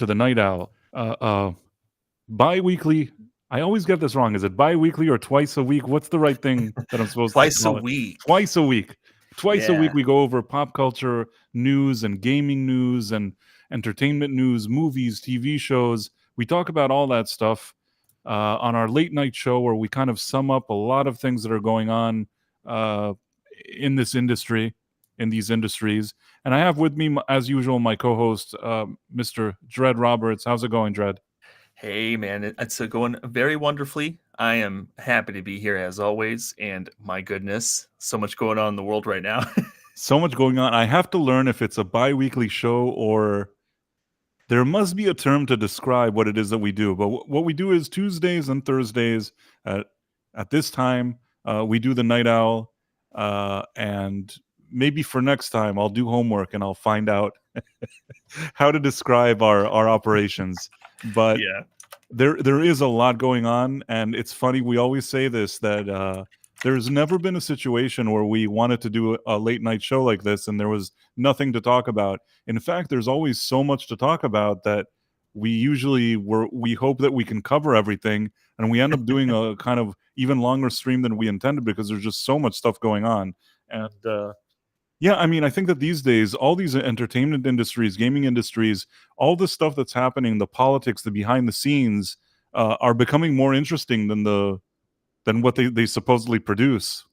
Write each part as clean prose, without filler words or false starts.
to the Night Owl. Bi-weekly. I always get this wrong. Is it bi-weekly or twice a week? What's the right thing that I'm supposed to Twice a call it? week. Twice a week. Twice a Yeah. week we go over pop culture news and gaming news and entertainment news, movies, TV shows. We talk about all that stuff on our late night show where we kind of sum up a lot of things that are going on in this industry, in these industries. And I have with me, as usual, my co-host, Mr. Dreadroberts. How's it going, Dread? Hey, man, it's going very wonderfully. I am happy to be here as always. And my goodness, so much going on in the world right now. So much going on. I have to learn if it's a bi-weekly show or there must be a term to describe what it is that we do. But what we do is Tuesdays and Thursdays at this time, we do the Night Owl. And maybe for next time, I'll do homework and I'll find out how to describe our operations. But Yeah. there is a lot going on. And it's funny, we always say this, that there's never been a situation where we wanted to do a late night show like this and there was nothing to talk about. In fact, there's always so much to talk about that we hope that we can cover everything, and we end up doing a kind of even longer stream than we intended because there's just so much stuff going on. And yeah, I mean, I think that these days, all these entertainment industries, gaming industries, all the stuff that's happening, the politics, the behind the scenes, are becoming more interesting than what they supposedly produce.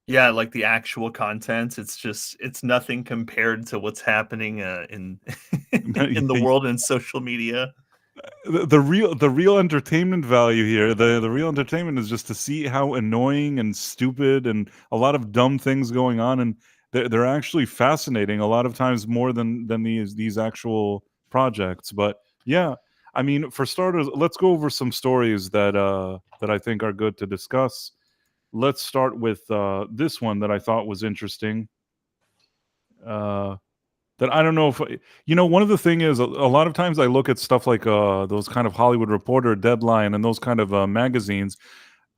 Yeah, like the actual content. It's nothing compared to what's happening in in the world and social media. The real entertainment value here, the real entertainment is just to see how annoying and stupid and a lot of dumb things going on, and they're actually fascinating a lot of times more than these actual projects. But yeah, I mean, for starters, let's go over some stories that I think are good to discuss. Let's start with this one that I thought was interesting. That I don't know if one of the thing is a lot of times I look at stuff like those kind of Hollywood Reporter, Deadline, and those kind of magazines.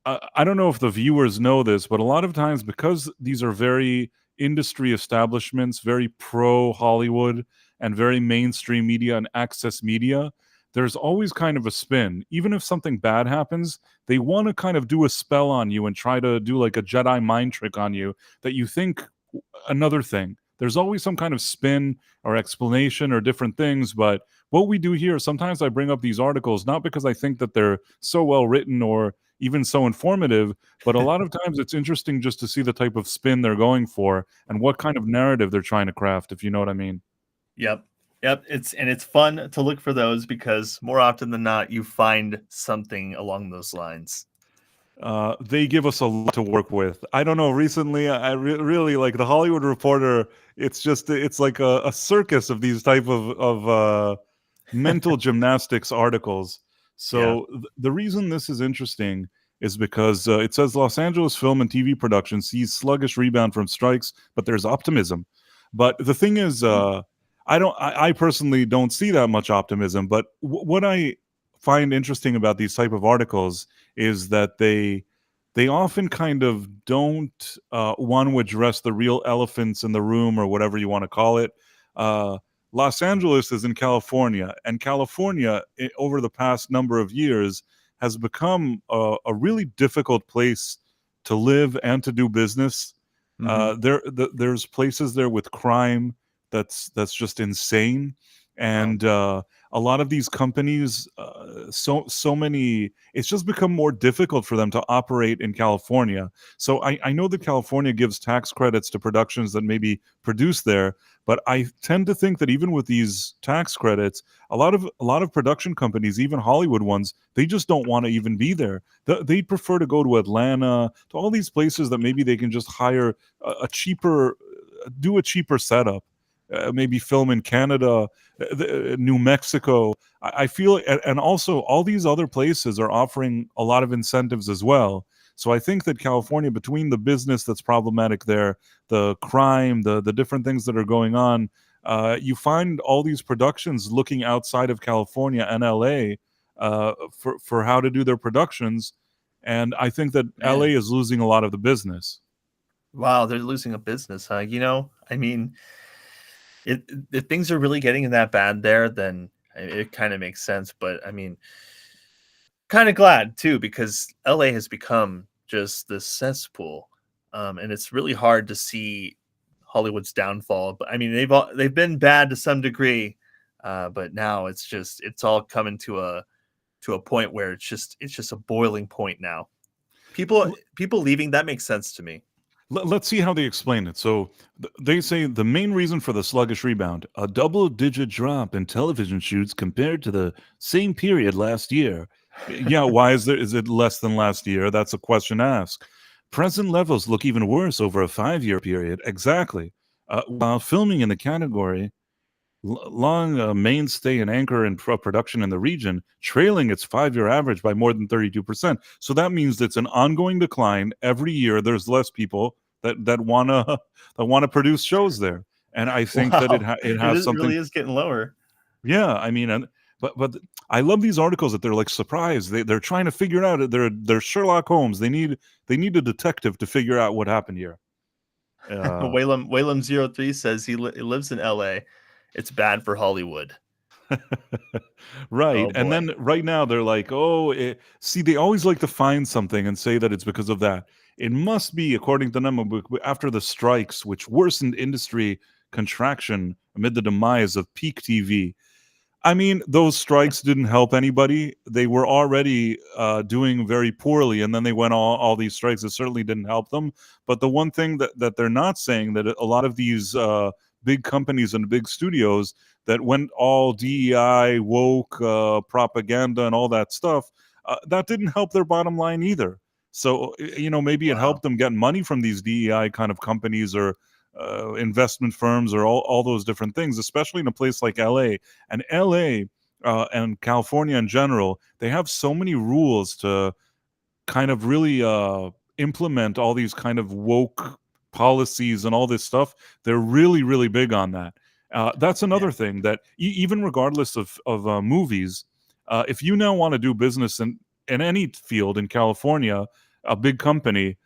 I don't know if the viewers know this, but a lot of times, because these are very industry establishments, very pro Hollywood and very mainstream media and access media, there's always kind of a spin. Even if something bad happens, they want to kind of do a spell on you and try to do like a Jedi mind trick on you that you think another thing. There's always some kind of spin or explanation or different things. But what we do here, sometimes I bring up these articles, not because I think that they're so well written or even so informative, but a lot of times it's interesting just to see the type of spin they're going for and what kind of narrative they're trying to craft, if you know what I mean. Yep. It's fun to look for those because more often than not, you find something along those lines. They give us a lot to work with. I don't know. Recently, I really like the Hollywood Reporter. It's like a circus of these type of mental gymnastics articles. So the reason this is interesting is because it says Los Angeles film and TV production sees sluggish rebound from strikes, but there's optimism. But the thing is, I personally don't see that much optimism. But what I find interesting about these type of articles is that they often kind of don't want to address the real elephants in the room or whatever you want to call it. Los Angeles is in California, and California over the past number of years has become a really difficult place to live and to do business. There's places there with crime that's just insane. And a lot of these companies, so many, it's just become more difficult for them to operate in California. So I know that California gives tax credits to productions that maybe produce there, but I tend to think that even with these tax credits, a lot of production companies, even Hollywood ones, they just don't want to even be there. They prefer to go to Atlanta, to all these places that maybe they can just hire a cheaper setup. Maybe film in Canada, New Mexico. I feel, and also all these other places are offering a lot of incentives as well. So I think that California, between the business that's problematic there, the crime, the different things that are going on, you find all these productions looking outside of California and LA for how to do their productions. And I think that LA is losing a lot of the business. Wow, they're losing a business, huh? I mean, if things are really getting that bad there, then It kind of makes sense, but I mean, kind of glad too because LA has become just this cesspool, and it's really hard to see Hollywood's downfall. But I mean, they've been bad to some degree, but now it's all coming to a point where it's just a boiling point now. People leaving, that makes sense to me. Let's see how they explain it. So they say the main reason for the sluggish rebound, a double-digit drop in television shoots compared to the same period last year. Yeah, why is it less than last year? That's a question to ask. Present levels look even worse over a 5-year period. Exactly. While filming in the category long mainstay and anchor in production in the region, trailing its 5-year average by more than 32%. So that means it's an ongoing decline. Every year, there's less people that wanna produce shows there, and I think that Wow, it it has is, something. really is getting lower. Yeah, I mean, and but I love these articles that they're like surprised. They're trying to figure it out. They're Sherlock Holmes. They need a detective to figure out what happened here. Uh, Whalem03 says he lives in LA. It's bad for Hollywood. Right. Oh And boy. then right now they're like, oh, see, they always like to find something and say that it's because of that. It must be, according to them, after the strikes, which worsened industry contraction amid the demise of peak TV. I mean, those strikes didn't help anybody. They were already doing very poorly, and then they went all these strikes. It certainly didn't help them. But the one thing that they're not saying that a lot of these big companies and big studios that went all DEI, woke propaganda, and all that stuff, that didn't help their bottom line either. So maybe it Wow. helped them get money from these DEI kind of companies or investment firms or all those different things, especially in a place like LA. And LA and California in general, they have so many rules to kind of really implement all these kind of woke policies and all this stuff. They're really, really big on that. That's Yeah. another thing that even regardless of movies, if you now want to do business in any field in California, a big company,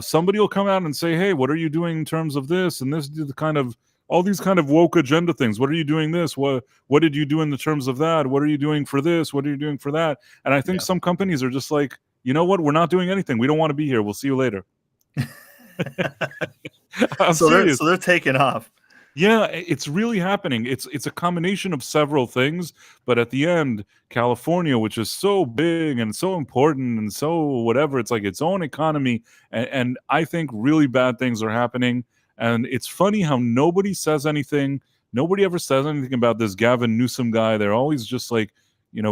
somebody will come out and say, "Hey, what are you doing in terms of this and this? The kind of all these kind of woke agenda things. What are you doing this? What did you do in the terms of that? What are you doing for this? What are you doing for that?" And I think Yeah. some companies are just like, you know what? We're not doing anything. We don't want to be here. We'll see you later. I'm So they're serious. so they're taking off. Yeah, it's really happening. It's a combination of several things, but at the end, California, which is so big and so important and so whatever, it's like its own economy, and I think really bad things are happening. And it's funny how nobody says anything. Nobody ever says anything about this Gavin Newsom guy. They're always just like,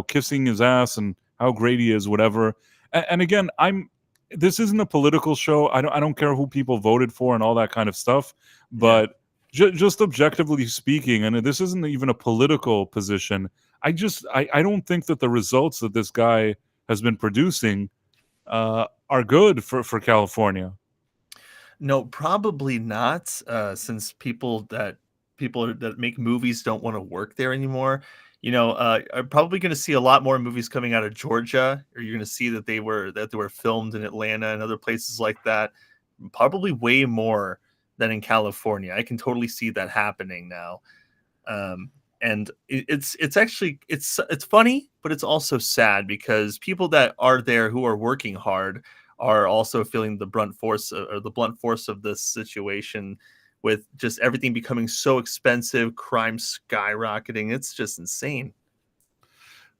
kissing his ass and how great he is, whatever. And again, this isn't a political show. I don't care who people voted for and all that kind of stuff, Yeah. but just objectively speaking, and this isn't even a political position. I don't think that the results that this guy has been producing are good for California. No, probably not. Since people that make movies don't want to work there anymore. I'm probably going to see a lot more movies coming out of Georgia, or you're going to see that they were filmed in Atlanta and other places like that. Probably way more than in California. I can totally see that happening now. And it's actually it's funny, but it's also sad because people that are there who are working hard are also feeling the blunt force of this situation with just everything becoming so expensive, crime skyrocketing. It's just insane.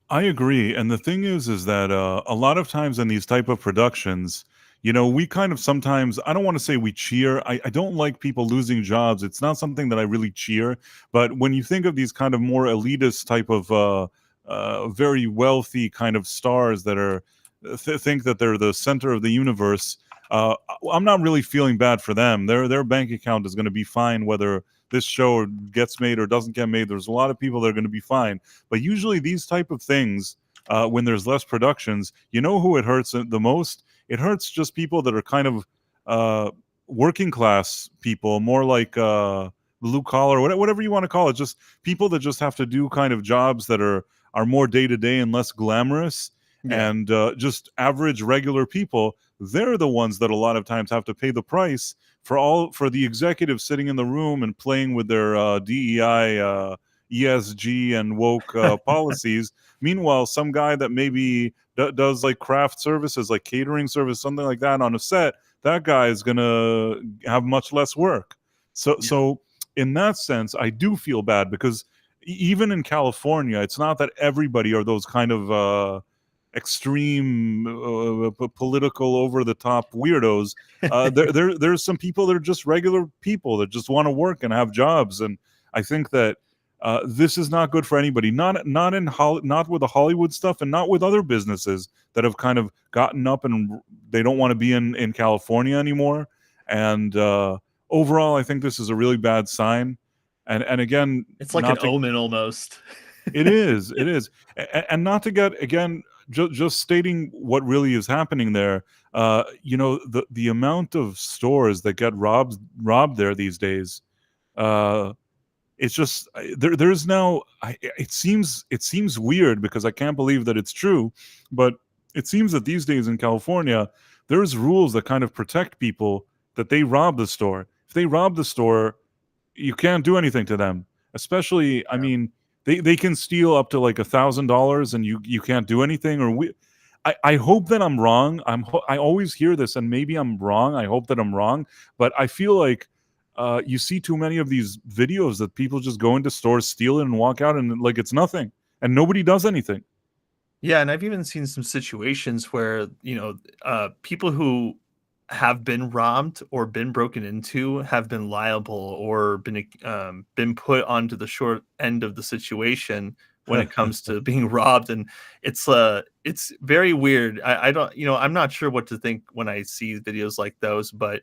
I agree, and the thing is that a lot of times in these type of productions, we kind of sometimes, I don't want to say we cheer. I don't like people losing jobs. It's not something that I really cheer. But when you think of these kind of more elitist type of very wealthy kind of stars that are think that they're the center of the universe, I'm not really feeling bad for them. Their bank account is going to be fine whether this show gets made or doesn't get made. There's a lot of people that are going to be fine. But usually these type of things, when there's less productions, you know who it hurts the most? It hurts just people that are kind of working class people, more like blue collar, whatever you want to call it. Just people that just have to do kind of jobs that are more day to day and less glamorous, Yeah. and just average regular people. They're the ones that a lot of times have to pay the price for the executives sitting in the room and playing with their DEI ESG and woke policies. Meanwhile, some guy that maybe does like craft services, like catering service, something like that on a set, that guy is gonna have much less work. So in that sense, I do feel bad because even in California, it's not that everybody are those kind of extreme political over the top weirdos. There's some people that are just regular people that just want to work and have jobs, and I think that this is not good for anybody. Not with the Hollywood stuff, and not with other businesses that have kind of gotten up and they don't want to be in California anymore. And overall, I think this is a really bad sign. And again, It's like an omen almost. It is, and not to get again, just stating what really is happening there. The amount of stores that get robbed there these days. It's just there's now. It seems weird because I can't believe that it's true, but it seems that these days in California, there's rules that kind of protect people that they rob the store. If they rob the store, you can't do anything to them. Especially, I mean, they can steal up to like $1,000 and you can't do anything. Or I hope that I'm wrong. I always hear this, and maybe I'm wrong. I hope that I'm wrong, but I feel like you see too many of these videos that people just go into stores, steal it, and walk out, and like it's nothing, and nobody does anything. Yeah, and I've even seen some situations where, people who have been robbed or been broken into have been liable or been put onto the short end of the situation when it comes to being robbed, and it's very weird. I don't, I'm not sure what to think when I see videos like those, but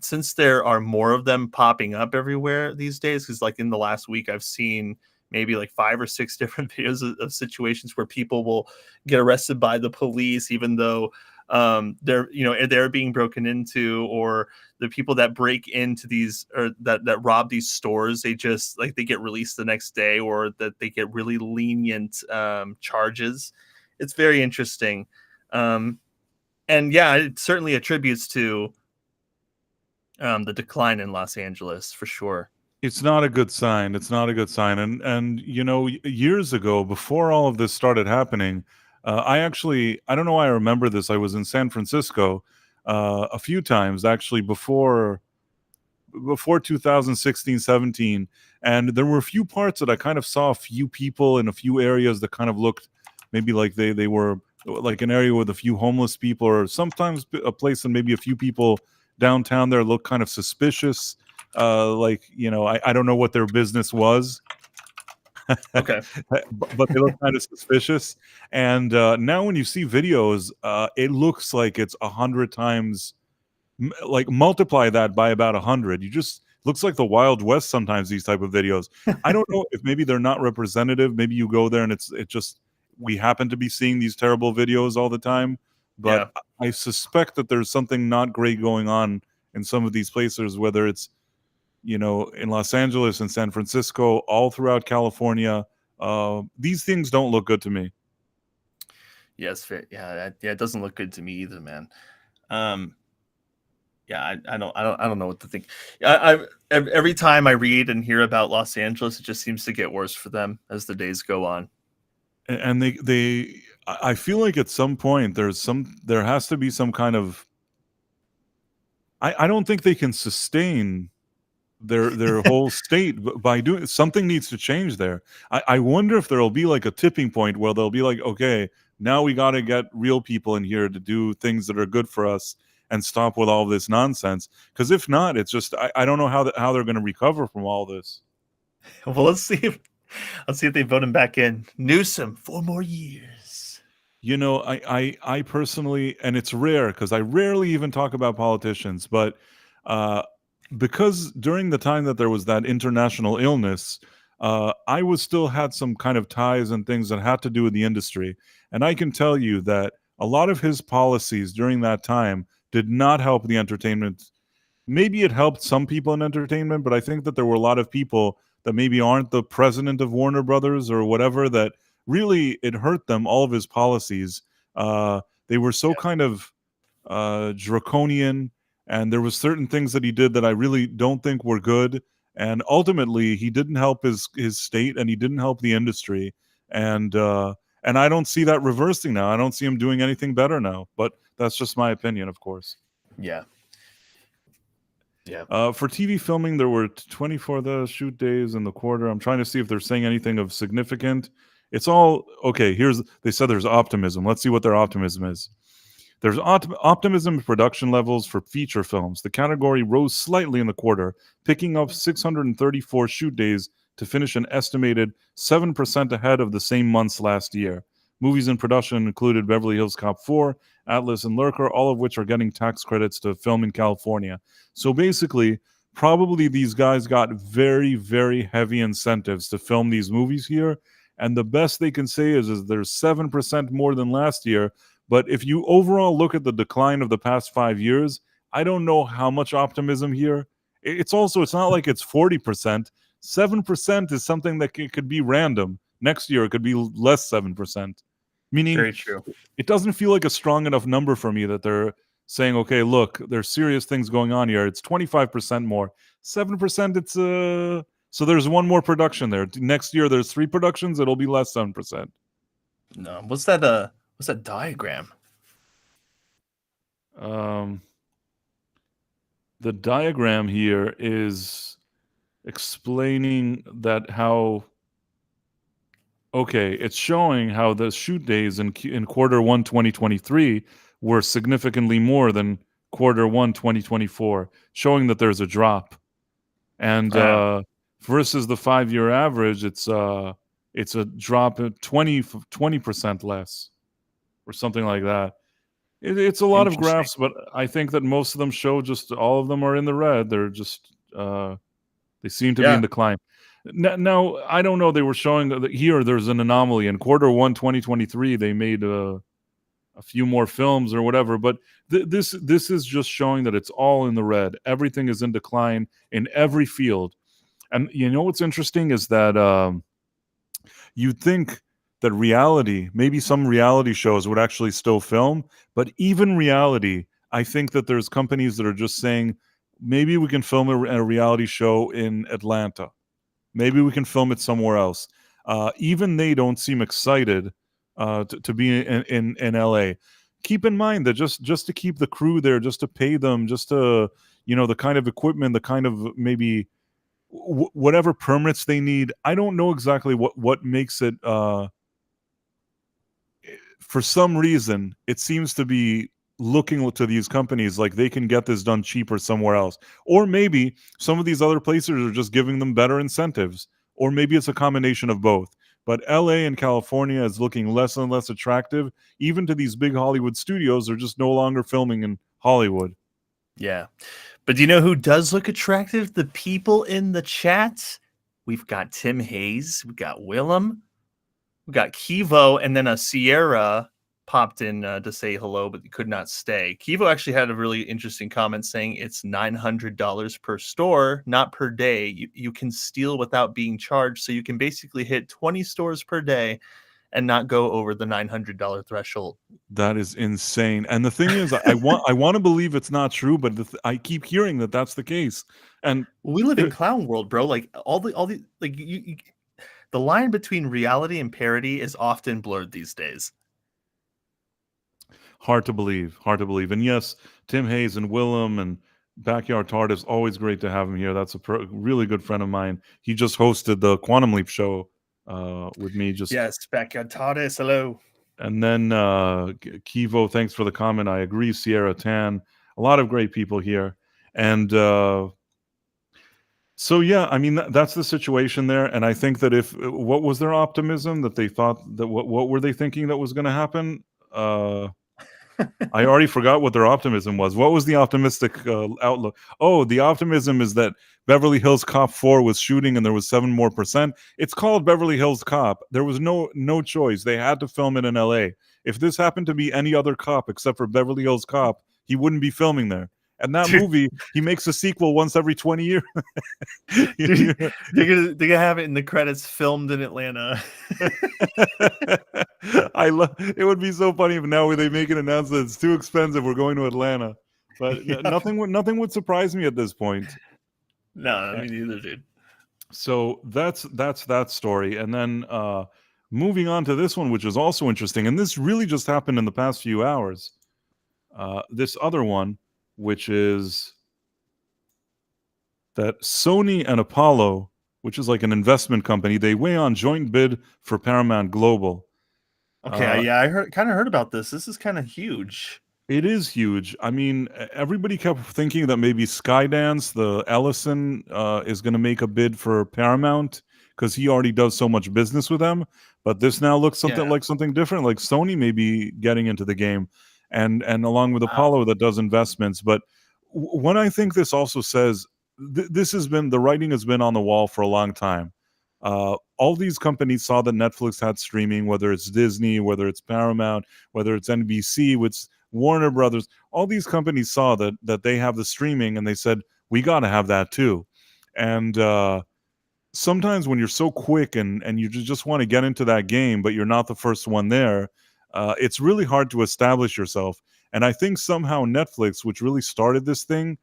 since there are more of them popping up everywhere these days, because like in the last week I've seen maybe like 5 or 6 different videos of situations where people will get arrested by the police even though they're being broken into, or the people that break into these or that rob these stores, they just like they get released the next day, or that they get really lenient charges. It's very interesting. And yeah, it certainly attributes to the decline in Los Angeles for sure. It's not a good sign. It's not a good sign. And years ago, before all of this started happening, I don't know why I remember this. I was in San Francisco a few times actually before 2016, 17, and there were a few parts that I kind of saw a few people in a few areas that kind of looked maybe like they were like an area with a few homeless people, or sometimes a place and maybe a few people downtown there looked kind of suspicious. I don't know what their business was. Okay. but they look kind of suspicious. And now when you see videos, it looks like it's 100 times, like multiply that by about 100. You just looks like the Wild West sometimes, these type of videos. I don't know if maybe they're not representative. Maybe you go there and it just, we happen to be seeing these terrible videos all the time. But yeah. I suspect that there's something not great going on in some of these places, whether it's in Los Angeles and San Francisco, all throughout California. These things don't look good to me. Yes, it doesn't look good to me either, man. Yeah, I don't know what to think. Every time I read and hear about Los Angeles, it just seems to get worse for them as the days go on. And I feel like at some point there has to be some kind of. I don't think they can sustain their whole state by doing something. Needs to change there. I wonder if there'll be like a tipping point where they'll be like, okay, now we got to get real people in here to do things that are good for us and stop with all this nonsense. Because if not, it's just I don't know how they're going to recover from all this. Well, let's see if they vote him back in. Newsom 4 more years. I personally, and it's rare because I rarely even talk about politicians, but because during the time that there was that international illness, I was still had some kind of ties and things that had to do with the industry. And I can tell you that a lot of his policies during that time did not help the entertainment. Maybe it helped some people in entertainment, but I think that there were a lot of people that maybe aren't the president of Warner Brothers or whatever, that really it hurt them, all of his policies. They were so kind of draconian. And there was certain things that he did that I really don't think were good. and ultimately he didn't help his state, and he didn't help the industry, and I don't see that reversing now. I don't see him doing anything better now, but that's just my opinion, of course. Yeah. For TV filming, there were 24 the shoot days in the quarter. I'm trying to see if they're saying anything of significant. It's all okay. They said there's optimism. Let's see what their optimism is. There's optimism in production levels for feature films. The category rose slightly in the quarter, picking up 634 shoot days to finish an estimated 7% ahead of the same months last year. Movies in production included Beverly Hills Cop 4, Atlas, and Lurker, all of which are getting tax credits to film in California. So basically, probably these guys got very, very heavy incentives to film these movies here. And the best they can say is there's 7% more than last year. But if you overall look at the decline of the past 5 years, I don't know how much optimism here. It's not like it's 40%. 7% is something that could be random. Next year, it could be less 7%. Meaning, very true. It doesn't feel like a strong enough number for me that they're saying, okay, look, there's serious things going on here. It's 25% more. 7%, it's so there's one more production there. Next year, there's 3 productions. It'll be less 7%. No, what's that diagram? The diagram here is explaining that how. Okay, it's showing how the shoot days in quarter 1 2023 were significantly more than quarter 1 2024, showing that there's a drop. And versus the 5-year average, it's a drop of 20% less, or something like that. It's a lot of graphs, but I think that most of them show just all of them are in the red. They're just they seem to be in decline. Now, I don't know. They were showing that here there's an anomaly. In quarter 1 2023, they made a few more films or whatever. But this is just showing that it's all in the red. Everything is in decline in every field. And you know what's interesting is that you'd think that reality, maybe some reality shows would actually still film. But even reality, I think that there's companies that are just saying, maybe we can film a reality show in Atlanta. Maybe we can film it somewhere else. Even they don't seem excited to be in LA. Keep in mind that just to keep the crew there, just to pay them, just to, the kind of equipment, the kind of maybe whatever permits they need. I don't know exactly what makes it. For some reason, it seems to be looking to these companies like they can get this done cheaper somewhere else. Or maybe some of these other places are just giving them better incentives. Or maybe it's a combination of both. But LA and California is looking less and less attractive. Even to these big Hollywood studios, they're just no longer filming in Hollywood. Yeah. But do you know who does look attractive? The people in the chat. We've got Tim Hayes. We've got Willem. We've got Kivo. And then a Sierra popped in to say hello, but could not stay. Kivo actually had a really interesting comment saying it's $900 per store, not per day. You can steal without being charged, so you can basically hit 20 stores per day and not go over the $900 threshold. That is insane. And the thing is, I want to believe it's not true, but I keep hearing that that's the case. And we live in clown world, bro. Like all the like the line between reality and parody is often blurred these days. Hard to believe. And yes, Tim Hayes and Willem and Backyard Tard is always great to have him here. That's a really good friend of mine. He just hosted the Quantum Leap show with me. Yes, Backyard Tardis, hello. And then Kivo, thanks for the comment. I agree. Sierra Tan, a lot of great people here. And so, yeah, I mean, that's the situation there. And I think that what was their optimism that they thought that what were they thinking that was going to happen? I already forgot what their optimism was. What was the optimistic outlook? Oh, the optimism is that Beverly Hills Cop 4 was shooting and there was 7% more. It's called Beverly Hills Cop. There was no choice. They had to film it in LA. If this happened to be any other cop except for Beverly Hills Cop, he wouldn't be filming there. And that movie, he makes a sequel once every 20 years. Dude, they're gonna have it in the credits, filmed in Atlanta. It would be so funny if now they make an announcement. It's too expensive. We're going to Atlanta. But nothing would surprise me at this point. No, I mean neither, dude. So that's that story. And then moving on to this one, which is also interesting, and this really just happened in the past few hours. This other one, which is that Sony and Apollo, which is like an investment company, they weigh on joint bid for Paramount Global. Okay, yeah, I kind of heard about this. This is kind of huge. It is huge. I mean, everybody kept thinking that maybe Skydance, the Ellison, is going to make a bid for Paramount because he already does so much business with them. But this now looks Yeah. something like something different, like Sony may be getting into the game, and along with Wow. Apollo that does investments. But what I think this also says, this has been the writing has been on the wall for a long time. All these companies saw that Netflix had streaming, whether it's Disney, whether it's Paramount, whether it's NBC, which Warner Brothers, all these companies saw that they have the streaming, and they said we got to have that too. And sometimes when you're so quick and you just want to get into that game, but you're not the first one there, it's really hard to establish yourself. And I think somehow Netflix, which really started this thing,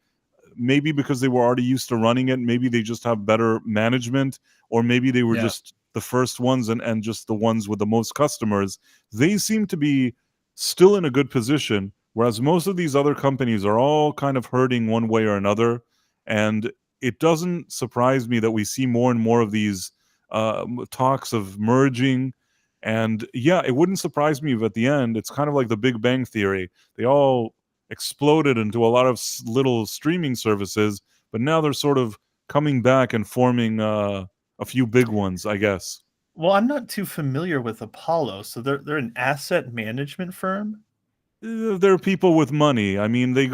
maybe because they were already used to running it, maybe they just have better management, or maybe they were Yeah. just the first ones and just the ones with the most customers. They seem to be still in a good position, whereas most of these other companies are all kind of hurting one way or another. And it doesn't surprise me that we see more and more of these talks of merging. And yeah, it wouldn't surprise me if at the end it's kind of like the Big Bang Theory. They all exploded into a lot of little streaming services, but now they're sort of coming back and forming a few big ones, I guess. Well, I'm not too familiar with Apollo, so they're an asset management firm. They're people with money. I mean, they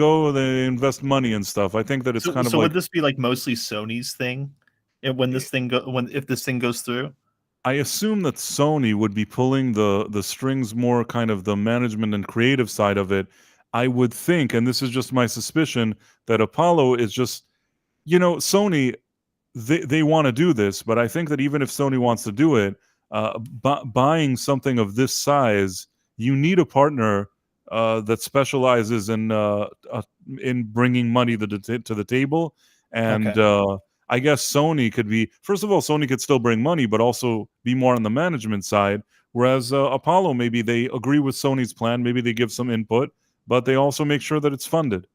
invest money and stuff. I think that it's So kind of so would like, this be like mostly Sony's thing? When this thing when if this thing goes through? I assume that Sony would be pulling the strings more, kind of the management and creative side of it. I would think, and this is just my suspicion, that Apollo is just, Sony, they want to do this, but I think that even if Sony wants to do it, buying something of this size, you need a partner that specializes in bringing money to the table. And Okay. I guess Sony could be, first of all, Sony could still bring money, but also be more on the management side. Whereas Apollo, maybe they agree with Sony's plan, maybe they give some input, but they also make sure that it's funded.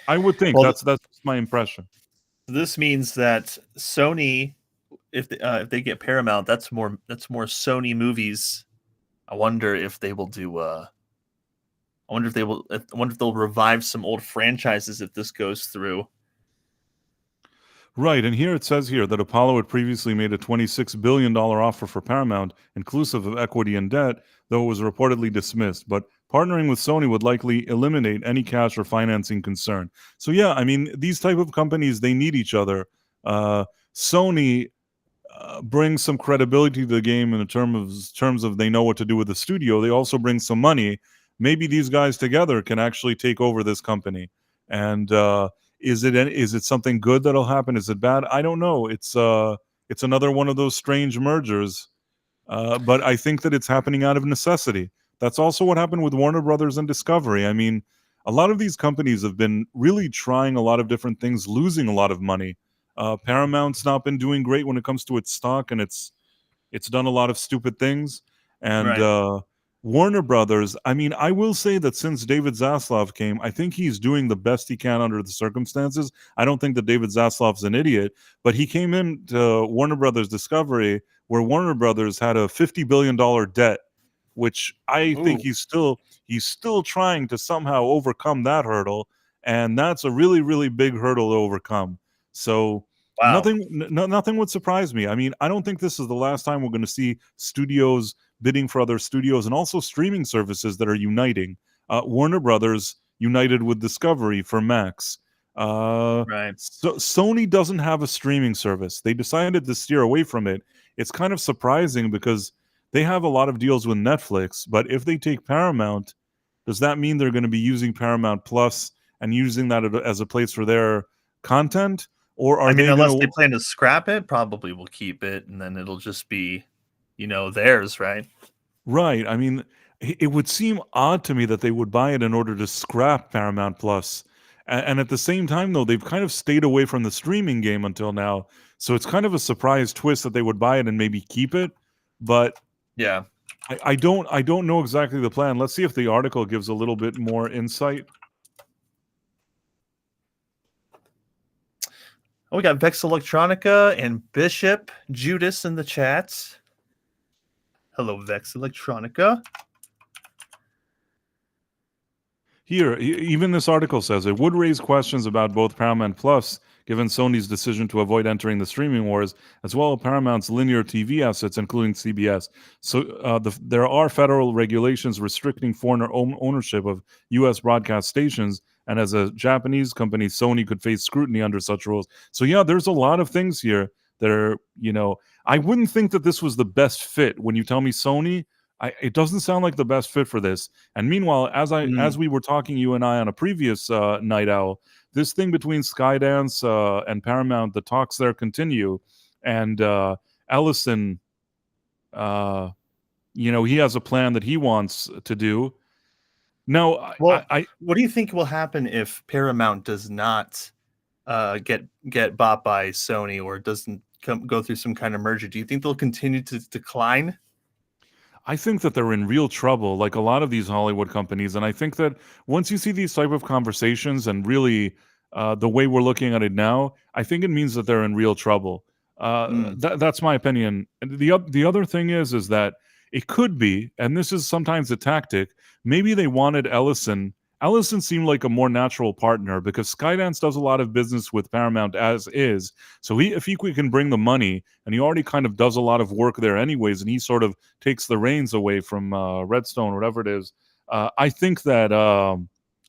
I would think Well, that's my impression. this means that Sony, if they get Paramount, that's more Sony movies. I wonder if they will do. I wonder if they will. I wonder if they'll revive some old franchises if this goes through. Right, and here it says here that Apollo had previously made a $26 billion offer for Paramount, inclusive of equity and debt, though it was reportedly dismissed. But partnering with Sony would likely eliminate any cash or financing concern. So yeah, I mean, these type of companies, they need each other. Sony brings some credibility to the game in the terms of they know what to do with the studio. They also bring some money. Maybe these guys together can actually take over this company. And is it something good that'll happen? Is it bad? I don't know. It's another one of those strange mergers. But I think that it's happening out of necessity. That's also what happened with Warner Brothers and Discovery. I mean, a lot of these companies have been really trying a lot of different things, losing a lot of money. Paramount's not been doing great when it comes to its stock, and it's done a lot of stupid things. And Right. Warner Brothers, I mean, I will say that since David Zaslav came, I think he's doing the best he can under the circumstances. I don't think that David Zaslav's an idiot, but he came into Warner Brothers Discovery, where Warner Brothers had a $50 billion debt, which I think Ooh. he's still trying to somehow overcome that hurdle, and that's a really, really big hurdle to overcome. So Wow. nothing would surprise me. I mean, I don't think this is the last time we're going to see studios bidding for other studios, and also streaming services that are uniting. Warner Brothers united with Discovery for Max. Right. So Sony doesn't have a streaming service. They decided to steer away from it. It's kind of surprising because they have a lot of deals with Netflix, but if they take Paramount, does that mean they're going to be using Paramount Plus and using that as a place for their content? Or I are mean, they unless going they to? plan to scrap it, probably will keep it, and then it'll just be, theirs, right? Right. I mean, it would seem odd to me that they would buy it in order to scrap Paramount Plus. And at the same time, though, they've kind of stayed away from the streaming game until now. So it's kind of a surprise twist that they would buy it and maybe keep it. But Yeah. I don't know exactly the plan. Let's see if the article gives a little bit more insight. Oh, we got Vex Electronica and Bishop Judas in the chats. Hello, Vex Electronica. Here, even this article says it would raise questions about both Paramount Plus, given Sony's decision to avoid entering the streaming wars, as well as Paramount's linear TV assets, including CBS. So there are federal regulations restricting foreign ownership of U.S. broadcast stations, and as a Japanese company, Sony could face scrutiny under such rules. So yeah, there's a lot of things here that are, I wouldn't think that this was the best fit. When you tell me Sony, it doesn't sound like the best fit for this. And meanwhile, as we were talking, you and I, on a previous Night Owl, this thing between Skydance and Paramount, the talks there continue, and Ellison, he has a plan that he wants to do. Now, well, what do you think will happen if Paramount does not get bought by Sony, or doesn't go through some kind of merger? Do you think they'll continue to decline? I think that they're in real trouble, like a lot of these Hollywood companies. And I think that once you see these type of conversations and really the way we're looking at it now, I think it means that they're in real trouble. That's my opinion. And the other thing is that it could be, and this is sometimes a tactic, maybe they wanted Ellison. Ellison seemed like a more natural partner because Skydance does a lot of business with Paramount as is. So if he can bring the money, and he already kind of does a lot of work there anyways, and he sort of takes the reins away from Redstone, whatever it is, I think that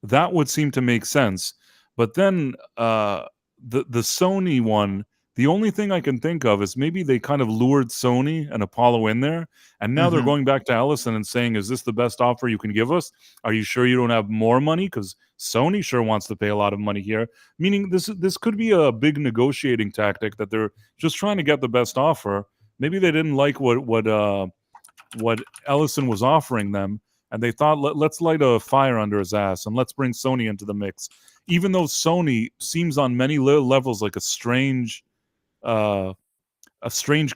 that would seem to make sense. But then the Sony one, the only thing I can think of is maybe they kind of lured Sony and Apollo in there, and now they're going back to Ellison and saying, is this the best offer you can give us? Are you sure you don't have more money? Because Sony sure wants to pay a lot of money here. Meaning this could be a big negotiating tactic that they're just trying to get the best offer. Maybe they didn't like what Ellison was offering them, and they thought, let's light a fire under his ass and let's bring Sony into the mix. Even though Sony seems on many levels like a strange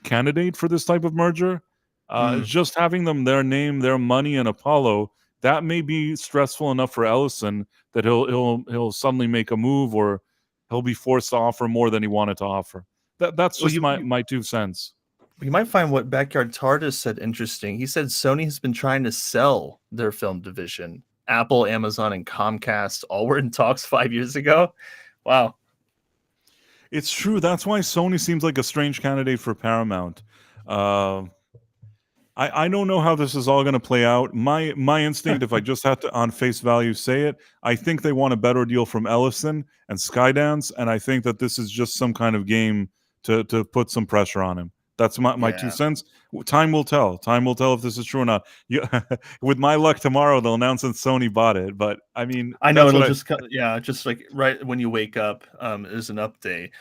candidate for this type of merger, just having them, their name, their money, and Apollo, that may be stressful enough for Ellison that he'll suddenly make a move, or he'll be forced to offer more than he wanted to offer. That's just my 2 cents. You might find what Backyard TARDIS said interesting. He said Sony has been trying to sell their film division. Apple, Amazon, and Comcast all were in talks 5 years ago. Wow. It's true. That's why Sony seems like a strange candidate for Paramount. I don't know how this is all going to play out. My instinct, if I just had to on face value say it, I think they want a better deal from Ellison and Skydance, and I think that this is just some kind of game to put some pressure on him. That's my 2 cents. Time will tell. Time will tell if this is true or not. With my luck, tomorrow they'll announce that Sony bought it. But I mean, I know it'll just like right when you wake up, there's an update.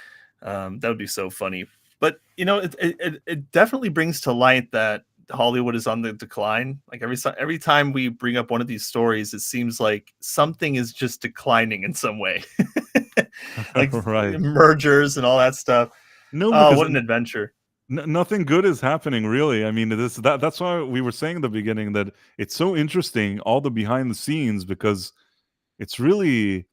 That would be so funny. But it definitely brings to light that Hollywood is on the decline. Like every time we bring up one of these stories, it seems like something is just declining in some way. Like right. Mergers and all that stuff. No, what an adventure. Nothing good is happening, really. I mean, that's why we were saying in the beginning that it's so interesting, all the behind the scenes, because it's really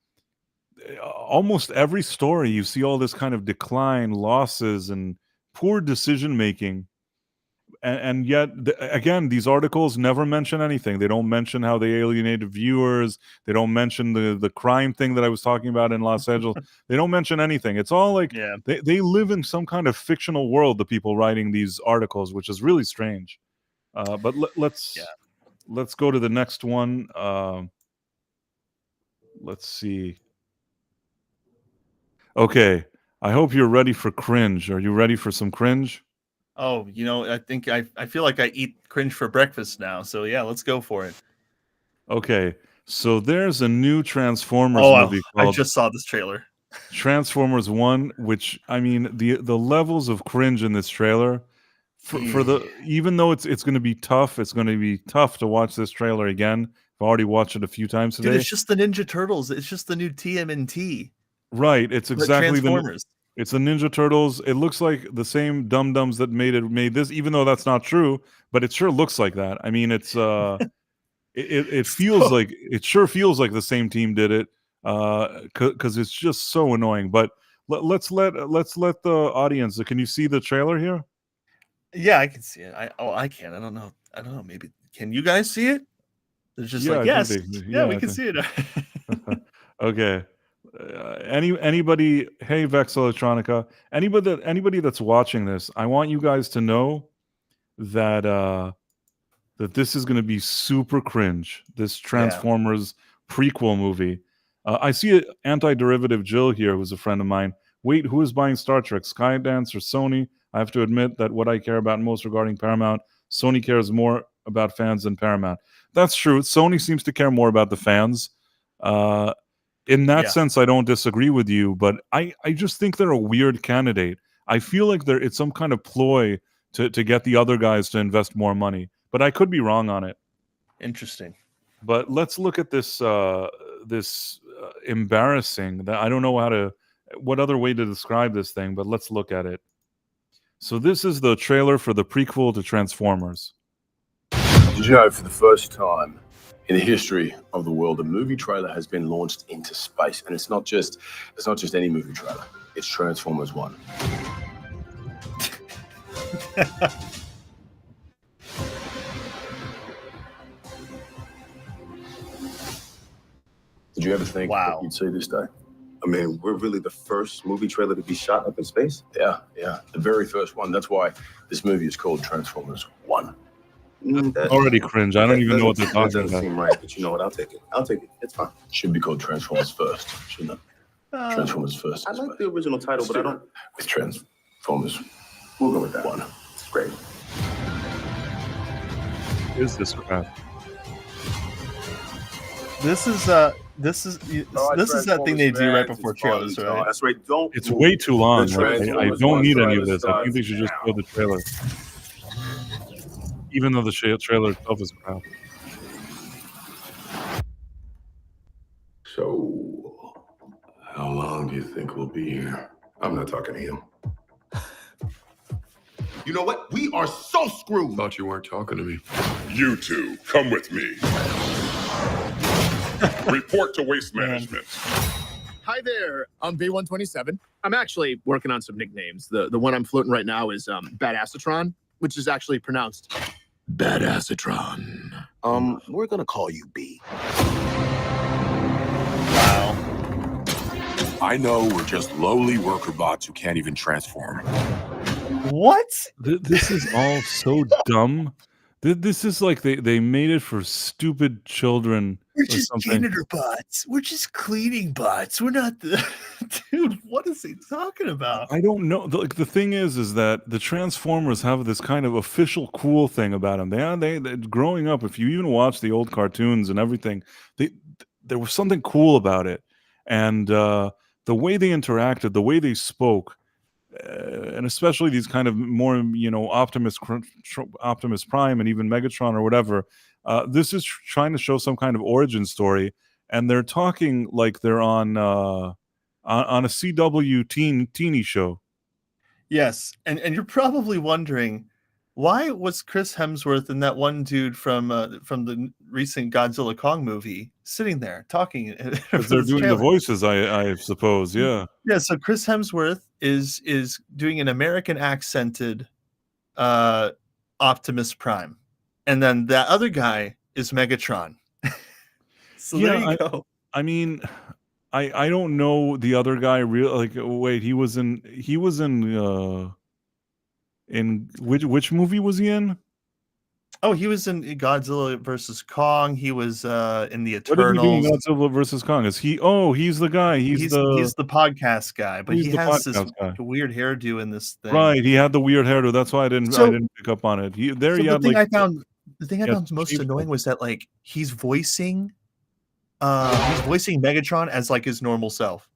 almost every story you see all this kind of decline, losses, and poor decision making. And yet, again, these articles never mention anything. They don't mention how they alienated viewers. They don't mention the crime thing that I was talking about in Los Angeles. They don't mention anything. It's all like they live in some kind of fictional world, the people writing these articles, which is really strange. But let's go to the next one. Let's see. Okay, I hope you're ready for cringe. Are you ready for some cringe? Oh, I think I feel like I eat cringe for breakfast now. So yeah, let's go for it. Okay, so there's a new Transformers movie called... I just saw this trailer. Transformers 1, which, I mean, the levels of cringe in this trailer, even though it's going to be tough, it's going to be tough to watch this trailer again if already watched it a few times today. Dude, it's just the Ninja Turtles. It's just the new TMNT. Right. It's exactly Transformers. It's the Ninja Turtles. It looks like the same dum-dums that made this, even though that's not true, but it sure looks like that. I mean, it's it feels like it sure feels like the same team did it, because it's just so annoying. But let's let the audience. Can you see the trailer here? Yeah, I can see it. I can. I don't know. Maybe can you guys see it? They're just like, yes, we can see it. Okay. Anybody? Hey, Vex Electronica. Anybody that's watching this, I want you guys to know that that this is going to be super cringe. This Transformers prequel movie. I see an anti-derivative Jill here, who's a friend of mine. Wait, who is buying Star Trek? Skydance or Sony? I have to admit that what I care about most regarding Paramount, Sony cares more about fans than Paramount. That's true. Sony seems to care more about the fans. In that sense, I don't disagree with you, but I just think they're a weird candidate. I feel like it's some kind of ploy to get the other guys to invest more money, but I could be wrong on it. Interesting. But let's look at this embarrassing. That I don't know what other way to describe this thing, but let's look at it. So this is the trailer for the prequel to Transformers. Did you know, for the first time in the history of the world, a movie trailer has been launched into space, and it's not just any movie trailer. It's Transformers 1. Did you ever think that you'd see this day? I mean, we're really the first movie trailer to be shot up in space? Yeah, the very first one. That's why this movie is called Transformers 1. Already cringe. I don't even know what they're talking about. That doesn't seem right, but you know what? I'll take it. It's fine. Should be called Transformers First, shouldn't it? Transformers First. I like the original title, but I don't. With Transformers, we'll go with that one. It's great. What is this crap? This is that thing they do right before trailers, right? That's right. It's way too long. I don't need any of this. I think they should just show the trailer. Even though the trailer itself is crap. So, how long do you think we'll be here? I'm not talking to him. You know what? We are so screwed. Thought you weren't talking to me. You two, come with me. Report to Waste Management. Hi there, I'm B127. I'm actually working on some nicknames. The one I'm floating right now is Badassatron, which is actually pronounced Badassatron. We're gonna call you B. Wow. I know we're just lowly worker bots who can't even transform. What? This is all so dumb. This is like they made it for stupid children. We're just janitor bots. We're just cleaning bots. We're not the dude. What is he talking about? I don't know. The thing is that the Transformers have this kind of official cool thing about them. They growing up, if you even watch the old cartoons and everything, there was something cool about it, and the way they interacted, the way they spoke. And especially these kind of more, Optimus Prime and even Megatron or whatever. This is trying to show some kind of origin story, and they're talking like they're on a CW teeny show. Yes, and you're probably wondering, why was Chris Hemsworth and that one dude from the recent Godzilla Kong movie sitting there talking? Because they're doing the voices, I suppose. Yeah. Yeah. So Chris Hemsworth is doing an American accented Optimus Prime, and then that other guy is Megatron. So there you go. I mean, I don't know the other guy. Wait, he was in which movie was he in? Oh, he was in Godzilla versus Kong. He was in the Eternals. What did he do in Godzilla versus Kong? Is he? Oh, he's the guy. He's the podcast guy, but he has this weird hairdo in this thing. Right, he had the weird hairdo. That's why I didn't pick up on it. The thing I found most annoying was that he's voicing Megatron as his normal self.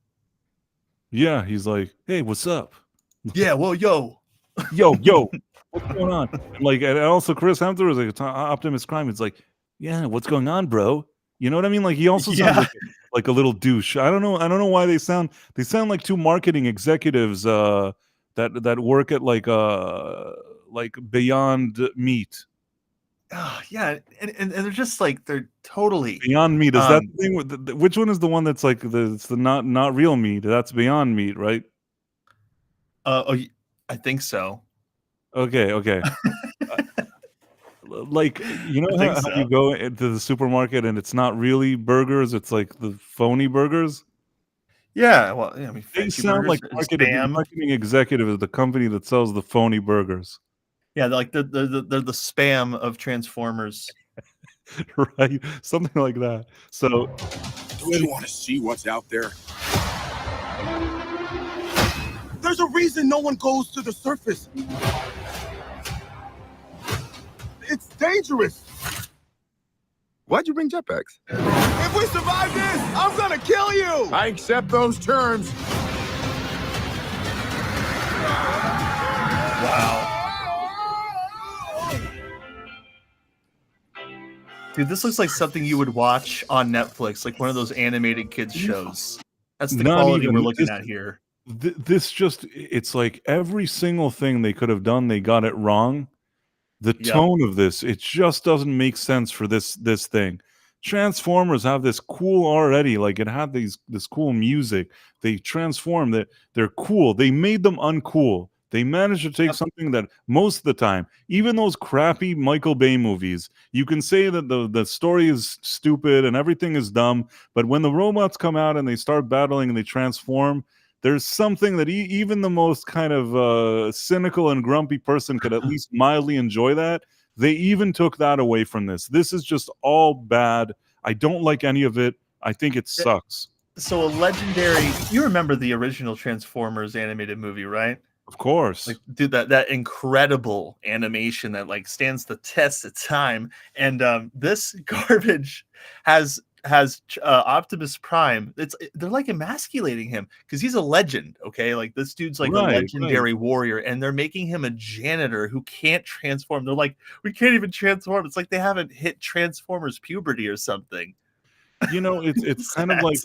Yeah, he's like, "Hey, what's up?" Yeah, well, yo, what's going on? And also Chris Hemsworth was like Optimus Prime. It's like, "Yeah, what's going on, bro?" You know what I mean? Like he also sounds like a little douche. I don't know why they sound like two marketing executives that work at like Beyond Meat. Oh, yeah, and they're just like they're totally Beyond Meat, is that the thing with which one is the one that's like it's the not real meat? That's Beyond Meat, right? I think so. Okay. Like, you know how So. you go into the supermarket and it's not really burgers, it's like the phony burgers? Yeah, well, I mean, They fancy sound like burgers, the spam. marketing executive of the company that sells the phony burgers. Yeah, they're like they're the spam of Transformers. Right? Something like that. So Don't you want to see what's out there? There's a reason no one goes to the surface. It's dangerous. Why'd you bring jetpacks? If we survive this, I'm gonna kill you. I accept those terms. Wow. Dude, this looks like something you would watch on Netflix, like one of those animated kids shows. That's the quality we're looking at here. This just, it's like every single thing they could have done, they got it wrong. The tone of this, it just doesn't make sense for this thing. Transformers have this cool already, like it had this cool music. They transformed it. They're cool. They made them uncool. They managed to take something that most of the time, even those crappy Michael Bay movies, you can say that the story is stupid and everything is dumb, but when the robots come out and they start battling and they transform, there's something that even the most kind of cynical and grumpy person could at least mildly enjoy that. They even took that away from this. This is just all bad. I don't like any of it. I think it sucks. So a legendary, you remember the original Transformers animated movie, right? Of course. Like, dude, that incredible animation that like stands the test of time. And this garbage has Optimus Prime. They're like emasculating him because he's a legend. Okay, like this dude's like a legendary warrior, and they're making him a janitor who can't transform. They're like, we can't even transform. It's like they haven't hit Transformers puberty or something. You know, it's kind of like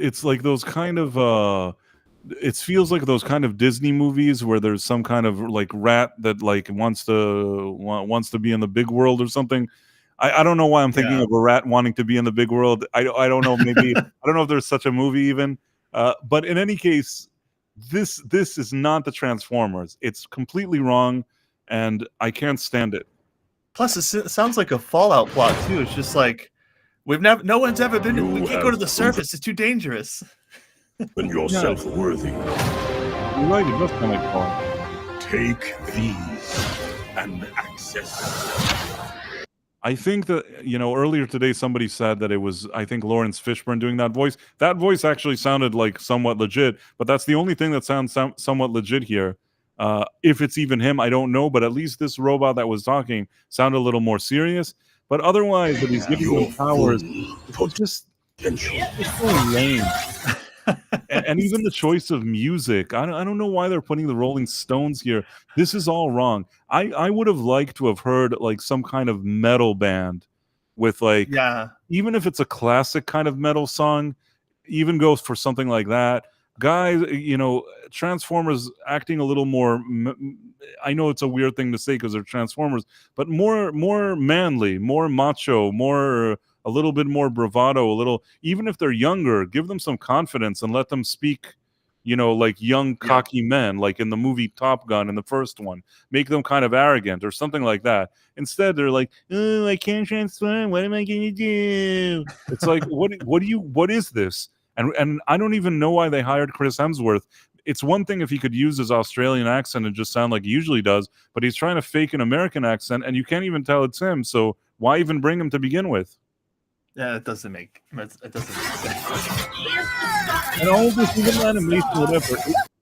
it's like those kind of it feels like those kind of Disney movies where there's some kind of like rat that like wants to be in the big world or something. I don't know why I'm thinking of a rat wanting to be in the big world. I don't know. Maybe I don't know if there's such a movie even. But in any case, this is not the Transformers. It's completely wrong, and I can't stand it. Plus, it sounds like a Fallout plot too. It's just like no one's ever been. We can't go to the surface. It's too dangerous. When you're self-worthy, You're right. It does sound like Fallout. take these and access. I think that, you know, earlier today somebody said that it was, I think, Lawrence Fishburne doing that voice. That voice actually sounded like somewhat legit, but that's the only thing that sounds somewhat legit here. If it's even him, I don't know, but at least this robot that was talking sounded a little more serious. But otherwise, that he's giving them powers, it's just so lame. And even the choice of music, I don't know why they're putting the Rolling Stones here. This is all wrong. I would have liked to have heard like some kind of metal band with like, even if it's a classic kind of metal song, even goes for something like that. Guys, you know, Transformers acting a little more, I know it's a weird thing to say because they're Transformers, but more manly, more macho, a little bit more bravado, a little, even if they're younger, give them some confidence and let them speak, you know, like young, cocky men, like in the movie Top Gun in the first one. Make them kind of arrogant or something like that. Instead, they're like, oh, I can't transform. What am I going to do? It's like, what is this? And I don't even know why they hired Chris Hemsworth. It's one thing if he could use his Australian accent and just sound like he usually does, but he's trying to fake an American accent, and you can't even tell it's him. So why even bring him to begin with? Yeah, it doesn't make sense. And all this, even animation, whatever,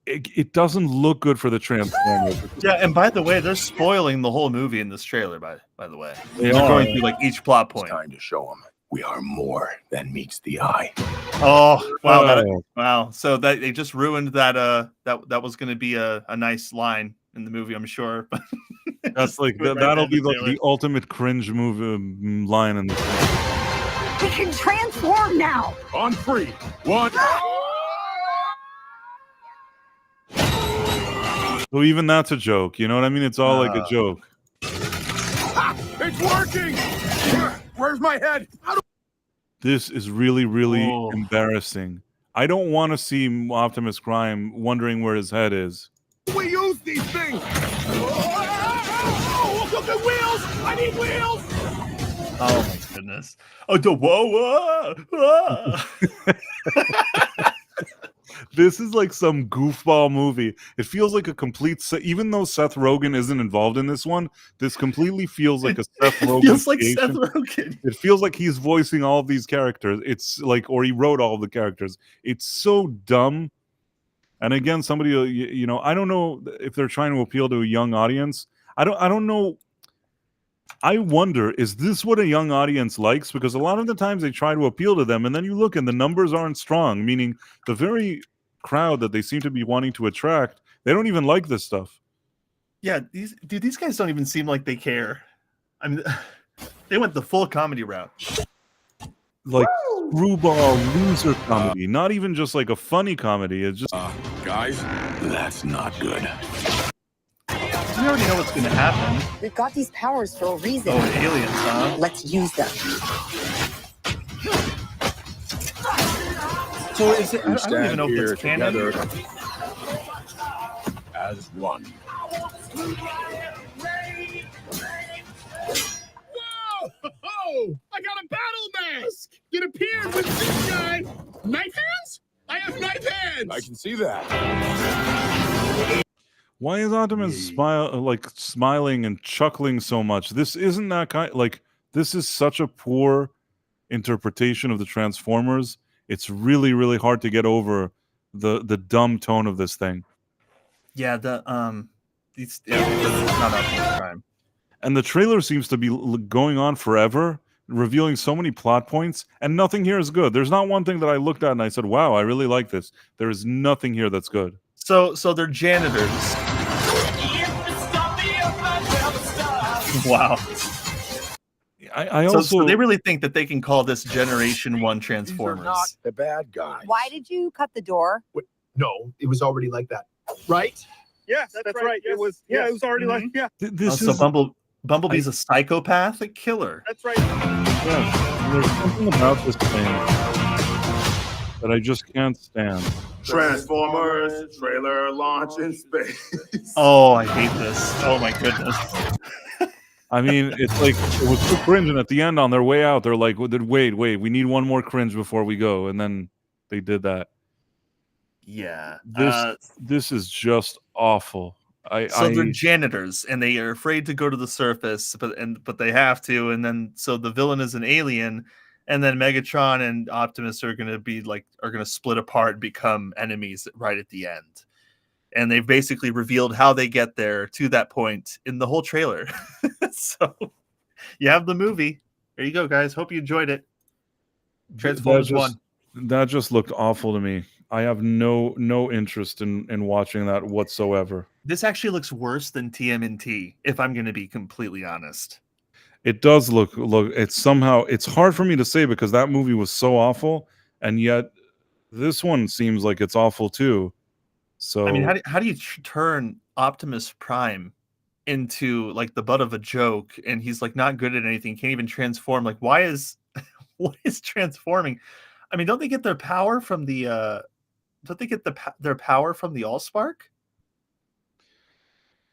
it doesn't look good for the Transformers. Yeah, and by the way, they're spoiling the whole movie in this trailer. By the way, they're going through like each plot point. It's time to show them we are more than meets the eye. Oh wow, wow! So that they just ruined that. That was going to be a nice line in the movie, I'm sure. But that's like that'll be like the ultimate cringe movie line in the film. We can transform now. On 3, 1. So even that's a joke. You know what I mean? It's all like a joke. It's working. Where's my head? This is really, really embarrassing. I don't want to see Optimus Prime wondering where his head is. We use these things. Oh, look at wheels! I need wheels. Oh my goodness! Oh, whoa! This is like some goofball movie. It feels like a complete. Even though Seth Rogen isn't involved in this one, this completely feels like a Seth Rogen. Feels like creation. Seth Rogen. It feels like he's voicing all of these characters. It's like, or he wrote all of the characters. It's so dumb. And again, somebody, you know, I don't know if they're trying to appeal to a young audience. I don't know. I wonder, is this what a young audience likes? Because a lot of the times they try to appeal to them, and then you look and the numbers aren't strong, meaning the very crowd that they seem to be wanting to attract, they don't even like this stuff. Yeah, these guys don't even seem like they care. I mean, they went the full comedy route. Like screwball loser comedy, not even just like a funny comedy. It's just Guys, that's not good. We already know what's going to happen. We've got these powers for a reason. Oh, aliens, huh? Let's use them. So is it? I don't even know if it's canon. As one. Whoa! I got a battle mask! It appeared with this guy. Knife hands? I have knife hands! I can see that. why is Optimus smiling and chuckling so much? This isn't that kind. Like, this is such a poor interpretation of the Transformers. It's really, really hard to get over the dumb tone of this thing. Yeah, this is not Optimus Prime. And the trailer seems to be going on forever, revealing so many plot points, and nothing here is good. There's not one thing that I looked at and I said, wow, I really like this. There is nothing here that's good. So they're janitors. Wow. I also so they really think that they can call this Generation 1 Transformers. Not the bad guys. Why did you cut the door? No, it was already like that. Right? Yes, that's right. Yes. It was it was already like this so is Bumblebee's a psychopath, a killer. That's right. yeah, there's something about this thing that I just can't stand. Transformers trailer launch in space. Oh, I hate this. Oh my goodness. I mean, it's like it was so cringe, and at the end, on their way out, they're like, "Wait, we need one more cringe before we go," and then they did that. Yeah. This is just awful. They're janitors, and they are afraid to go to the surface, but they have to, and then so the villain is an alien, and then Megatron and Optimus are going to split apart and become enemies right at the end. And they've basically revealed how they get there to that point in the whole trailer. So you have the movie. There you go, guys. Hope you enjoyed it. Transformers 1. That just looked awful to me. I have no interest in watching that whatsoever. This actually looks worse than TMNT, if I'm going to be completely honest. It does look. It's hard for me to say because that movie was so awful, and yet this one seems like it's awful too. So I mean, how do you turn Optimus Prime into like the butt of a joke, and he's like not good at anything, can't even transform? Like, what is transforming? I mean, don't they get their power from the? Don't they get their power from the Allspark?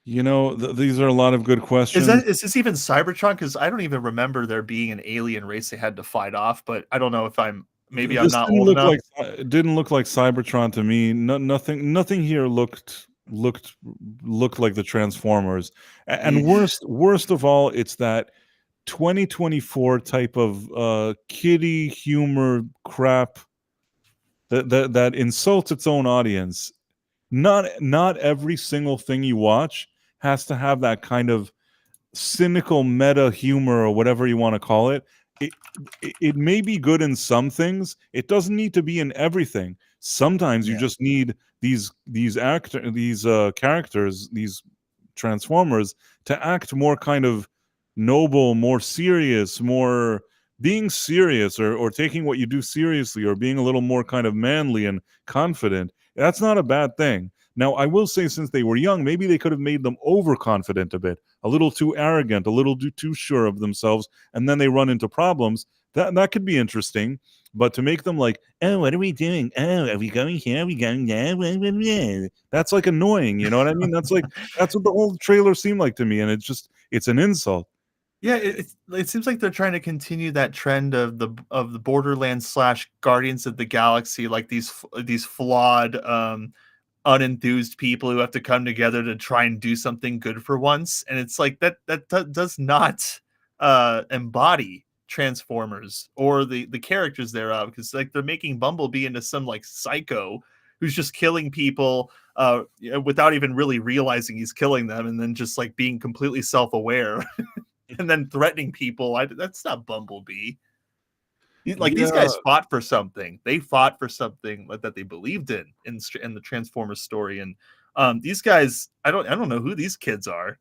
You know, these are a lot of good questions. Is this even Cybertron? Because I don't even remember there being an alien race they had to fight off. But I don't know if I'm not old enough. It didn't look like Cybertron to me. Nothing here looked like the Transformers. And worst of all, it's that 2024 type of kiddie humor crap that insults its own audience. Not every single thing you watch has to have that kind of cynical meta humor or whatever you want to call it. It may be good in some things. It doesn't need to be in everything. Sometimes you just need these characters, these Transformers, to act more kind of noble, more serious, more being serious or taking what you do seriously or being a little more kind of manly and confident, that's not a bad thing. Now, I will say, since they were young, maybe they could have made them overconfident a bit, a little too arrogant, a little too sure of themselves, and then they run into problems. That could be interesting. But to make them like, oh, what are we doing? Oh, are we going here? Are we going there? That's like annoying. You know what I mean? That's what the whole trailer seemed like to me. And it's an insult. Yeah, it seems like they're trying to continue that trend of the Borderlands / Guardians of the Galaxy, like these flawed, unenthused people who have to come together to try and do something good for once. And it's like that does not embody Transformers or the characters thereof, because like they're making Bumblebee into some like psycho who's just killing people without even really realizing he's killing them, and then just like being completely self-aware and then threatening people. That's not Bumblebee. Like these guys fought for something. They fought for something that they believed in the Transformers story. And these guys, I don't know who these kids are.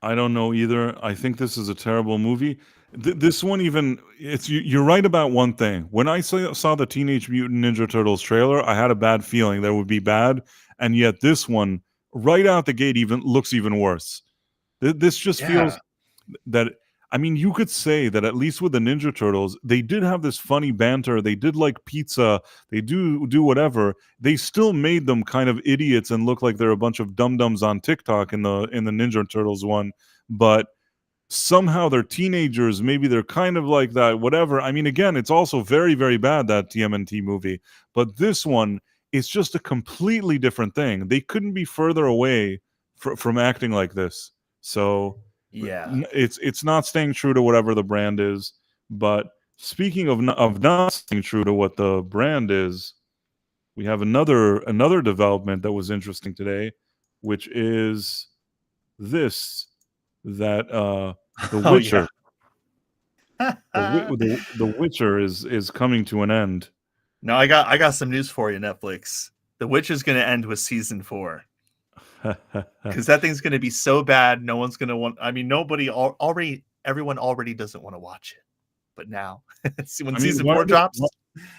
I don't know either. I think this is a terrible movie. This one even, you're right about one thing. When I saw the Teenage Mutant Ninja Turtles trailer, I had a bad feeling that would be bad, and yet this one, right out the gate, even looks even worse. This just feels that, I mean, you could say that at least with the Ninja Turtles, they did have this funny banter. They did like pizza. They do whatever. They still made them kind of idiots and look like they're a bunch of dum-dums on TikTok in the Ninja Turtles one. But somehow they're teenagers. Maybe they're kind of like that, whatever. I mean, again, it's also very, very bad, that TMNT movie. But this one is just a completely different thing. They couldn't be further away from acting like this. So yeah, it's not staying true to whatever the brand is. But speaking of not staying true to what the brand is, we have another development that was interesting today, which is this, that the Witcher, the Witcher is coming to an end. No, I got some news for you, Netflix. The Witcher is going to end with season 4. Because that thing's going to be so bad, no one's going to want. I mean, everyone already doesn't want to watch it. But now, when season 4 drops,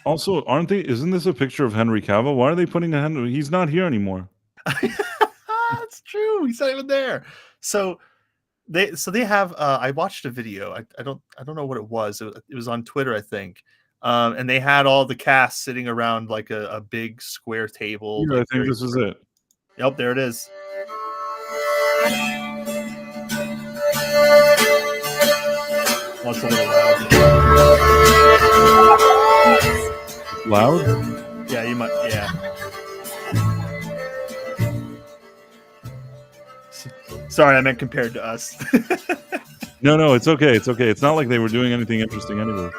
also, aren't they? Isn't this a picture of Henry Cavill? Why are they putting a Henry? He's not here anymore. That's true. He's not even there. So they have. I watched a video. I don't know what it was. It was on Twitter, I think. And they had all the cast sitting around like a big square table. Yeah, like I think this is it. Yep, there it is. That's a little loud. Loud? Yeah, you might. Yeah. Sorry, I meant compared to us. No, it's okay. It's okay. It's not like they were doing anything interesting anyway.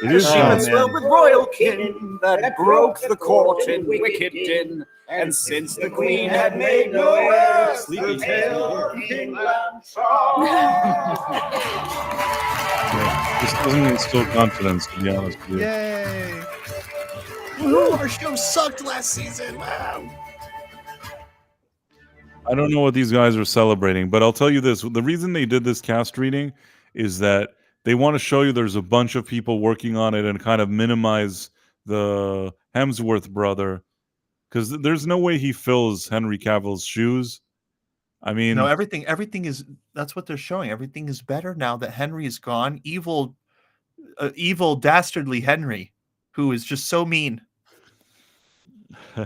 It is. She was swelled with royal kin that broke the court in wicked din. And since the queen had made no heir, the tale of King Blanchard. This doesn't instill confidence, to be honest with you. Yay! Ooh, our show sucked last season. Wow. I don't know what these guys are celebrating, but I'll tell you this. The reason they did this cast reading is that they want to show you there's a bunch of people working on it and kind of minimize the Hemsworth brother, because there's no way he fills Henry Cavill's shoes. I mean, no, everything is. That's what they're showing. Everything is better now that Henry is gone. Evil, dastardly Henry, who is just so mean.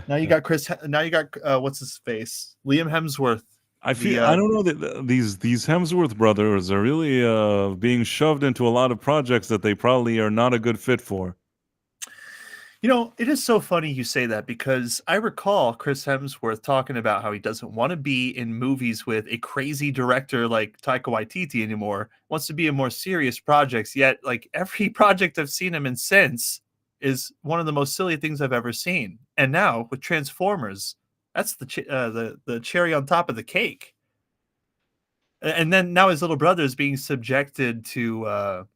Now you got Chris. Now you got what's his face, Liam Hemsworth. I don't know that these Hemsworth brothers are really being shoved into a lot of projects that they probably are not a good fit for. You know, it is so funny you say that, because I recall Chris Hemsworth talking about how he doesn't want to be in movies with a crazy director like Taika Waititi anymore. Wants to be in more serious projects. Yet, like, every project I've seen him in since is one of the most silly things I've ever seen. And now with Transformers, that's the cherry on top of the cake. And then now his little brother is being subjected to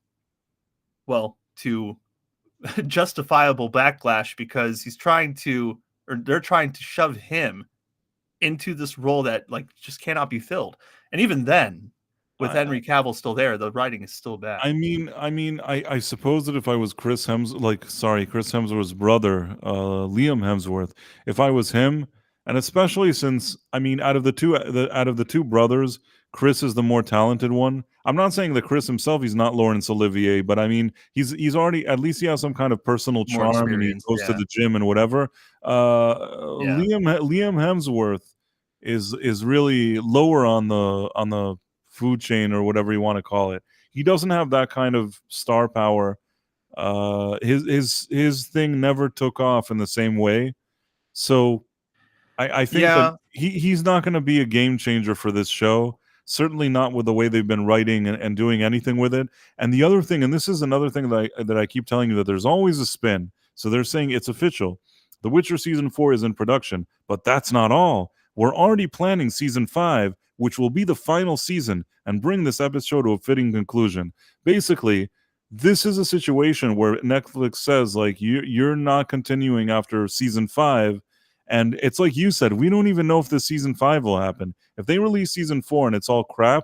justifiable backlash, because they're trying to shove him into this role that like just cannot be filled. And even then, with Henry Cavill still there, the writing is still bad. I suppose that if I was Chris Hemsworth's brother, Liam Hemsworth, if I was him, and especially since out of the two brothers, Chris is the more talented one. I'm not saying that Chris himself, he's not Laurence Olivier, but he's already, at least he has some kind of personal More charm, and he experience, goes to yeah. the gym and whatever. Yeah. Liam Hemsworth is really lower on the food chain, or whatever you want to call it. He doesn't have that kind of star power. His thing never took off in the same way. So I think that he's not going to be a game changer for this show. Certainly not with the way they've been writing and doing anything with it. And the other thing, and this is another thing that I keep telling you, that there's always a spin. So they're saying it's official. The Witcher season 4 is in production, but that's not all. We're already planning season 5, which will be the final season, and bring this episode to a fitting conclusion. Basically, this is a situation where Netflix says, like, you're not continuing after season 5. And it's like you said, we don't even know if this season 5 will happen. If they release season 4 and it's all crap,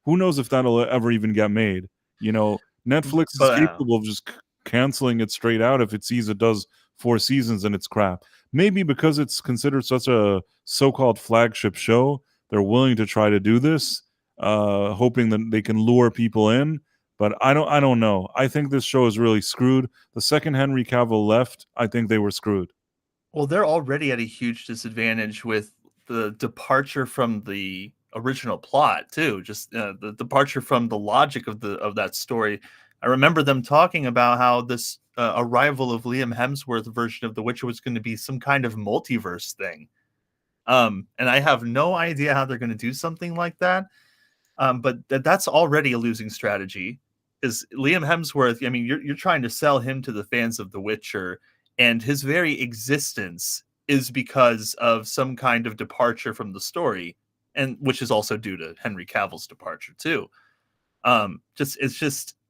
who knows if that'll ever even get made? Netflix is capable of just canceling it straight out if it sees it does 4 seasons and it's crap. Maybe because it's considered such a so-called flagship show, they're willing to try to do this, hoping that they can lure people in. But I don't know. I think this show is really screwed. The second Henry Cavill left, I think they were screwed. Well, they're already at a huge disadvantage with the departure from the original plot too. Just the departure from the logic of that story. I remember them talking about how this arrival of Liam Hemsworth version of The Witcher was going to be some kind of multiverse thing. And I have no idea how they're going to do something like that. But that's already a losing strategy. Is Liam Hemsworth? You're trying to sell him to the fans of The Witcher, and his very existence is because of some kind of departure from the story, and which is also due to Henry Cavill's departure too.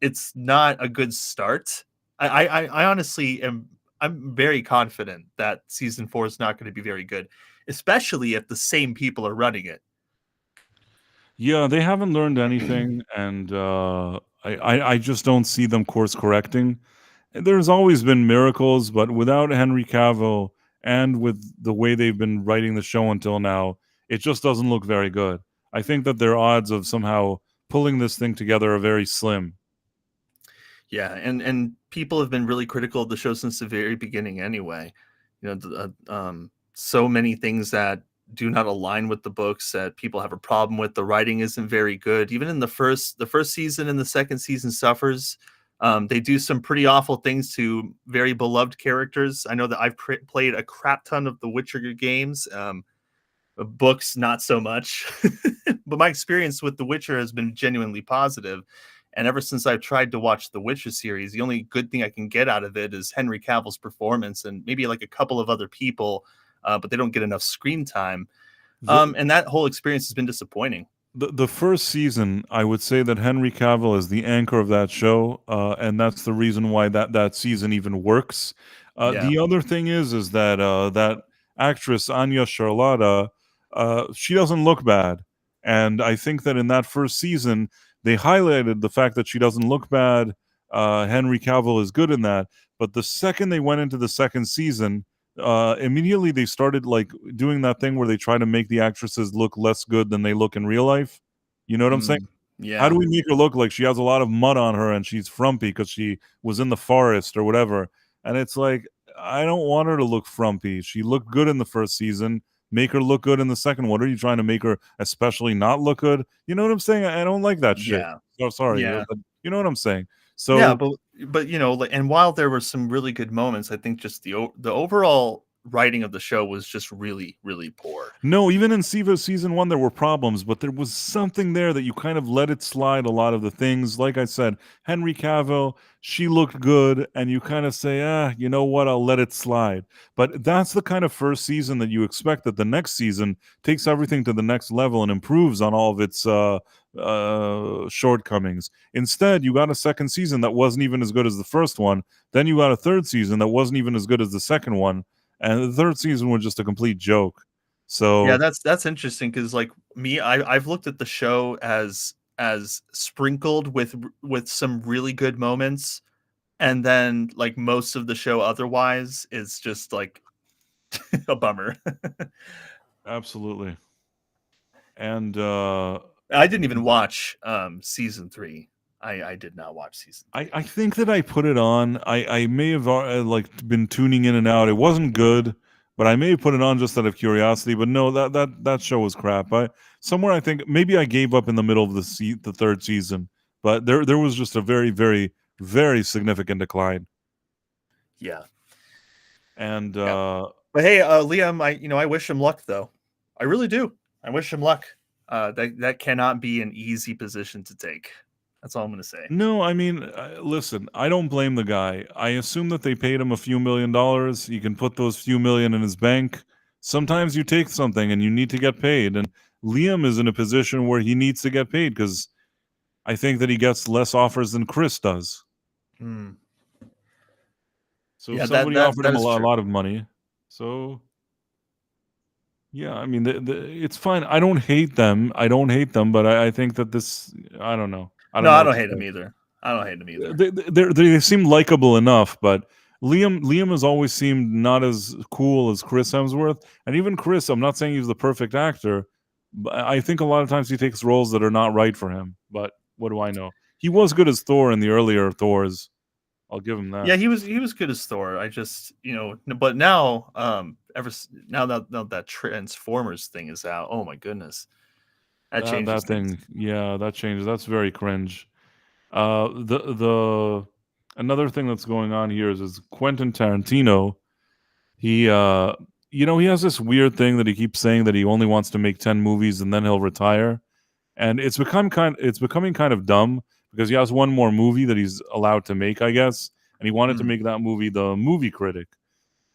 It's not a good start. I honestly I'm very confident that season 4 is not going to be very good, especially if the same people are running it. Yeah, they haven't learned anything, and I just don't see them course correcting. There's always been miracles, but without Henry Cavill and with the way they've been writing the show until now, it just doesn't look very good. I think that their odds of somehow pulling this thing together are very slim. Yeah, and people have been really critical of the show since the very beginning anyway. So many things that do not align with the books that people have a problem with. The writing isn't very good. Even in the first season and the second season suffers. They do some pretty awful things to very beloved characters. I know that I've played a crap ton of the Witcher games. Books, not so much. But my experience with The Witcher has been genuinely positive. And ever since I've tried to watch the Witcher series, the only good thing I can get out of it is Henry Cavill's performance and maybe like a couple of other people, but they don't get enough screen time. And that whole experience has been disappointing. The first season, I would say that Henry Cavill is the anchor of that show, and that's the reason why that season even works. The other thing is that that actress, Anya Charlotta, she doesn't look bad. And I think that in that first season, they highlighted the fact that she doesn't look bad. Henry Cavill is good in that. But the second they went into the second season, immediately they started like doing that thing where they try to make the actresses look less good than they look in real life. You know what I'm saying? Yeah. How do we make her look like she has a lot of mud on her and she's frumpy because she was in the forest or whatever? And it's like, I don't want her to look frumpy. She looked good in the first season. Make her look good in the second. What are you trying to make her especially not look good? You know what I'm saying? I don't like that shit. Yeah. Oh, sorry. Yeah. But you know what I'm saying? So yeah, but and while there were some really good moments, I think just the overall writing of the show was just really, really poor. No, even in Siva season 1, there were problems, but there was something there that you kind of let it slide a lot of the things. Like I said, Henry Cavill, she looked good, and you kind of say, you know what, I'll let it slide. But that's the kind of first season that you expect, that the next season takes everything to the next level and improves on all of its shortcomings. Instead, you got a second season that wasn't even as good as the first one. Then you got a third season that wasn't even as good as the second one. And the third season was just a complete joke. So yeah, that's interesting because like me, I've looked at the show as as sprinkled with some really good moments, and then like most of the show otherwise is just like a bummer. Absolutely. And I didn't even watch season 3. I did not watch season 3. I think that I put it on. I may have like been tuning in and out. It wasn't good, but I may have put it on just out of curiosity. But no, that show was crap. I think maybe I gave up in the middle of the third season, but there was just a very, very, very significant decline. Yeah. And But hey, Liam, I wish him luck though. I really do. I wish him luck. That cannot be an easy position to take. That's all I'm going to say. No, I mean, listen, I don't blame the guy. I assume that they paid him a few $1 million. He can put those few million in his bank. Sometimes you take something and you need to get paid. And Liam is in a position where he needs to get paid because I think that he gets less offers than Chris does. So Yeah, somebody that offered him a is true. lot of money. So, yeah, I mean, it's fine. I don't hate them. But I think that this, I don't know. I don't No, know I what don't to hate him say. either. I don't hate him either. They seem likable enough, but Liam has always seemed not as cool as Chris Hemsworth. And even Chris, I'm not saying he's the perfect actor, but I think a lot of times he takes roles that are not right for him. But what do I know? He was good as Thor in the earlier Thors. I'll give him that. Yeah, he was good as Thor. I just, but now, now that Transformers thing is out, oh my goodness, that changes that things. thing, yeah, that changes. That's very cringe. The another thing that's going on here is Quentin Tarantino. He he has this weird thing that he keeps saying that he only wants to make 10 movies and then he'll retire. And it's becoming kind of dumb because he has one more movie that he's allowed to make, I guess, and he wanted to make that movie The Movie Critic,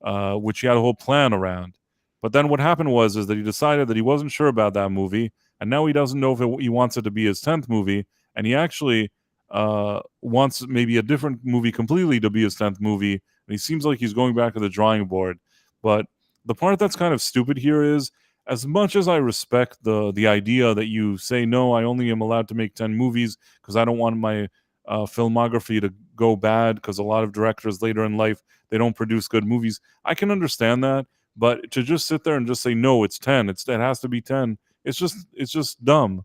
which he had a whole plan around. But then what happened was that he decided that he wasn't sure about that movie, and now he doesn't know if he wants it to be his 10th movie, and he actually wants maybe a different movie completely to be his 10th movie, and he seems like he's going back to the drawing board. But the part that's kind of stupid here is, as much as I respect the idea that you say, no, I only am allowed to make 10 movies because I don't want my filmography to go bad because a lot of directors later in life, they don't produce good movies. I can understand that, but to just sit there and just say, no, it's 10, it has to be 10, it's just dumb.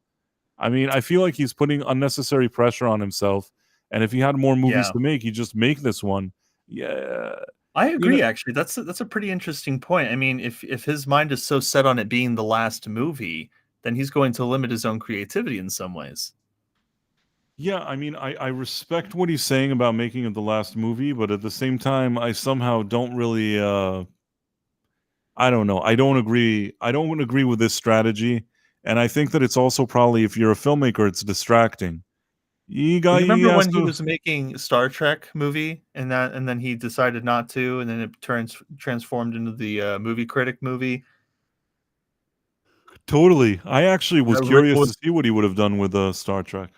I mean, I feel like he's putting unnecessary pressure on himself, and if he had more movies to make, he'd just make this one. Yeah. I agree, actually. That's a pretty interesting point. I mean, if his mind is so set on it being the last movie, then he's going to limit his own creativity in some ways. Yeah, I mean, I respect what he's saying about making it the last movie, but at the same time, I somehow don't really I don't know. I don't agree with this strategy, and I think that it's also probably, if you're a filmmaker, it's distracting. You remember when he was making Star Trek movie and then he decided not to, and then it transformed into the Movie Critic movie? Totally. I actually was curious to see what he would have done with Star Trek.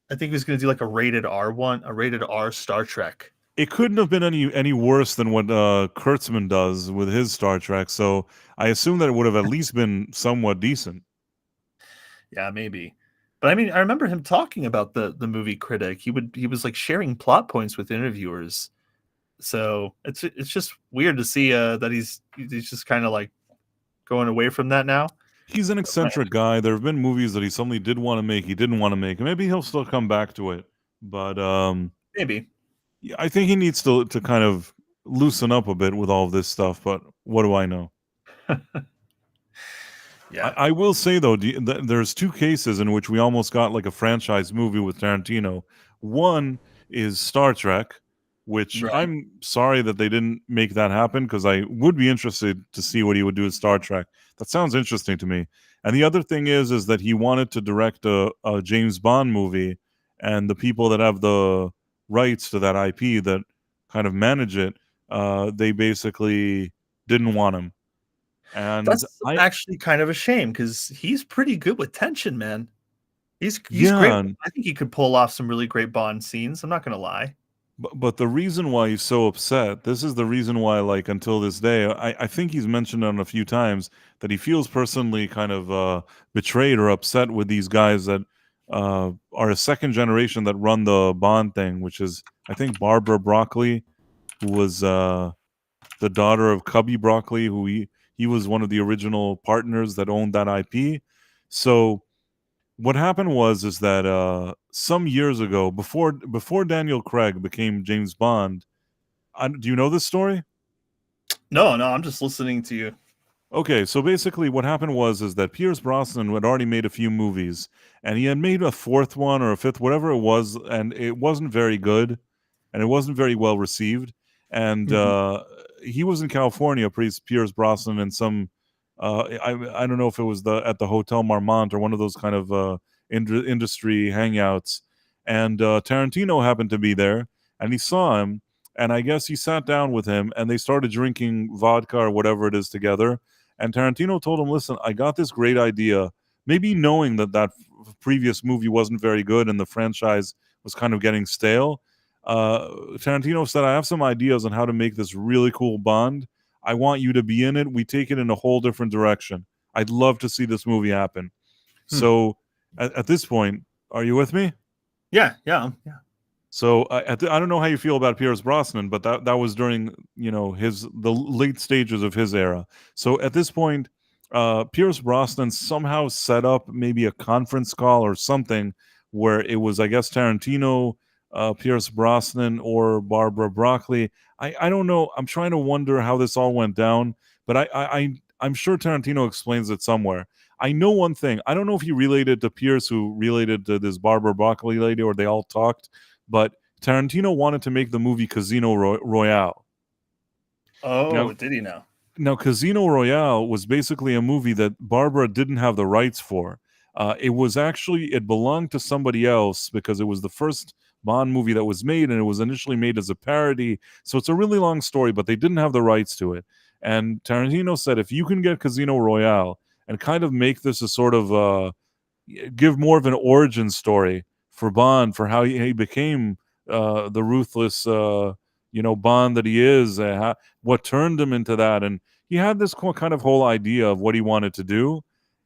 I think he was going to do like a rated R Star Trek. It couldn't have been any worse than what Kurtzman does with his Star Trek, so I assume that it would have at least been somewhat decent. Yeah, maybe. But I mean, I remember him talking about the Movie Critic. He was like sharing plot points with interviewers. So it's just weird to see that he's just kind of like going away from that now. He's an eccentric guy. There have been movies that he suddenly did want to make, he didn't want to make. Maybe he'll still come back to it, but maybe. I think he needs to kind of loosen up a bit with all of this stuff. But what do I know? Yeah, I will say though, there's two cases in which we almost got like a franchise movie with Tarantino. One is Star Trek, which I'm sorry that they didn't make that happen, because I would be interested to see what he would do with Star Trek. That sounds interesting to me. And the other thing is that he wanted to direct a James Bond movie, and the people that have the rights to that IP that kind of manage it, they basically didn't want him. And that's actually kind of a shame, because he's pretty good with tension, man. He's great. I think he could pull off some really great Bond scenes. I'm not going to lie. But the reason why he's so upset, this is the reason why, like, until this day, I think he's mentioned it a few times, that he feels personally kind of betrayed or upset with these guys that are a second generation that run the Bond thing, which is I think Barbara Broccoli, who was the daughter of Cubby Broccoli, who he was one of the original partners that owned that IP. So what happened is that some years ago, before Daniel Craig became James Bond, do you know this story? No, I'm just listening to you. Okay, so basically what happened is that Pierce Brosnan had already made a few movies, and he had made a fourth one or a fifth, whatever it was, and it wasn't very good, and it wasn't very well received. And he was in California, Pierce Brosnan, and some I don't know if it was at the Hotel Marmont or one of those kind of industry hangouts, and Tarantino happened to be there, and he saw him, and I guess he sat down with him, and they started drinking vodka or whatever it is together. And Tarantino told him, listen, I got this great idea, maybe knowing that previous movie wasn't very good and the franchise was kind of getting stale. Tarantino said, I have some ideas on how to make this really cool Bond. I want you to be in it. We take it in a whole different direction. I'd love to see this movie happen. So at this point, are you with me? Yeah. So I don't know how you feel about Pierce Brosnan, but that was during the late stages of his era. So at this point, Pierce Brosnan somehow set up maybe a conference call or something where it was, I guess, Tarantino, Pierce Brosnan, or Barbara Broccoli. I don't know. I'm trying to wonder how this all went down, but I'm sure Tarantino explains it somewhere. I know one thing. I don't know if he related to Pierce, who related to this Barbara Broccoli lady, or they all talked. But Tarantino wanted to make the movie Casino Royale. Oh, did he now? Now, Casino Royale was basically a movie that Barbara didn't have the rights for. It belonged to somebody else because it was the first Bond movie that was made, and it was initially made as a parody. So it's a really long story, but they didn't have the rights to it. And Tarantino said, if you can get Casino Royale and kind of make this a sort of give more of an origin story for Bond, for how he became the ruthless, Bond that he is, what turned him into that. And he had this kind of whole idea of what he wanted to do,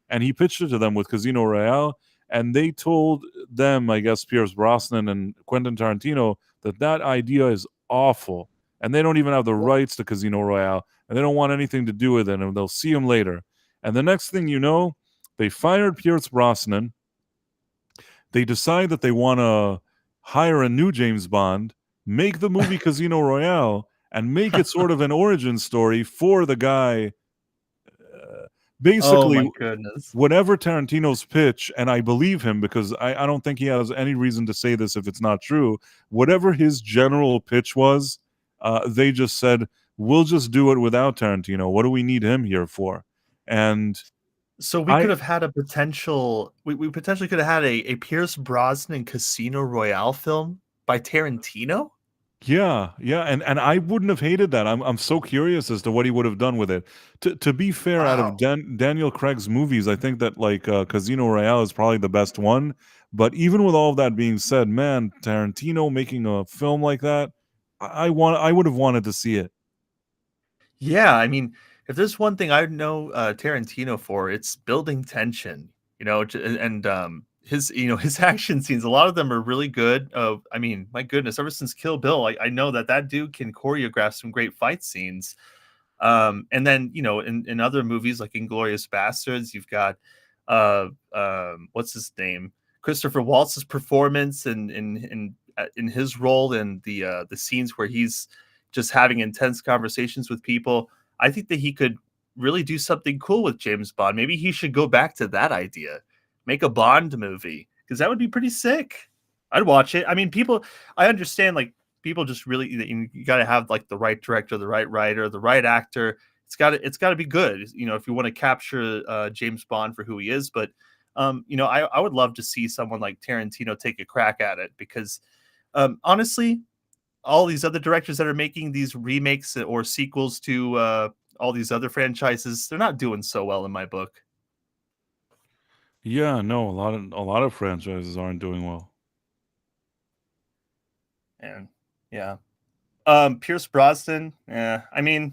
and he pitched it to them with Casino Royale, and they told them, I guess, Pierce Brosnan and Quentin Tarantino, that idea is awful, and they don't even have the rights to Casino Royale, and they don't want anything to do with it, and they'll see him later. And the next thing you know, they fired Pierce Brosnan. They decide that they want to hire a new James Bond, make the movie Casino Royale, and make it sort of an origin story for the guy. Basically, oh my goodness, whatever Tarantino's pitch, and I believe him because I don't think he has any reason to say this if it's not true. Whatever his general pitch was, they just said, we'll just do it without Tarantino. What do we need him here for? And so we could have had a potential. We potentially could have had a Pierce Brosnan Casino Royale film by Tarantino. Yeah, and I wouldn't have hated that. I'm so curious as to what he would have done with it. To be fair, out of Daniel Craig's movies, I think that Casino Royale is probably the best one. But even with all of that being said, man, Tarantino making a film like that, I would have wanted to see it. Yeah, I mean, if there's one thing I know Tarantino for, it's building tension. And his action scenes, a lot of them are really good. I mean, my goodness, ever since Kill Bill, I know that dude can choreograph some great fight scenes. And then, in other movies like Inglourious Bastards, you've got what's his name? Christopher Waltz's performance in his role in the scenes where he's just having intense conversations with people. I think that he could really do something cool with James Bond. Maybe he should go back to that idea. Make a Bond movie, because that would be pretty sick. I'd watch it. I mean, I understand, people just really, you got to have the right director, the right writer, the right actor. It's got to be good, if you want to capture James Bond for who he is. But I would love to see someone like Tarantino take a crack at it, because honestly, all these other directors that are making these remakes or sequels to all these other franchises, they're not doing so well in my book. Yeah, no, a lot of franchises aren't doing well. And yeah, Pierce Brosnan. I mean,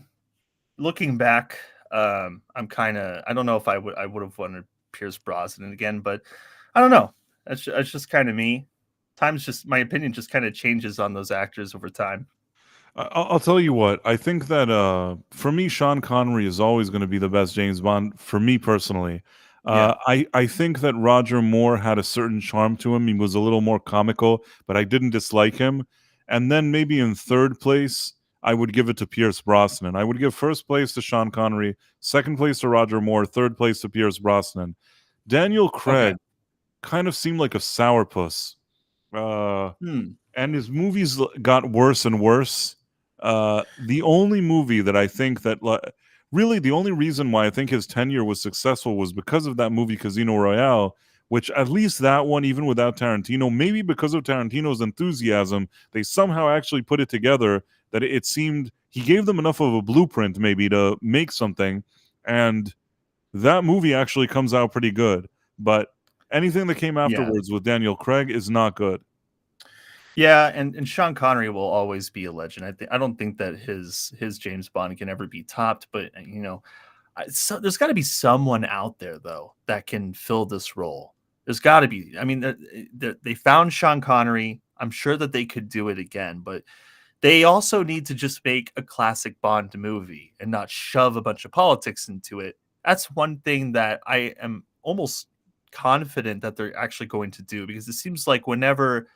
looking back, I don't know if I would have wanted Pierce Brosnan again, but I don't know. That's just kind of me. My opinion just kind of changes on those actors over time. I'll tell you what. I think that for me, Sean Connery is always going to be the best James Bond. For me personally, Yeah. I think that Roger Moore had a certain charm to him. He was a little more comical, but I didn't dislike him. And then maybe in third place, I would give it to Pierce Brosnan. I would give first place to Sean Connery, second place to Roger Moore, third place to Pierce Brosnan. Daniel Craig kind of seemed like a sourpuss. And his movies got worse and worse. The only movie that I think that really the only reason why I think his tenure was successful was because of that movie Casino Royale, which at least that one, even without Tarantino, maybe because of Tarantino's enthusiasm, they somehow actually put it together that it seemed he gave them enough of a blueprint maybe to make something, and that movie actually comes out pretty good. But anything that came afterwards with Daniel Craig is not good. Yeah, and Sean Connery will always be a legend. I don't think that his James Bond can ever be topped, but so there's got to be someone out there though that can fill this role. There's got to be. I mean, they found Sean Connery. I'm sure that they could do it again, but they also need to just make a classic Bond movie and not shove a bunch of politics into it. That's one thing that I am almost confident that they're actually going to do, because it seems like whenever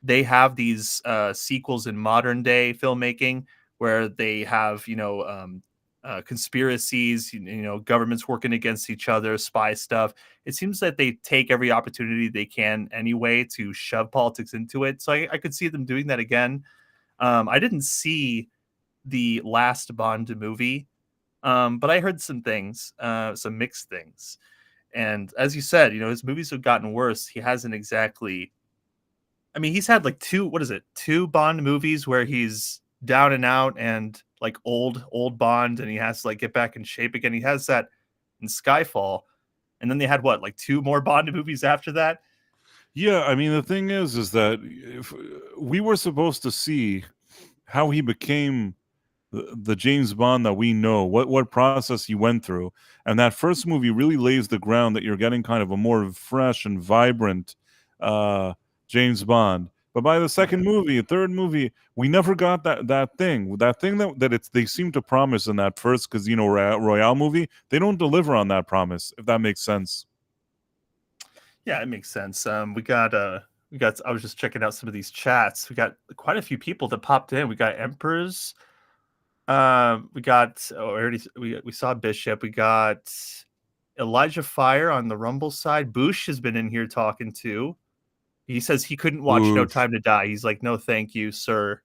they have these sequels in modern day filmmaking where they have, conspiracies, governments working against each other, spy stuff. It seems that they take every opportunity they can anyway to shove politics into it. So I could see them doing that again. I didn't see the last Bond movie, but I heard some things, some mixed things. And as you said, his movies have gotten worse. He hasn't exactly. I mean, he's had like two Bond movies where he's down and out and like old Bond, and he has to like get back in shape again. He has that in Skyfall. And then they had like two more Bond movies after that. Yeah, I mean, the thing is that if we were supposed to see how he became the James Bond that we know, what process he went through. And that first movie really lays the ground that you're getting kind of a more fresh and vibrant James Bond. But by the second movie, third movie, we never got that thing that they seem to promise in that first Casino Royale movie. They don't deliver on that promise, if that makes sense. Yeah, it makes sense. We got. I was just checking out some of these chats. We got quite a few people that popped in. We got Emperors. We saw Bishop. We got Elijah Fire on the Rumble side. Boosh has been in here talking too. He says he couldn't watch No Time to Die. He's like, no, thank you, sir.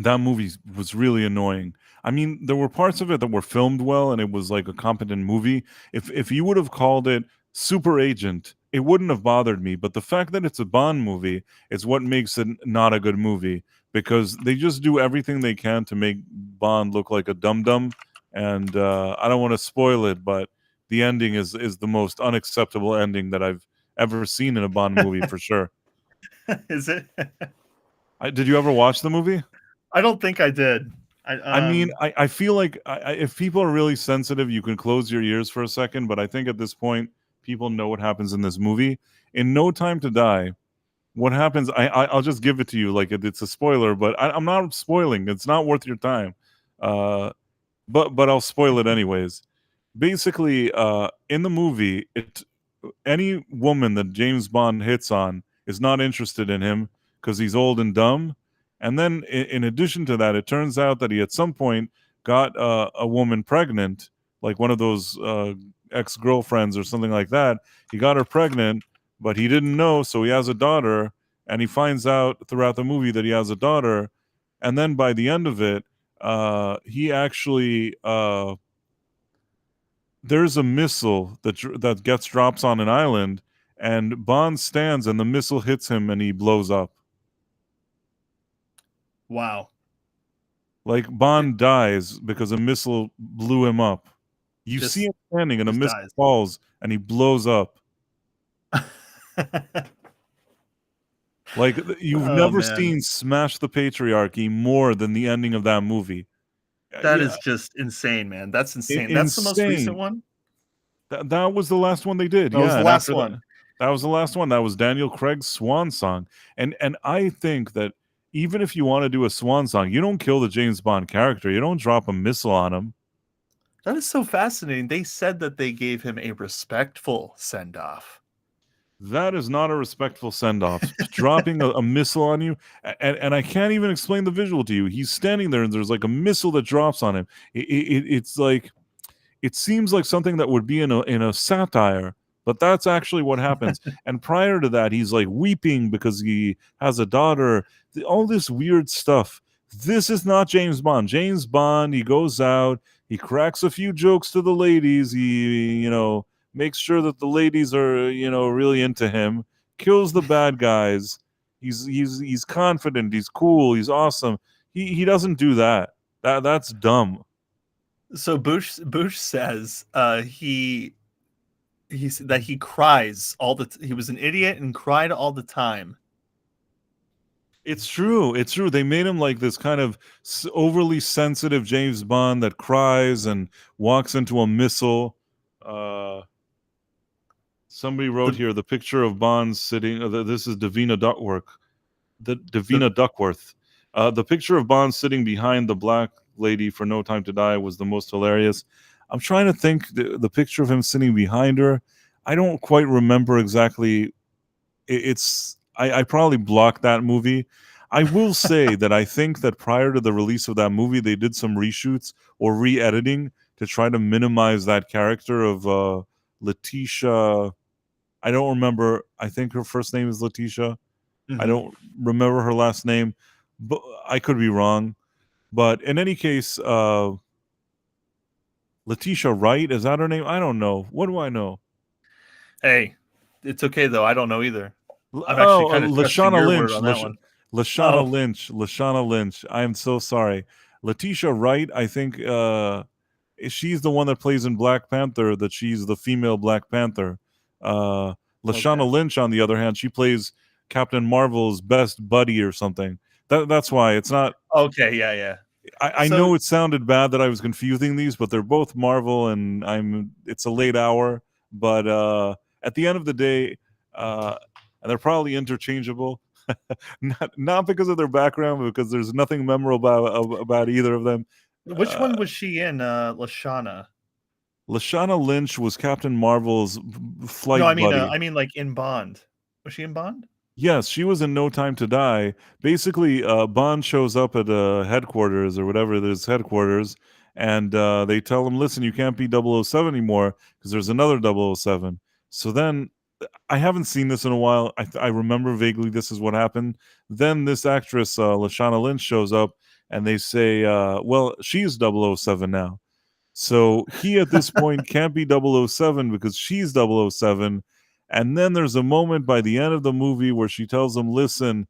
That movie was really annoying. I mean, there were parts of it that were filmed well, and it was like a competent movie. If you would have called it Super Agent, it wouldn't have bothered me. But the fact that it's a Bond movie is what makes it not a good movie, because they just do everything they can to make Bond look like a dum-dum. And I don't want to spoil it, but the ending is the most unacceptable ending that I've ever seen in a Bond movie, for sure. Is it? Did you ever watch the movie? I don't think I did. I mean, I feel like if people are really sensitive, you can close your ears for a second. But I think at this point, people know what happens in this movie. In No Time to Die, what happens? I'll just give it to you like it's a spoiler, but I'm not spoiling. It's not worth your time. But I'll spoil it anyways. Basically, in the movie, any woman that James Bond hits on is not interested in him because he's old and dumb. And then in addition to that, it turns out that he at some point got a woman pregnant, like one of those ex-girlfriends or something like that. He got her pregnant, but he didn't know, so he has a daughter, and he finds out throughout the movie that he has a daughter. And then by the end of it, he actually... there's a missile that gets drops on an island, and Bond stands, and the missile hits him, and he blows up. Wow. Like, Bond dies because a missile blew him up. You see him standing, and a missile falls, and he blows up. Like, you've never seen Smash the Patriarchy more than the ending of that movie. That is just insane, man. That's insane. That's the most recent one? That was the last one they did. That was the last one. That was the last one. That was Daniel Craig's swan song. And I think that even if you want to do a swan song, you don't kill the James Bond character. You don't drop a missile on him. That is so fascinating. They said that they gave him a respectful send-off. That is not a respectful send-off. Dropping a missile on you, and I can't even explain the visual to you. He's standing there, and there's like a missile that drops on him. It's like, it seems like something that would be in a satire, but that's actually what happens. And prior to that, he's like weeping because he has a daughter. All this weird stuff. This is not James Bond. James Bond, he goes out, he cracks a few jokes to the ladies. He, makes sure that the ladies are, really into him. Kills the bad guys. He's confident. He's cool. He's awesome. He doesn't do that. That's dumb. So Bush says that he cries he was an idiot and cried all the time. It's true. It's true. They made him like this kind of overly sensitive James Bond that cries and walks into a missile. Somebody wrote here the picture of Bond sitting. This is Davina Duckworth. Duckworth. The picture of Bond sitting behind the black lady for No Time to Die was the most hilarious. I'm trying to think the picture of him sitting behind her. I don't quite remember exactly. I probably blocked that movie. I will say that I think that prior to the release of that movie, they did some reshoots or re-editing to try to minimize that character of Letitia. I don't remember. I think her first name is Letitia. Mm-hmm. I don't remember her last name, but I could be wrong. But in any case, Letitia Wright, is that her name? I don't know. What do I know? Hey, it's okay though. I don't know either. I'm actually kind of Lashana Lynch. On that one. Lashana Lynch. I am so sorry. Letitia Wright, I think she's the one that plays in Black Panther, that she's the female Black Panther. Lashana Lynch, on the other hand, she plays Captain Marvel's best buddy or something. That's why it's not... Okay, yeah. I know it sounded bad that I was confusing these, but they're both Marvel, and it's a late hour. But at the end of the day, and they're probably interchangeable. not because of their background, but because there's nothing memorable about either of them. Which one was she in, Lashana? Lashana Lynch was Captain Marvel's flight buddy. No, I mean like in Bond. Was she in Bond? Yes, she was in No Time to Die. Basically, Bond shows up at headquarters or whatever it is, headquarters, and they tell him, listen, you can't be 007 anymore because there's another 007. So then, I haven't seen this in a while. I remember vaguely this is what happened. Then this actress, Lashana Lynch, shows up, and they say, well, she's 007 now. So he at this point can't be 007 because she's 007. And then there's a moment by the end of the movie where she tells him, listen,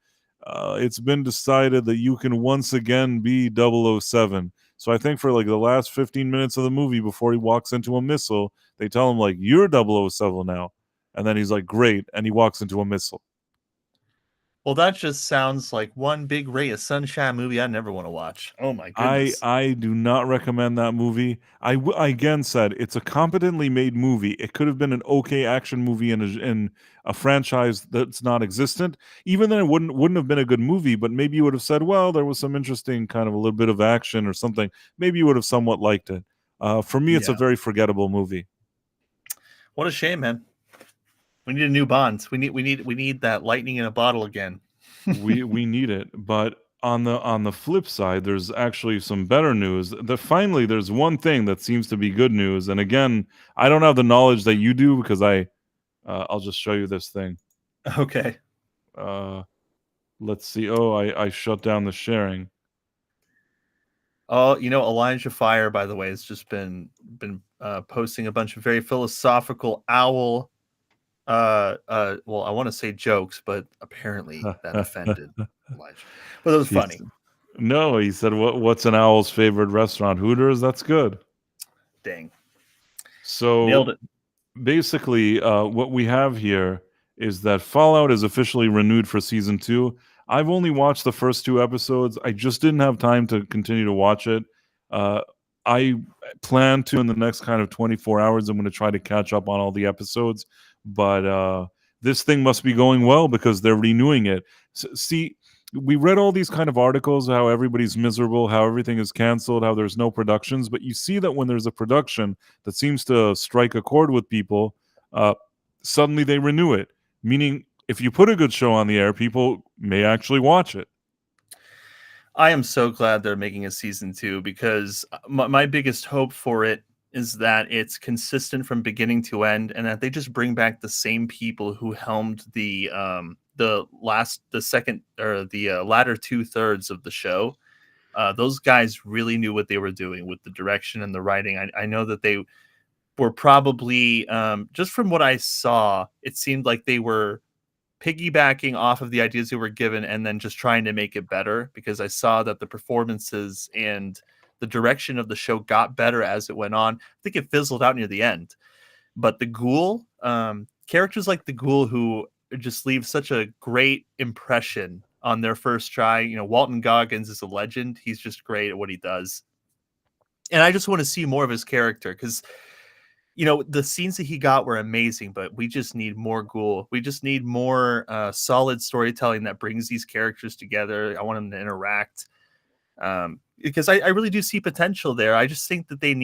it's been decided that you can once again be 007. So I think for like the last 15 minutes of the movie before he walks into a missile, they tell him like, you're 007 now. And then he's like, great. And he walks into a missile. Well, that just sounds like one big ray of sunshine movie I never want to watch. Oh my goodness. I do not recommend that movie. I again said it's a competently made movie. It could have been an okay action movie in a franchise that's not existent. Even then, it wouldn't have been a good movie. But maybe you would have said, well, there was some interesting kind of a little bit of action or something. Maybe you would have somewhat liked it. For me, it's a very forgettable movie. What a shame, man. We need a new Bond. We need that lightning in a bottle again. we need it. But on the flip side, there's actually some better news. Finally, there's one thing that seems to be good news. And again, I don't have the knowledge that you do because I'll just show you this thing. Okay. Let's see. Oh, I shut down the sharing. Oh, Elijah Fire, by the way, has just been posting a bunch of very philosophical owl. Well, I want to say jokes, but apparently that offended Elijah. But it was funny. No, he said, "What's an owl's favorite restaurant? Hooters." That's good. Dang. So nailed it. Basically, what we have here is that Fallout is officially renewed for season 2. I've only watched the first 2 episodes. I just didn't have time to continue to watch it. I plan to in the next kind of 24 hours. I'm going to try to catch up on all the episodes. But this thing must be going well because they're renewing it. See, we read all these kind of articles, how everybody's miserable, how everything is canceled, how there's no productions. But you see that when there's a production that seems to strike a chord with people, suddenly they renew it. Meaning, if you put a good show on the air, people may actually watch it. I am so glad they're making a season 2 because my biggest hope for it is that it's consistent from beginning to end, and that they just bring back the same people who helmed the latter 2/3 of the show. Those guys really knew what they were doing with the direction and the writing. I know that they were probably, just from what I saw, it seemed like they were piggybacking off of the ideas they were given and then just trying to make it better, because I saw that the performances and the direction of the show got better as it went on. I think it fizzled out near the end. But the Ghoul, characters like the Ghoul who just leave such a great impression on their first try. You know, Walton Goggins is a legend. He's just great at what he does. And I just want to see more of his character because, you know, the scenes that he got were amazing, but we just need more Ghoul. We just need more solid storytelling that brings these characters together. I want them to interact because I really do see potential there. I just think that they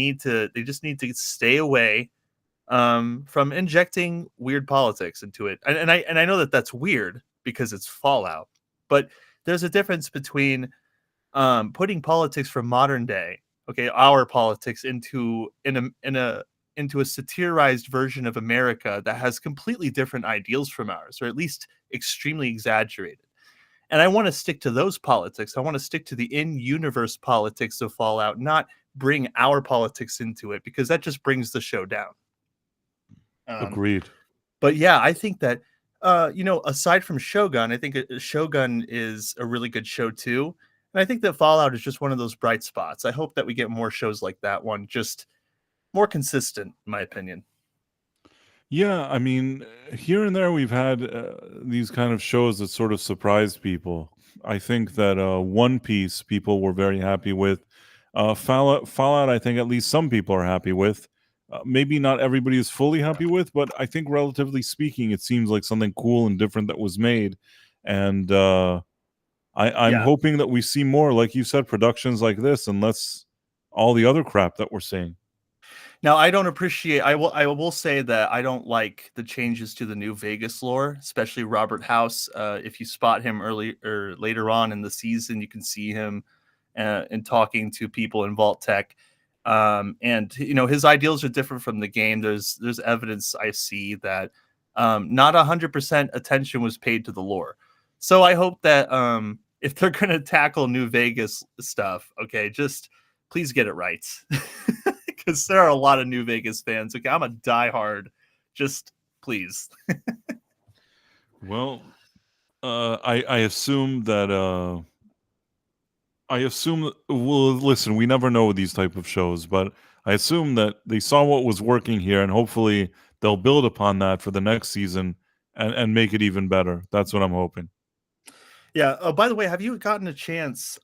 just need to stay away from injecting weird politics into it. And I know that that's weird because it's Fallout, but there's a difference between putting politics from modern day, okay, our politics into a satirized version of America that has completely different ideals from ours, or at least extremely exaggerated. And I want to stick to those politics. I want to stick to the in-universe politics of Fallout, not bring our politics into it, because that just brings the show down. Agreed. But yeah, I think that, aside from Shogun, I think Shogun is a really good show too. And I think that Fallout is just one of those bright spots. I hope that we get more shows like that one, just more consistent, in my opinion. Yeah, I mean, here and there we've had these kind of shows that sort of surprised people. I think that One Piece people were very happy with. Fallout, I think at least some people are happy with. Maybe not everybody is fully happy with, but I think relatively speaking, it seems like something cool and different that was made. And I'm hoping that we see more, like you said, productions like this, and less all the other crap that we're seeing. Now, I will say that I don't like the changes to the New Vegas lore, especially Robert House. If you spot him early or later on in the season, you can see him and talking to people in Vault Tech. And his ideals are different from the game. There's evidence I see that not 100% attention was paid to the lore. So I hope that if they're going to tackle New Vegas stuff, okay, just please get it right. Because there are a lot of New Vegas fans. Okay, I'm a diehard. Just please. Well, I assume that. Well, listen, we never know with these type of shows, but I assume that they saw what was working here, and hopefully they'll build upon that for the next season and make it even better. That's what I'm hoping. Yeah. By the way, have you gotten a chance?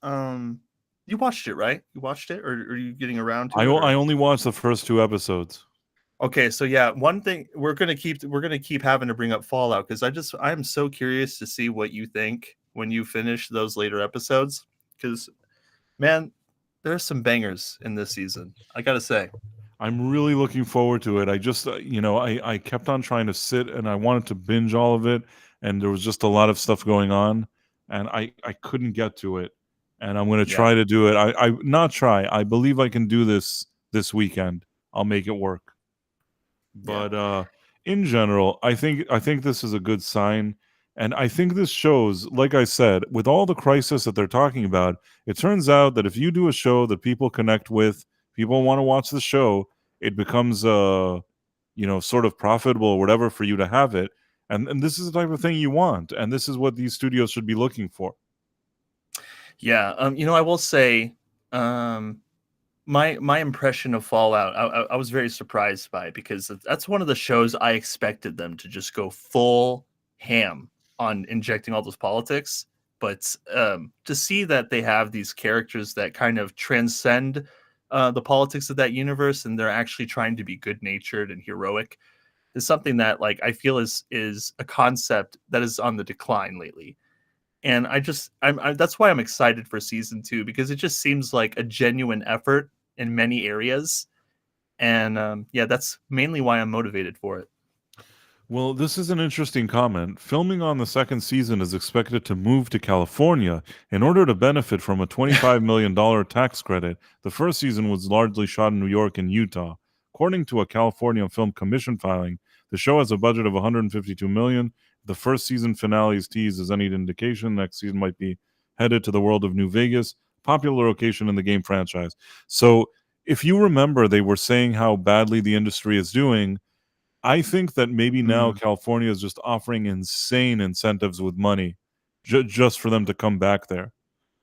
You watched it, right? You watched it, or are you getting around to it? I only watched the first 2 episodes. Okay, so yeah, one thing we're gonna keep having to bring up Fallout because I'm so curious to see what you think when you finish those later episodes. Because, man, there's some bangers in this season. I gotta say, I'm really looking forward to it. I just, I kept on trying to sit, and I wanted to binge all of it, and there was just a lot of stuff going on, and I couldn't get to it. And I'm going to try to do it. I believe I can do this weekend. I'll make it work. But in general, I think this is a good sign. And I think this shows, like I said, with all the crisis that they're talking about, it turns out that if you do a show that people connect with, people want to watch the show, it becomes sort of profitable or whatever for you to have it. And this is the type of thing you want. And this is what these studios should be looking for. Yeah, I will say, my impression of Fallout, I was very surprised by it because that's one of the shows I expected them to just go full ham on injecting all those politics. But to see that they have these characters that kind of transcend the politics of that universe, and they're actually trying to be good-natured and heroic, is something that like I feel is a concept that is on the decline lately. And that's why I'm excited for season 2, because it just seems like a genuine effort in many areas. And yeah, that's mainly why I'm motivated for it. Well, this is an interesting comment. Filming on the second season is expected to move to California in order to benefit from a $25 million tax credit. The first season was largely shot in New York and Utah. According to a California Film Commission filing, the show has a budget of $152 million. The first season finale's tease is any indication. Next season might be headed to the world of New Vegas, popular location in the game franchise. So if you remember, they were saying how badly the industry is doing. I think that maybe now California is just offering insane incentives with money just for them to come back there,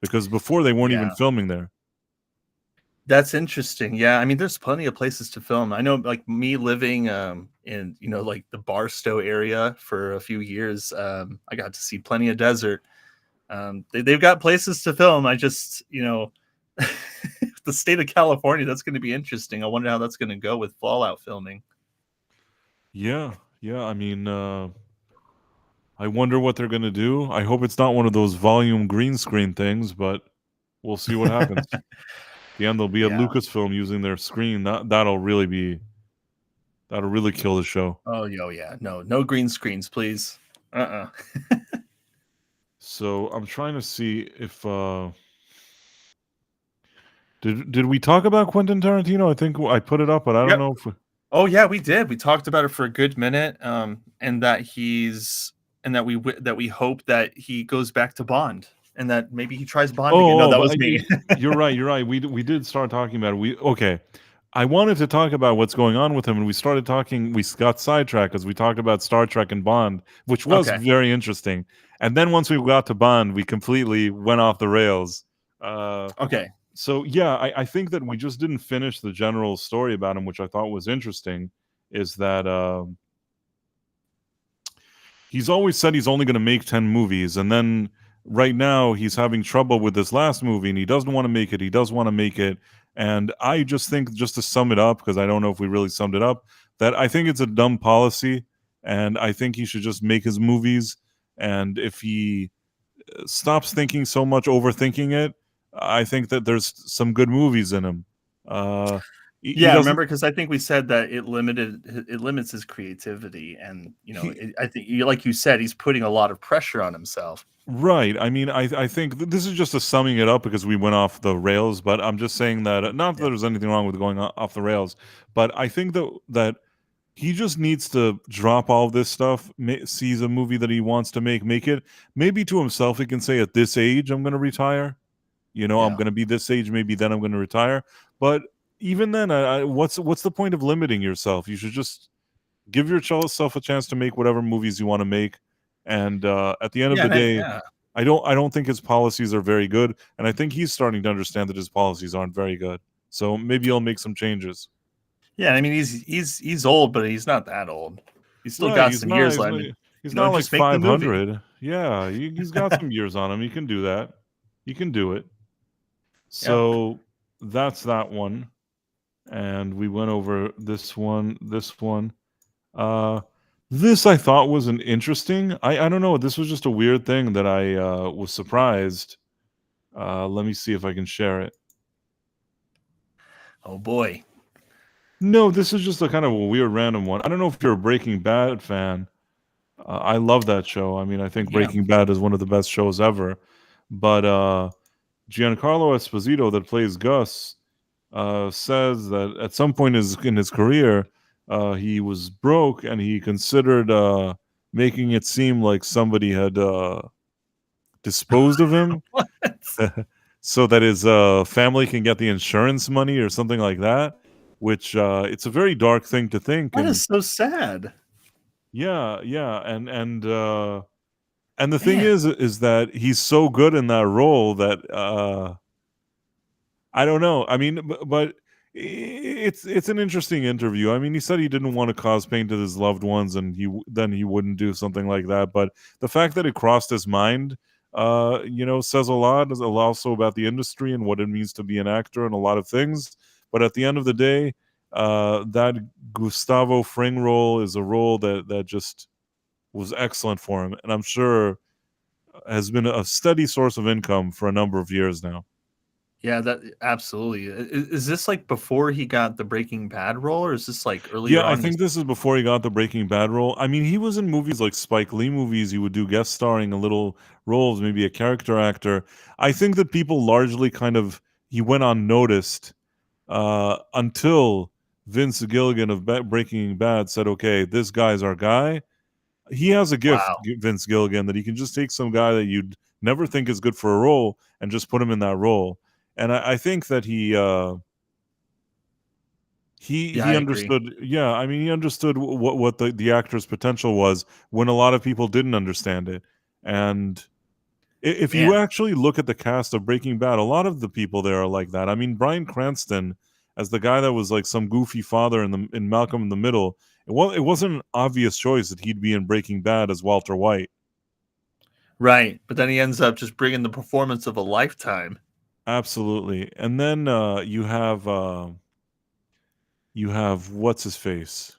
because before they weren't even filming there. That's interesting. Yeah, I mean, there's plenty of places to film. I know, like me living in like the Barstow area for a few years, I got to see plenty of desert. They've got places to film. I just the state of California, that's going to be interesting. I wonder how that's going to go with Fallout filming. Yeah. I mean, I wonder what they're going to do. I hope it's not one of those volume green screen things, but we'll see what happens. At the end, there'll be a Lucasfilm using their screen. That'll really kill the show. Oh, yeah. No green screens, please. So I'm trying to see if did we talk about Quentin Tarantino? I think I put it up, but I don't know if Oh yeah, we did. We talked about it for a good minute, and that we hope that he goes back to Bond, and that maybe he tries Bond again. No, that was me. You're right. We did start talking about it. I wanted to talk about what's going on with him, and we started talking. We got sidetracked because we talked about Star Trek and Bond, which was very interesting. And then once we got to Bond, we completely went off the rails. So, yeah, I think that we just didn't finish the general story about him, which I thought was interesting, is that he's always said he's only going to make 10 movies. And then right now he's having trouble with this last movie, and he doesn't want to make it. He does want to make it. And I just think, just to sum it up, because I don't know if we really summed it up, that I think it's a dumb policy, and I think he should just make his movies. And if he stops thinking so much, overthinking it, I think that there's some good movies in him. Remember, because I think we said that it limits his creativity, and I think, like you said, he's putting a lot of pressure on himself. Right. I mean, I think this is just a summing it up because we went off the rails, but I'm just saying that not that there's anything wrong with going off the rails, but I think that he just needs to drop all this stuff, sees a movie that he wants to make it. Maybe to himself, he can say, at this age, I'm going to retire. I'm going to be this age, maybe then I'm going to retire. But even then, what's the point of limiting yourself? You should just give yourself a chance to make whatever movies you want to make. And at the end of the day, I don't think his policies are very good. And I think he's starting to understand that his policies aren't very good. So maybe he'll make some changes. Yeah, I mean, he's old, but he's not that old. He's still got some years left. He's not like 500. Yeah, he's got some years on him. He can do that. He can do it. So that's that one. And we went over this one. This I thought was an interesting. I don't know. This was just a weird thing that I was surprised. Let me see if I can share it. Oh boy. No, this is just a kind of a weird random one. I don't know if you're a Breaking Bad fan. I love that show. I mean, I think Breaking Bad is one of the best shows ever. But Giancarlo Esposito, that plays Gus, says that at some point in his career, he was broke, and he considered making it seem like somebody had disposed of him so that his family can get the insurance money or something like that, which it's a very dark thing to think. That is so sad. Yeah. And the thing is that he's so good in that role that I don't know. I mean, but it's an interesting interview. I mean, he said he didn't want to cause pain to his loved ones, and he wouldn't do something like that. But the fact that it crossed his mind, says a lot. Is also about the industry and what it means to be an actor and a lot of things. But at the end of the day, That Gustavo Fring role is a role that just was excellent for him, and I'm sure has been a steady source of income for a number of years now. Yeah, that absolutely. Is this like before he got the Breaking Bad role, or is this like earlier Yeah, I on? think this is before he got the Breaking Bad role. I mean, he was in movies like Spike Lee movies. He would do guest starring in little roles, maybe a character actor. I think that people largely he went unnoticed until Vince Gilligan of Breaking Bad said, "Okay, this guy's our guy." He has a gift, Wow. Vince Gilligan, that he can just take some guy that you'd never think is good for a role and just put him in that role. And I think that he Yeah, I agree. understood. Yeah, I mean, he understood what the actor's potential was when a lot of people didn't understand it. And if you Man. actually look at the cast of Breaking Bad, a lot of the people there are like that. I mean, Bryan Cranston as the guy that was like some goofy father in Malcolm in the Middle. It wasn't an obvious choice that he'd be in Breaking Bad as Walter White. Right, but then he ends up just bringing the performance of a lifetime. Absolutely. And then you have what's his face?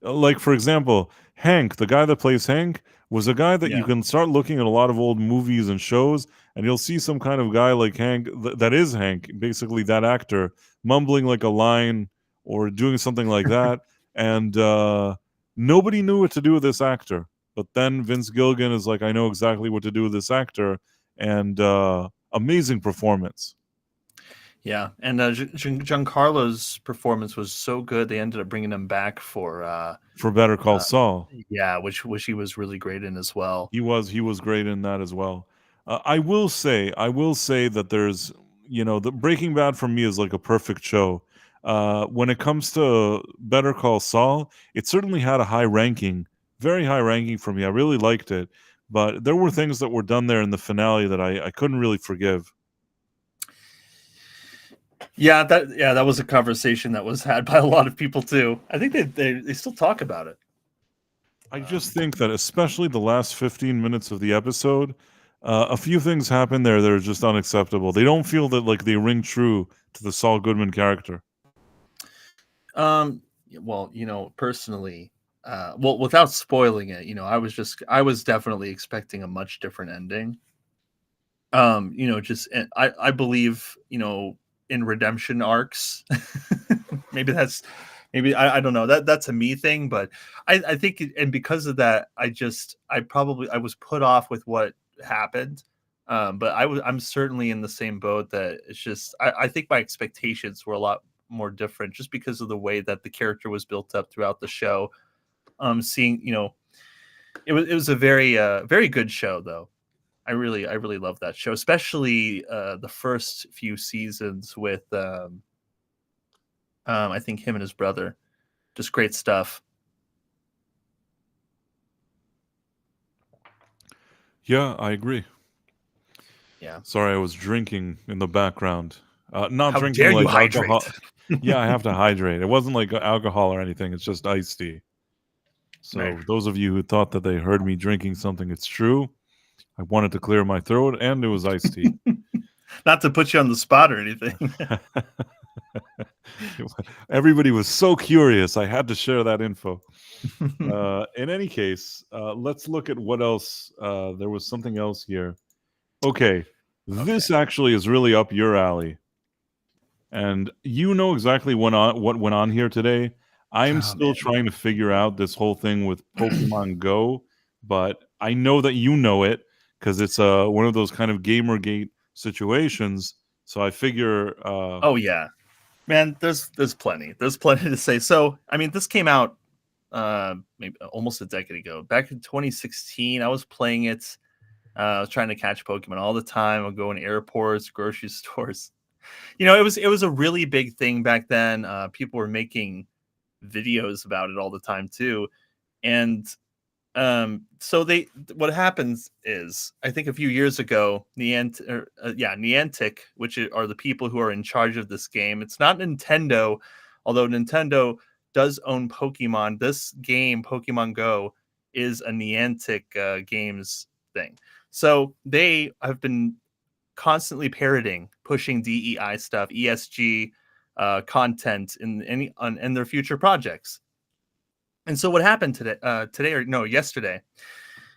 Like, for example, Hank, the guy that plays Hank, was a guy that you Yeah. can start looking at a lot of old movies and shows, and you'll see some kind of guy like Hank, that is Hank, basically that actor, mumbling like a line or doing something like that. And nobody knew what to do with this actor. But then Vince Gilligan is like, I know exactly what to do with this actor. And amazing performance. Yeah, and Giancarlo's performance was so good they ended up bringing him back for Better Call Saul. Yeah, which he was really great in as well. He was great in that as well. I will say that there's, the Breaking Bad for me is like a perfect show. When it comes to Better Call Saul, it certainly had a high ranking, very high ranking for me. I really liked it, but there were things that were done there in the finale that I couldn't really forgive. Yeah, that was a conversation that was had by a lot of people too. I think they still talk about it. I just think that especially the last 15 minutes of the episode, a few things happen there that are just unacceptable. They don't feel that like they ring true to the Saul Goodman character. Well, personally, without spoiling it, I was definitely expecting a much different ending. I believe, in redemption arcs. maybe I don't know, that's a me thing, but I think and because of that, I was put off with what happened. But I'm certainly in the same boat that it's just I think my expectations were a lot more different just because of the way that the character was built up throughout the show. Seeing, it was a very very good show though. I really love that show, especially the first few seasons with I think him and his brother. Just great stuff. Yeah, I agree. Yeah. Sorry, I was drinking in the background. Not How drinking dare you like alcohol. hydrate? Yeah, I have to hydrate. It wasn't like alcohol or anything. It's just iced tea. So Right. those of you who thought that they heard me drinking something, it's true. I wanted to clear my throat, and it was iced tea. Not to put you on the spot or anything. Everybody was so curious. I had to share that info. In any case, let's look at what else. There was something else here. Okay, this actually is really up your alley. And you know exactly what went on here today. I'm still trying to figure out this whole thing with Pokemon Go, but I know that you know it because it's one of those kind of Gamergate situations. So I figure. Oh yeah, man. There's plenty. There's plenty to say. So I mean, this came out maybe almost a decade ago. Back in 2016, I was playing it. I was trying to catch Pokemon all the time. I'd go in airports, grocery stores. It was a really big thing back then. People were making videos about it all the time too, and so what happens is, I think a few years ago, Niantic, which are the people who are in charge of this game. It's not Nintendo, although Nintendo does own Pokemon. This game, Pokemon Go, is a Niantic Games thing. So they have been constantly parroting, pushing DEI stuff, ESG, content in their future projects. And so what happened yesterday,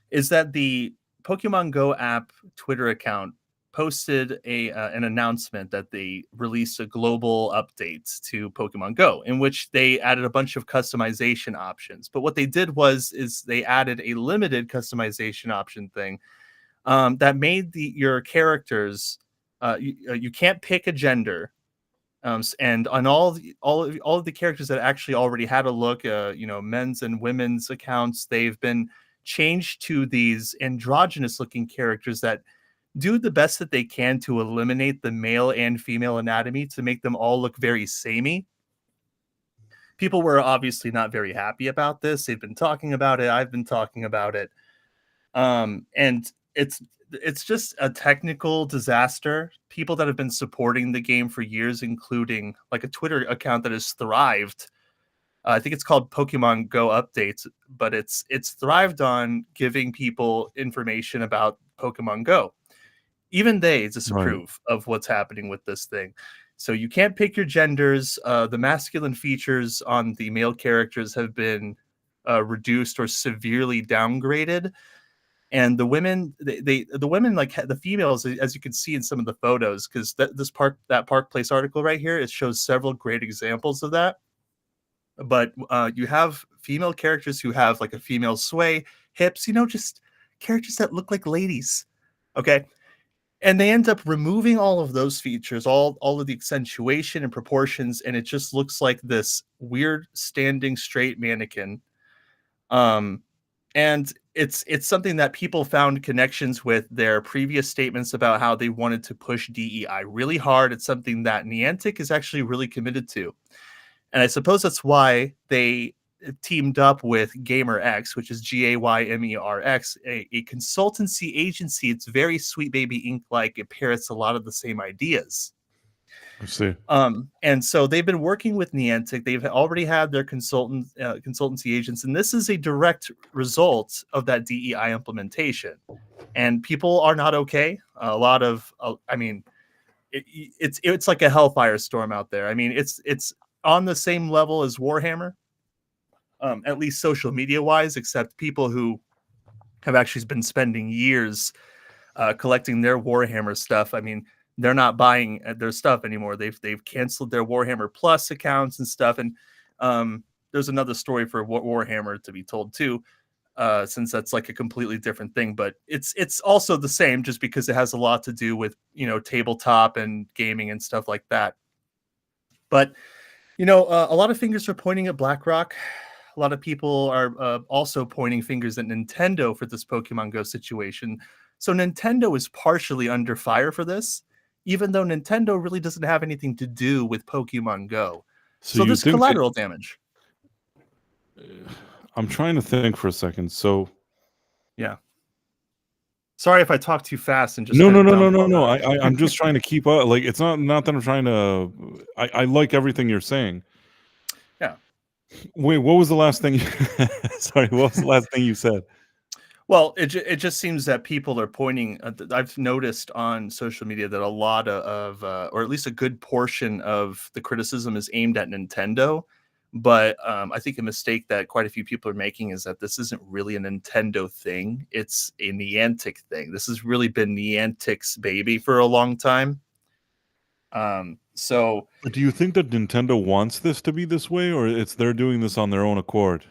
is that the Pokemon Go app Twitter account posted an announcement that they released a global update to Pokemon Go, in which they added a bunch of customization options. But what they did is they added a limited customization option thing that made your characters you can't pick a gender. And on all of the characters that actually already had a look, men's and women's accounts, they've been changed to these androgynous looking characters that do the best that they can to eliminate the male and female anatomy to make them all look very samey. People were obviously not very happy about this. They've been talking about it. I've been talking about it. And it's just a technical disaster. People that have been supporting the game for years, including like a Twitter account that has thrived. I think it's called Pokemon Go Updates, but it's thrived on giving people information about Pokemon Go. Even they disapprove of what's happening with this thing. So you can't pick your genders. The masculine features on the male characters have been reduced or severely downgraded. And the women, the women, like the females, as you can see in some of the photos, because that Park Place article right here, it shows several great examples of that. But you have female characters who have like a female sway, hips, just characters that look like ladies. Okay. And they end up removing all of those features, all of the accentuation and proportions, and it just looks like this weird standing straight mannequin. And it's something that people found connections with their previous statements about how they wanted to push DEI really hard. It's something that Niantic is actually really committed to. And I suppose that's why they teamed up with GamerX, which is GAYMERX, a consultancy agency. It's very Sweet Baby Inc-like. It parrots a lot of the same ideas. I see. And so they've been working with Niantic. They've already had their consultancy agents, and this is a direct result of that DEI implementation. And people are not okay. A lot of, it's like a hellfire storm out there. I mean, it's on the same level as Warhammer, at least social media wise, except people who have actually been spending years collecting their Warhammer stuff. I mean, they're not buying their stuff anymore. They've canceled their Warhammer Plus accounts and stuff. And there's another story for Warhammer to be told too, since that's like a completely different thing. But it's also the same, just because it has a lot to do with tabletop and gaming and stuff like that. But a lot of fingers are pointing at BlackRock. A lot of people are also pointing fingers at Nintendo for this Pokemon Go situation. So Nintendo is partially under fire for this, even though Nintendo really doesn't have anything to do with Pokemon Go. So there's collateral damage. I'm trying to think for a second. So, yeah. Sorry if I talk too fast and just no. I'm just trying to keep up. Like, it's not that I'm trying to. I like everything you're saying. Yeah. Wait, what was the last thing? Sorry, what was the last thing you said? Well, it just seems that people are pointing. I've noticed on social media that a lot of, or at least a good portion of the criticism is aimed at Nintendo. But I think a mistake that quite a few people are making is that this isn't really a Nintendo thing. It's a Niantic thing. This has really been Niantic's baby for a long time. So, do you think that Nintendo wants this to be this way, or they're doing this on their own accord?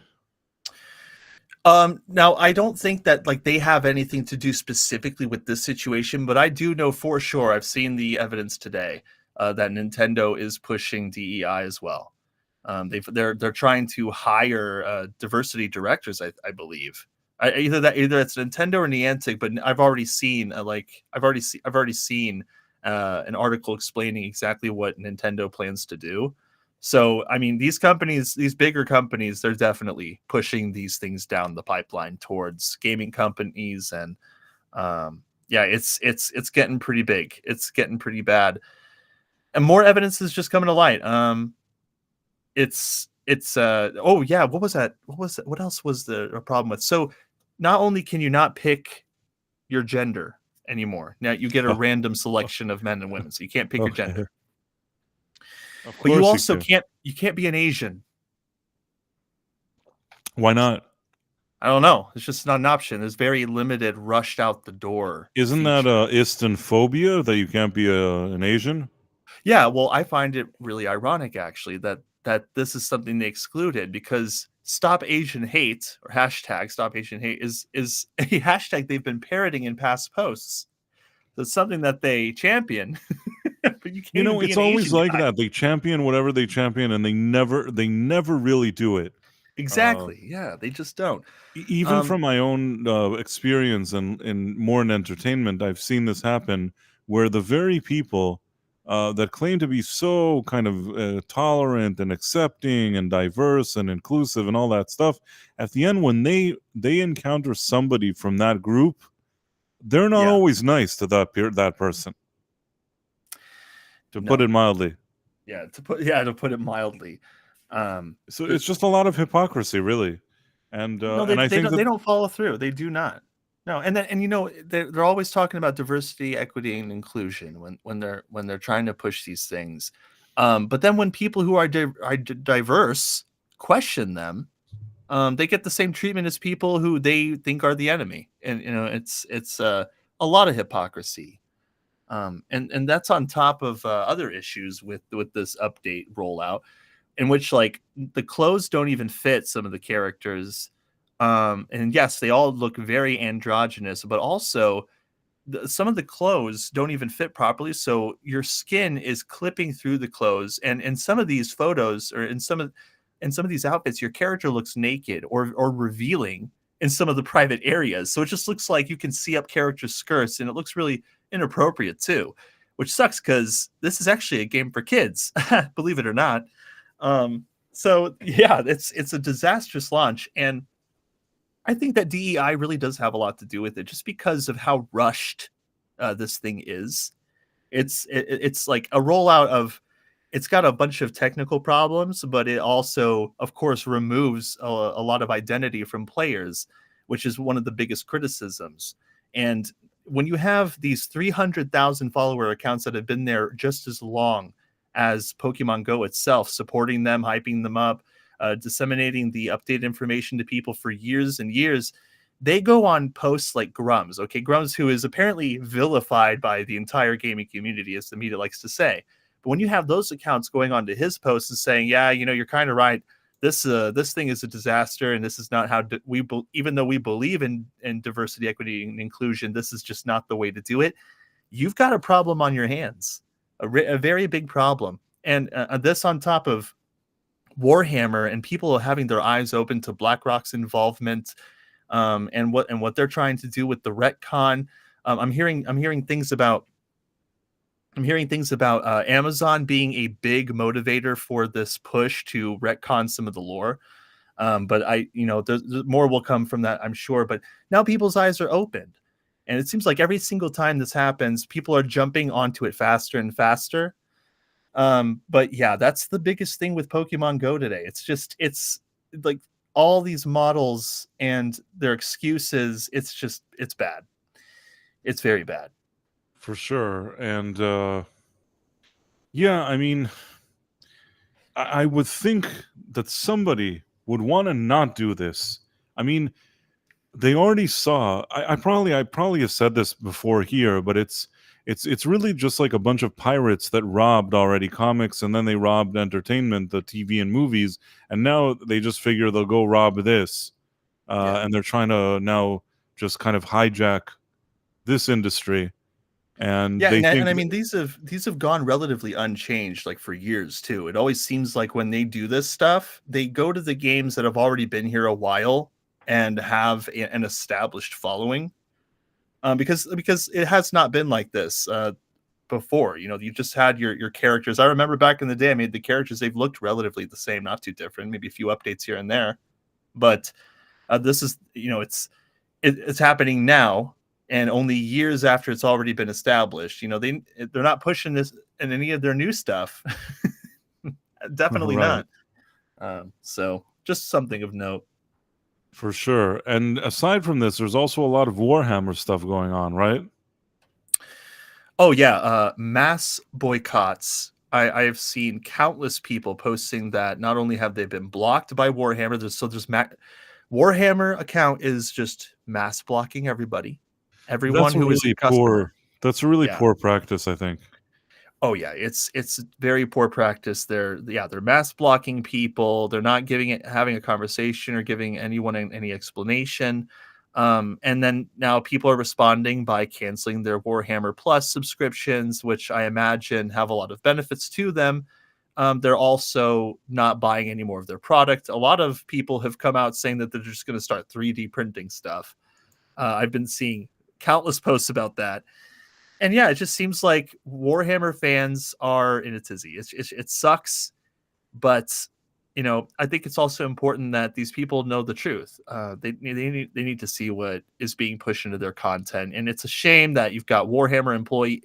Now, I don't think that they have anything to do specifically with this situation, but I do know for sure, I've seen the evidence today that Nintendo is pushing DEI as well. They're trying to hire diversity directors, I believe. Either it's Nintendo or Niantic, but I've already seen an article explaining exactly what Nintendo plans to do. So, I mean, these bigger companies, they're definitely pushing these things down the pipeline towards gaming companies, and it's getting pretty big. It's getting pretty bad, and more evidence is just coming to light. What was that? What else was the problem with? So, not only can you not pick your gender anymore, now you get a random selection of men and women, so you can't pick your gender. Of But you course also can. can't be an Asian. Why not? I don't know. It's just not an option. There's very limited rushed out the door. Isn't that feature. Istanphobia that you can't be an Asian? Yeah, well, I find it really ironic actually that this is something they excluded, because Stop Asian Hate, or hashtag Stop Asian Hate, is a hashtag they've been parroting in past posts. So it's something that they champion. But you can't You even know, be it's an always Asian like guy. that. They champion whatever they champion, and they never really do it. Exactly. Yeah, they just don't. Even from my own experience and more in entertainment, I've seen this happen where the very people that claim to be so kind of tolerant and accepting and diverse and inclusive and all that stuff, at the end, when they encounter somebody from that group, they're not Yeah. always nice to that person. To put No. it mildly. Yeah, to put it mildly. So it's just a lot of hypocrisy, really. And No, and I think they that don't follow through. They do not. No, and you know, they're always talking about diversity, equity, and inclusion when they're trying to push these things. But then when people who are diverse question them, they get the same treatment as people who they think are the enemy. And you know, it's a lot of hypocrisy. And that's on top of other issues with this update rollout, in which like the clothes don't even fit some of the characters. And yes, they all look very androgynous, but also some of the clothes don't even fit properly. So your skin is clipping through the clothes, and in some of these photos, or in some of these outfits, your character looks naked or revealing in some of the private areas. So it just looks like you can see up characters' skirts, and it looks really inappropriate too, which sucks because this is actually a game for kids, believe it or not. So yeah, it's a disastrous launch, and I think that DEI really does have a lot to do with it, just because of how rushed this thing is. It's like a rollout of. It's got a bunch of technical problems, but it also, of course, removes a lot of identity from players, which is one of the biggest criticisms. And when you have these 300,000 follower accounts that have been there just as long as Pokemon Go itself, supporting them, hyping them up, disseminating the updated information to people for years and years, they go on posts like Grums. Okay, Grums, who is apparently vilified by the entire gaming community, as the media likes to say. But when you have those accounts going on to his posts and saying, yeah, you know, you're kind of right. This thing is a disaster, and this is not how even though we believe in diversity, equity, and inclusion, this is just not the way to do it. You've got a problem on your hands, a very big problem. And this on top of Warhammer and people having their eyes open to BlackRock's involvement, and what they're trying to do with the retcon. I'm hearing things about Amazon being a big motivator for this push to retcon some of the lore. But there's more will come from that, I'm sure. But now people's eyes are opened, and it seems like every single time this happens, people are jumping onto it faster and faster. But yeah, that's the biggest thing with Pokemon Go today. It's like all these models and their excuses. It's bad. It's very bad. for sure. And yeah, I mean, I would think that somebody would want to not do this. I mean, they already saw. I probably have said this before here, but it's really just like a bunch of pirates that robbed already comics, and then they robbed entertainment, the TV and movies, and now they just figure they'll go rob this, and they're trying to now just kind of hijack this industry. And Yeah, they think, and I mean these have gone relatively unchanged, like for years too. It always seems like when they do this stuff, they go to the games that have already been here a while and have an established following, because it has not been like this before. You know, you just had your characters. I remember back in the day, I mean, the characters, they've looked relatively the same, not too different, maybe a few updates here and there, but this is, it's happening now. And only years after it's already been established. You know, they're not pushing this in any of their new stuff. Definitely Right. not. So just something of note. for sure. And aside from this, there's also a lot of Warhammer stuff going on, right? Oh yeah, mass boycotts I have seen countless people posting that not only have they been blocked by Warhammer, Warhammer account is just mass blocking everybody. Everyone That's a who is a really customer. that's a really Yeah. poor practice, I think. Oh yeah, it's very poor practice. They're mass blocking people. They're not having a conversation or giving anyone any explanation. And then now people are responding by canceling their Warhammer Plus subscriptions, which I imagine have a lot of benefits to them. They're also not buying any more of their product. A lot of people have come out saying that they're just going to start 3D printing stuff. I've been seeing countless posts about that. And yeah, it just seems like Warhammer fans are in a tizzy. It sucks, but I think it's also important that these people know the truth. They need to see what is being pushed into their content, and it's a shame that you've got Warhammer employee.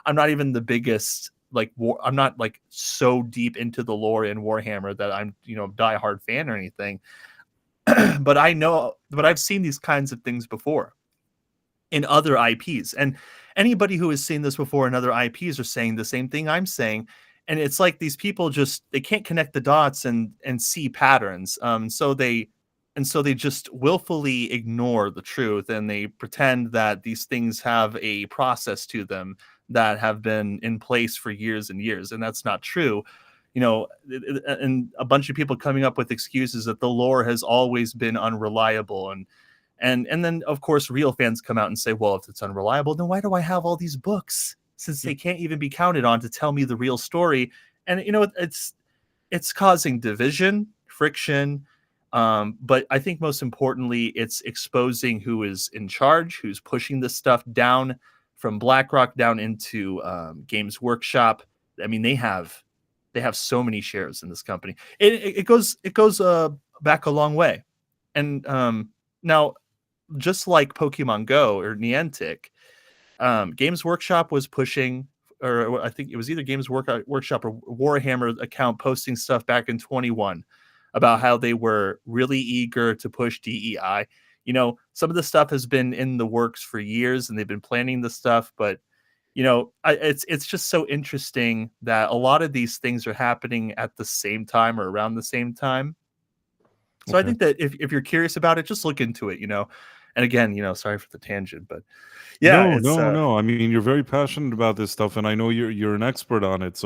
I'm not even the biggest I'm not like so deep into the lore in Warhammer that I'm diehard fan or anything, but I've seen these kinds of things before in other IPs, and anybody who has seen this before in other IPs are saying the same thing I'm saying. And it's like these people they can't connect the dots and see patterns. So they just willfully ignore the truth, and they pretend that these things have a process to them that have been in place for years and years, and that's not true. And a bunch of people coming up with excuses that the lore has always been unreliable, and then of course real fans come out and say, well, if it's unreliable, then why do I have all these books, since they can't even be counted on to tell me the real story? And it's causing division, friction, but I think most importantly, it's exposing who is in charge, who's pushing this stuff down from BlackRock down into Games Workshop. I mean, they have so many shares in this company. It goes back a long way. And now, just like Pokemon Go or Niantic, Games Workshop was pushing, or I think it was either Games Workshop or Warhammer account posting stuff back in 21 about how they were really eager to push DEI. Some of the stuff has been in the works for years, and they've been planning the stuff, but it's just so interesting that a lot of these things are happening at the same time or around the same time. So Okay. I think that if you're curious about it, just look into it, And again, sorry for the tangent, but yeah, No. I mean, you're very passionate about this stuff, and I know you're an expert on it.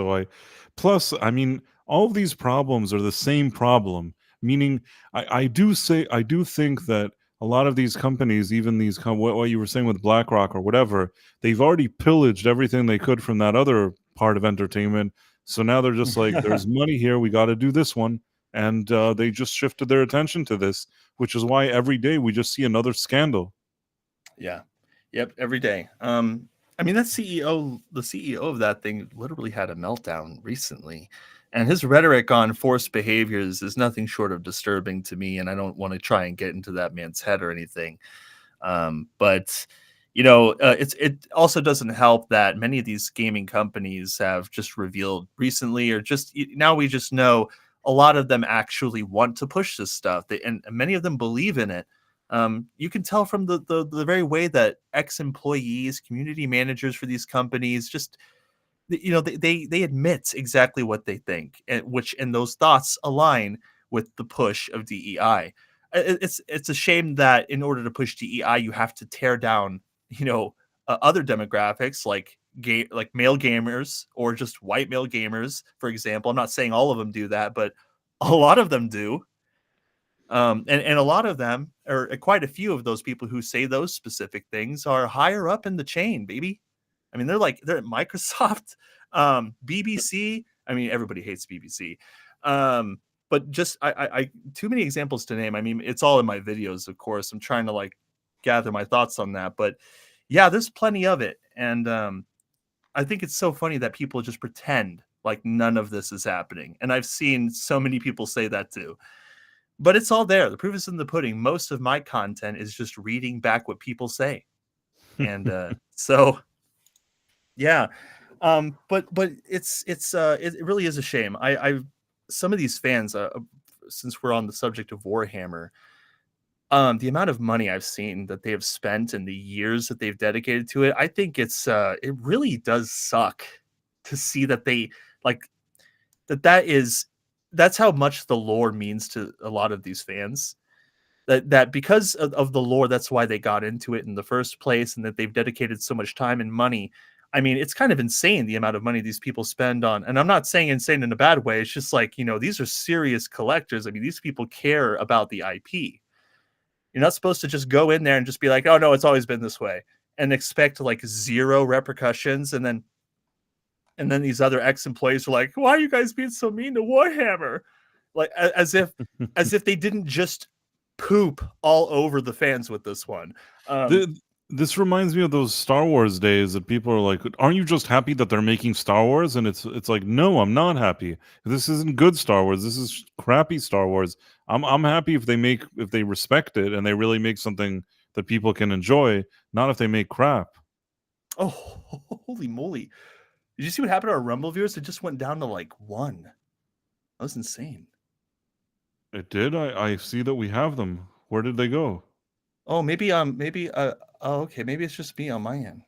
Plus, I mean, all of these problems are the same problem. Meaning, I do think that a lot of these companies, even what you were saying with BlackRock or whatever, they've already pillaged everything they could from that other part of entertainment. So now they're just like, there's money here, we got to do this one. And they just shifted their attention to this, which is why every day we just see another scandal. Yeah. Yep. Every day. I mean, the CEO of that thing literally had a meltdown recently, and his rhetoric on forced behaviors is nothing short of disturbing to me. And I don't want to try and get into that man's head or anything. But it also doesn't help that many of these gaming companies have just revealed recently, or just now we just know a lot of them actually want to push this stuff. And many of them believe in it. You can tell from the very way that ex-employees, community managers for these companies, just they admit exactly what they think, and those thoughts align with the push of DEI. It's a shame that in order to push DEI, you have to tear down other demographics like male gamers or just white male gamers, for example. I'm not saying all of them do that, but a lot of them do. And a lot of them, or quite a few of those people who say those specific things, are higher up in the chain, baby. I mean, they're at Microsoft, BBC. I mean, everybody hates BBC. But just I too many examples to name. I mean, it's all in my videos, of course. I'm trying to gather my thoughts on that, but yeah, there's plenty of it. And I think it's so funny that people just pretend like none of this is happening. And I've seen so many people say that too. But it's all there. The proof is in the pudding. Most of my content is just reading back what people say. And so yeah. But it really is a shame. Some of these fans, since we're on the subject of Warhammer, the amount of money I've seen that they have spent and the years that they've dedicated to it, I think it really does suck to see that they Like that's how much the lore means to a lot of these fans. That because of the lore, that's why they got into it in the first place, and that they've dedicated so much time and money. I mean, it's kind of insane the amount of money these people spend on, and I'm not saying insane in a bad way. It's just like, these are serious collectors. I mean, these people care about the IP. You're not supposed to just go in there and just be like, oh no, it's always been this way, and expect like zero repercussions. And then these other ex-employees are like, why are you guys being so mean to Warhammer? Like as if they didn't just poop all over the fans with this one. This reminds me of those Star Wars days that people are like, aren't you just happy that they're making Star Wars? And it's like, no, I'm not happy. This isn't good Star Wars. This is crappy Star Wars. I'm happy if they respect it and they really make something that people can enjoy, not if they make crap. Oh, holy moly. Did you see what happened to our Rumble viewers? It just went down to like 1. That was insane. It did? I see that we have them. Where did they go? Oh, maybe okay, maybe it's just me on my end.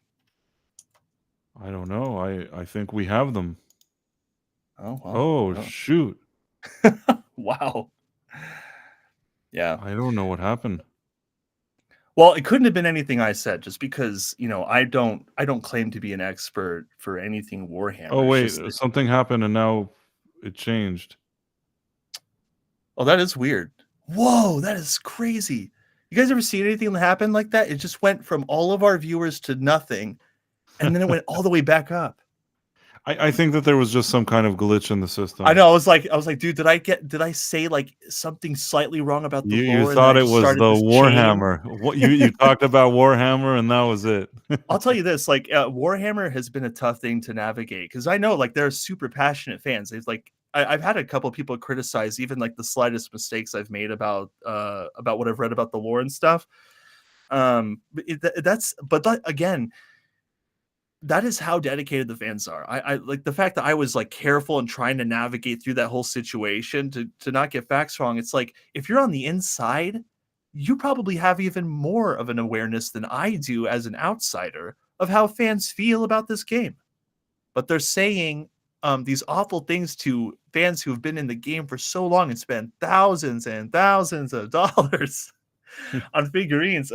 I don't know. I think we have them. Oh, wow. Oh, shoot. Wow. Yeah. I don't know what happened. Well, it couldn't have been anything I said, just because, I don't claim to be an expert for anything Warhammer. Oh, wait, something happened and now it changed. Oh, that is weird. Whoa, that is crazy. You guys ever seen anything that happened like that? It just went from all of our viewers to nothing, and then it went all the way back up. I think that there was just some kind of glitch in the system. I know. I was like, dude, did I say like something slightly wrong about the lore? You thought it was the Warhammer. What you talked about Warhammer, and that was it. I'll tell you this: like, Warhammer has been a tough thing to navigate, because I know like they're super passionate fans. It's like I've had a couple of people criticize even like the slightest mistakes I've made about what I've read about the lore and stuff. Again, that is how dedicated the fans are. I like the fact that I was like careful and trying to navigate through that whole situation to not get facts wrong. It's like, if you're on the inside, you probably have even more of an awareness than I do as an outsider of how fans feel about this game. But they're saying these awful things to fans who have been in the game for so long and spent thousands and thousands of dollars on figurines.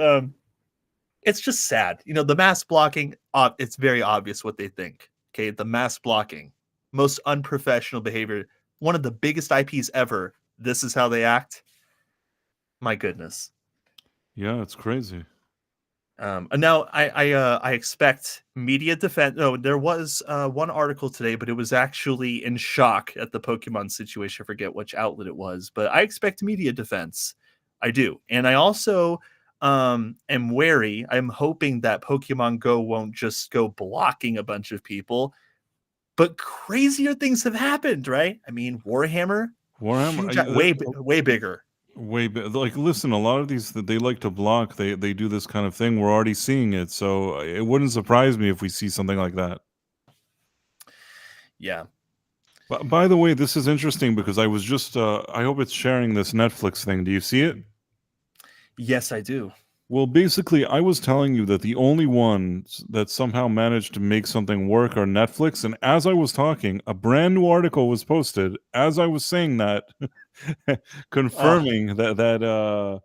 It's just sad. The mass blocking, it's very obvious what they think. Okay, the mass blocking, most unprofessional behavior, one of the biggest IPs ever. This is how they act. My goodness. Yeah, it's crazy. And now I expect media defense. No, there was one article today, but it was actually in shock at the Pokemon situation. I forget which outlet it was, but I expect media defense. I do. And I also am wary. I'm hoping that Pokemon Go won't just go blocking a bunch of people, but crazier things have happened, right? I mean, Warhammer huge, way bigger. Like, listen, a lot of these that they like to block, they do this kind of thing. We're already seeing it, so it wouldn't surprise me if we see something like that. Yeah. But by the way, this is interesting because I was just I hope it's sharing this Netflix thing. Do you see it? Yes, I do. Well, basically, I was telling you that the only ones that somehow managed to make something work are Netflix. And as I was talking, a brand new article was posted as I was saying that, confirming that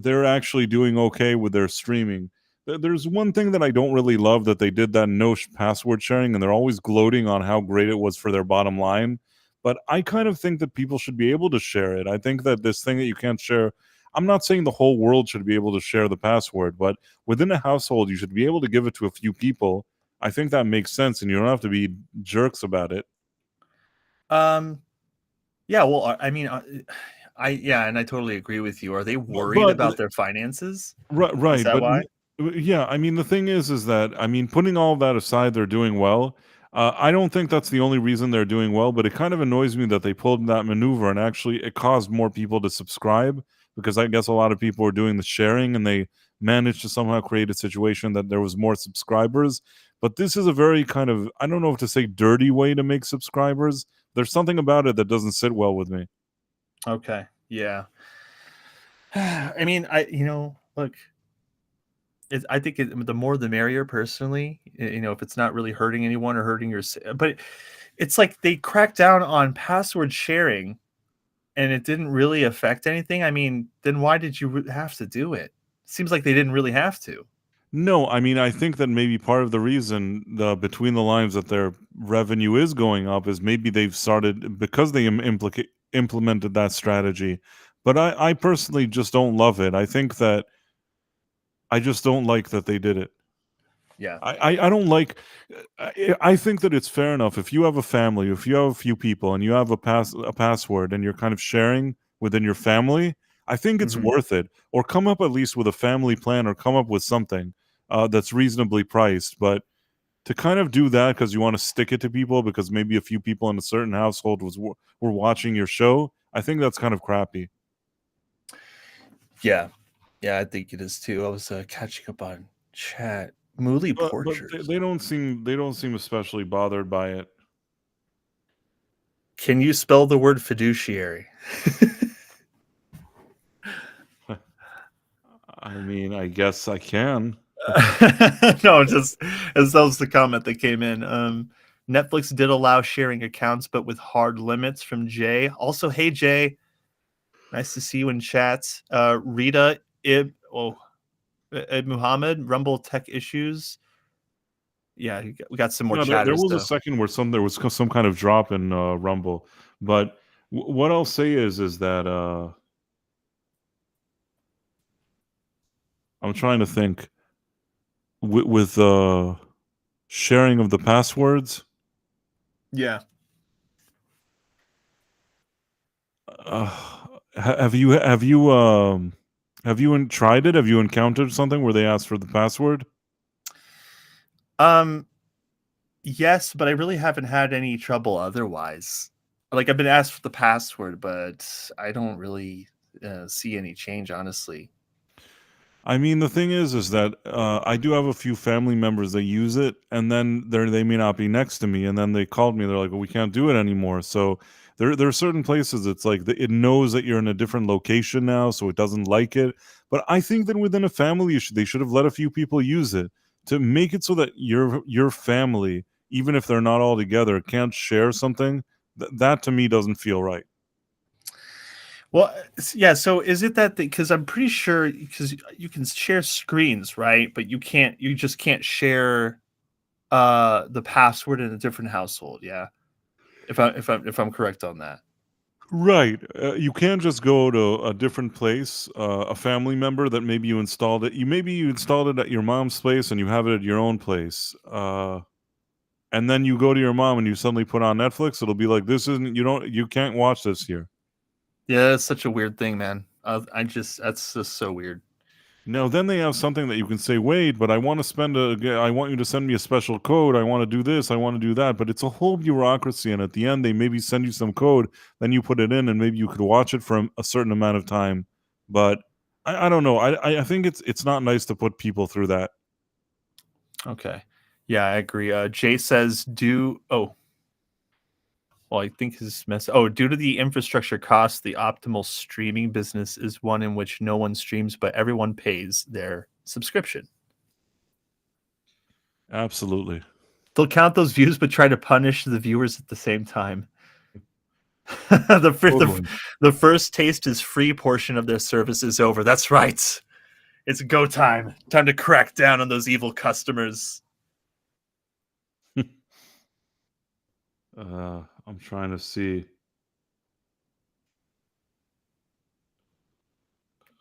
they're actually doing okay with their streaming. There's one thing that I don't really love, that they did that no password sharing, and they're always gloating on how great it was for their bottom line. But I kind of think that people should be able to share it. I think that this thing that you can't share, I'm not saying the whole world should be able to share the password, but within a household, you should be able to give it to a few people. I think that makes sense, and you don't have to be jerks about it. Yeah, well, I mean, and I totally agree with you. Are they worried about their finances? Right. Is that why? Yeah, I mean, the thing is that, I mean, putting all of that aside, they're doing well. I don't think that's the only reason they're doing well, but it kind of annoys me that they pulled that maneuver and actually it caused more people to subscribe, because I guess a lot of people were doing the sharing and they managed to somehow create a situation that there was more subscribers. But this is a very kind of, I don't know if to say dirty way to make subscribers. There's something about it that doesn't sit well with me. Okay. Yeah. I mean, look, I think the more the merrier, personally, if it's not really hurting anyone or hurting your, but it's like they cracked down on password sharing and it didn't really affect anything. I mean, then why did you have to do it? Seems like they didn't really have to. No, I mean, I think that maybe part of the reason between the lines that their revenue is going up is maybe they've started because they implemented that strategy. But I personally just don't love it. I think that I just don't like that they did it. Yeah. I don't like. I think that it's fair enough if you have a family, if you have a few people, and you have a password, and you're kind of sharing within your family. I think it's worth it. Or come up at least with a family plan, or come up with something that's reasonably priced. But to kind of do that because you want to stick it to people because maybe a few people in a certain household were watching your show, I think that's kind of crappy. Yeah. Yeah, I think it is too. I was catching up on chat. Moody But Porters. they don't seem especially bothered by it. Can you spell the word fiduciary? I mean, I guess I can. No, just as that was the comment that came in. Netflix did allow sharing accounts, but with hard limits from Jay. Also, hey Jay, nice to see you in chat. Rita Ib Muhammad, Rumble Tech Issues. Yeah, we got some more No, chatters. there was though. a second where there was some kind of drop in Rumble, but what I'll say is that I'm trying to think with sharing of the passwords. Yeah. Have you tried it? Have you encountered something where they asked for the password? Yes, but I really haven't had any trouble otherwise. Like I've been asked for the password, but I don't really see any change, honestly. I mean, the thing is that I do have a few family members that use it, and then they may not be next to me, and then they called me. They're like, "Well, we can't do it anymore." So there are certain places it's like it knows that you're in a different location now, so it doesn't like it. But I think that within a family, they should have let a few people use it to make it so that your family, even if they're not all together, can't share something. That to me doesn't feel right. Well, yeah. So is it that because I'm pretty sure because you can share screens, right? But you can't. You just can't share the password in a different household. Yeah. If I'm correct on that. Right. You can't just go to a different place, a family member that maybe you installed it. Maybe you installed it at your mom's place and you have it at your own place. And then you go to your mom and you suddenly put on Netflix. It'll be like you can't watch this here. Yeah, it's such a weird thing, man. That's just so weird. No, then they have something that you can say, wait, but I want you to send me a special code. I want to do this. I want to do that. But it's a whole bureaucracy. And at the end, they maybe send you some code. Then you put it in and maybe you could watch it for a certain amount of time. But I don't know. I think it's not nice to put people through that. Okay. Yeah, I agree. Jay says, well, I think his message. Oh, due to the infrastructure costs, the optimal streaming business is one in which no one streams, but everyone pays their subscription. Absolutely. They'll count those views, but try to punish the viewers at the same time. The first taste is free portion of their service is over. That's right. It's go time. Time to crack down on those evil customers. I'm trying to see.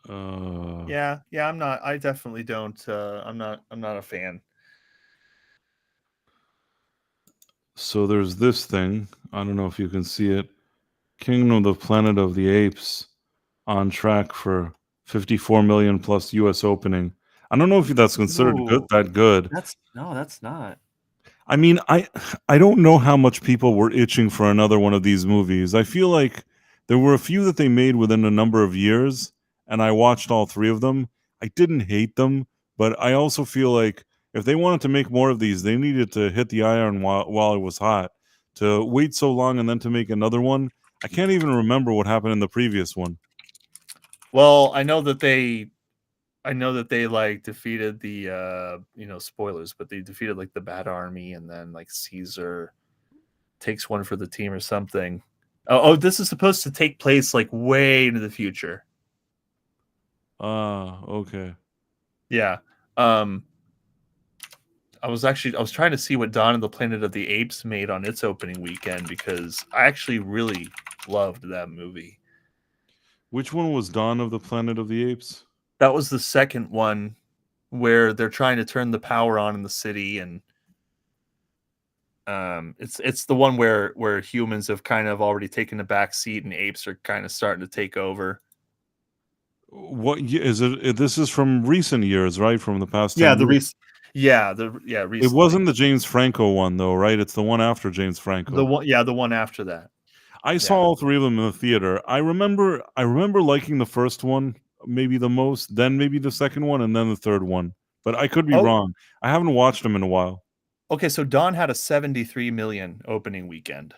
Yeah, I'm not. I definitely don't. I'm not a fan. So there's this thing. I don't know if you can see it. Kingdom of the Planet of the Apes on track for 54 million plus US opening. I don't know if that's considered good. That's not. I mean, I don't know how much people were itching for another one of these movies. I feel like there were a few that they made within a number of years, and I watched all three of them. I didn't hate them, but I also feel like if they wanted to make more of these, they needed to hit the iron while it was hot. To wait so long and then to make another one, I can't even remember what happened in the previous one. Well, I know that they like defeated the spoilers, but they defeated like the Bad Army and then like Caesar. takes one for the team or something. Oh, this is supposed to take place like way into the future. Okay. Yeah. I was trying to see what Dawn of the Planet of the Apes made on its opening weekend, because I actually really loved that movie. Which one was Dawn of the Planet of the Apes? That was the second one, where they're trying to turn the power on in the city, and it's the one where humans have kind of already taken a back seat and apes are kind of starting to take over. What is it? This is from recent years, right? From the past 10 Yeah, years? recently. It wasn't the James Franco one, though, right? It's the one after James Franco. The one after that. I saw all three of them in the theater. I remember liking the first one maybe the most, then maybe the second one, and then the third one. But I could be wrong. I haven't watched them in a while. Okay, so Dawn had a 73 million opening weekend.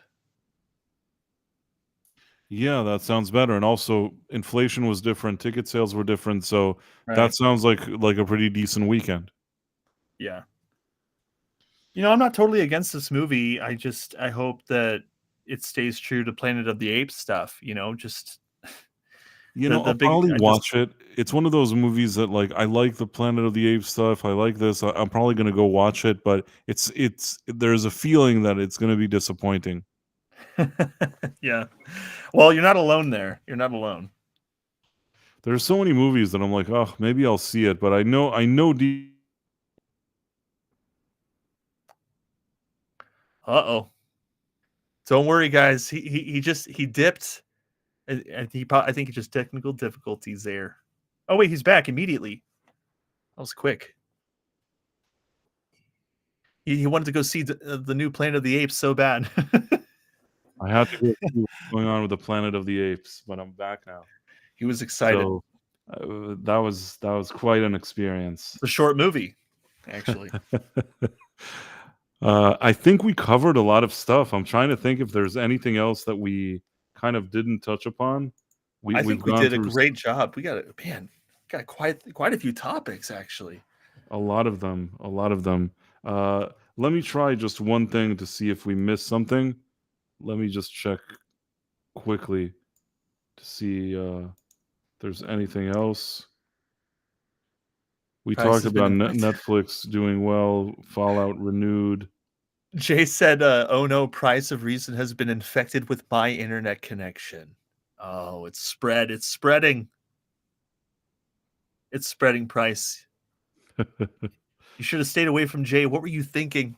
Yeah, that sounds better. And also, inflation was different, ticket sales were different, so that sounds like a pretty decent weekend. Yeah. I'm not totally against this movie. I hope that it stays true to Planet of the Apes stuff. I'll probably watch it. It's one of those movies that, like, I like the Planet of the Apes stuff. I like this. I'm probably going to go watch it, but there's a feeling that it's going to be disappointing. Yeah. Well, you're not alone there. You're not alone. There's so many movies that I'm like, oh, maybe I'll see it, but I know. Uh-oh. Don't worry, guys. He dipped. I think it's just technical difficulties there. Oh wait, he's back immediately. That was quick. He wanted to go see the new Planet of the Apes so bad. I had to go see what's going on with the Planet of the Apes, but I'm back now. He was excited. So, that was quite an experience. It's a short movie, actually. I think we covered a lot of stuff. I'm trying to think if there's anything else that we kind of didn't touch upon. I think we did a great job. We got quite a few topics, actually. A lot of them. Let me try just one thing to see if we missed something. Let me just check quickly to see if there's anything else. We talked about Netflix doing well, Fallout renewed. Jay said, oh no, Price of Reason has been infected with my internet connection. Oh, it's spreading. It's spreading, Price. You should have stayed away from Jay. What were you thinking?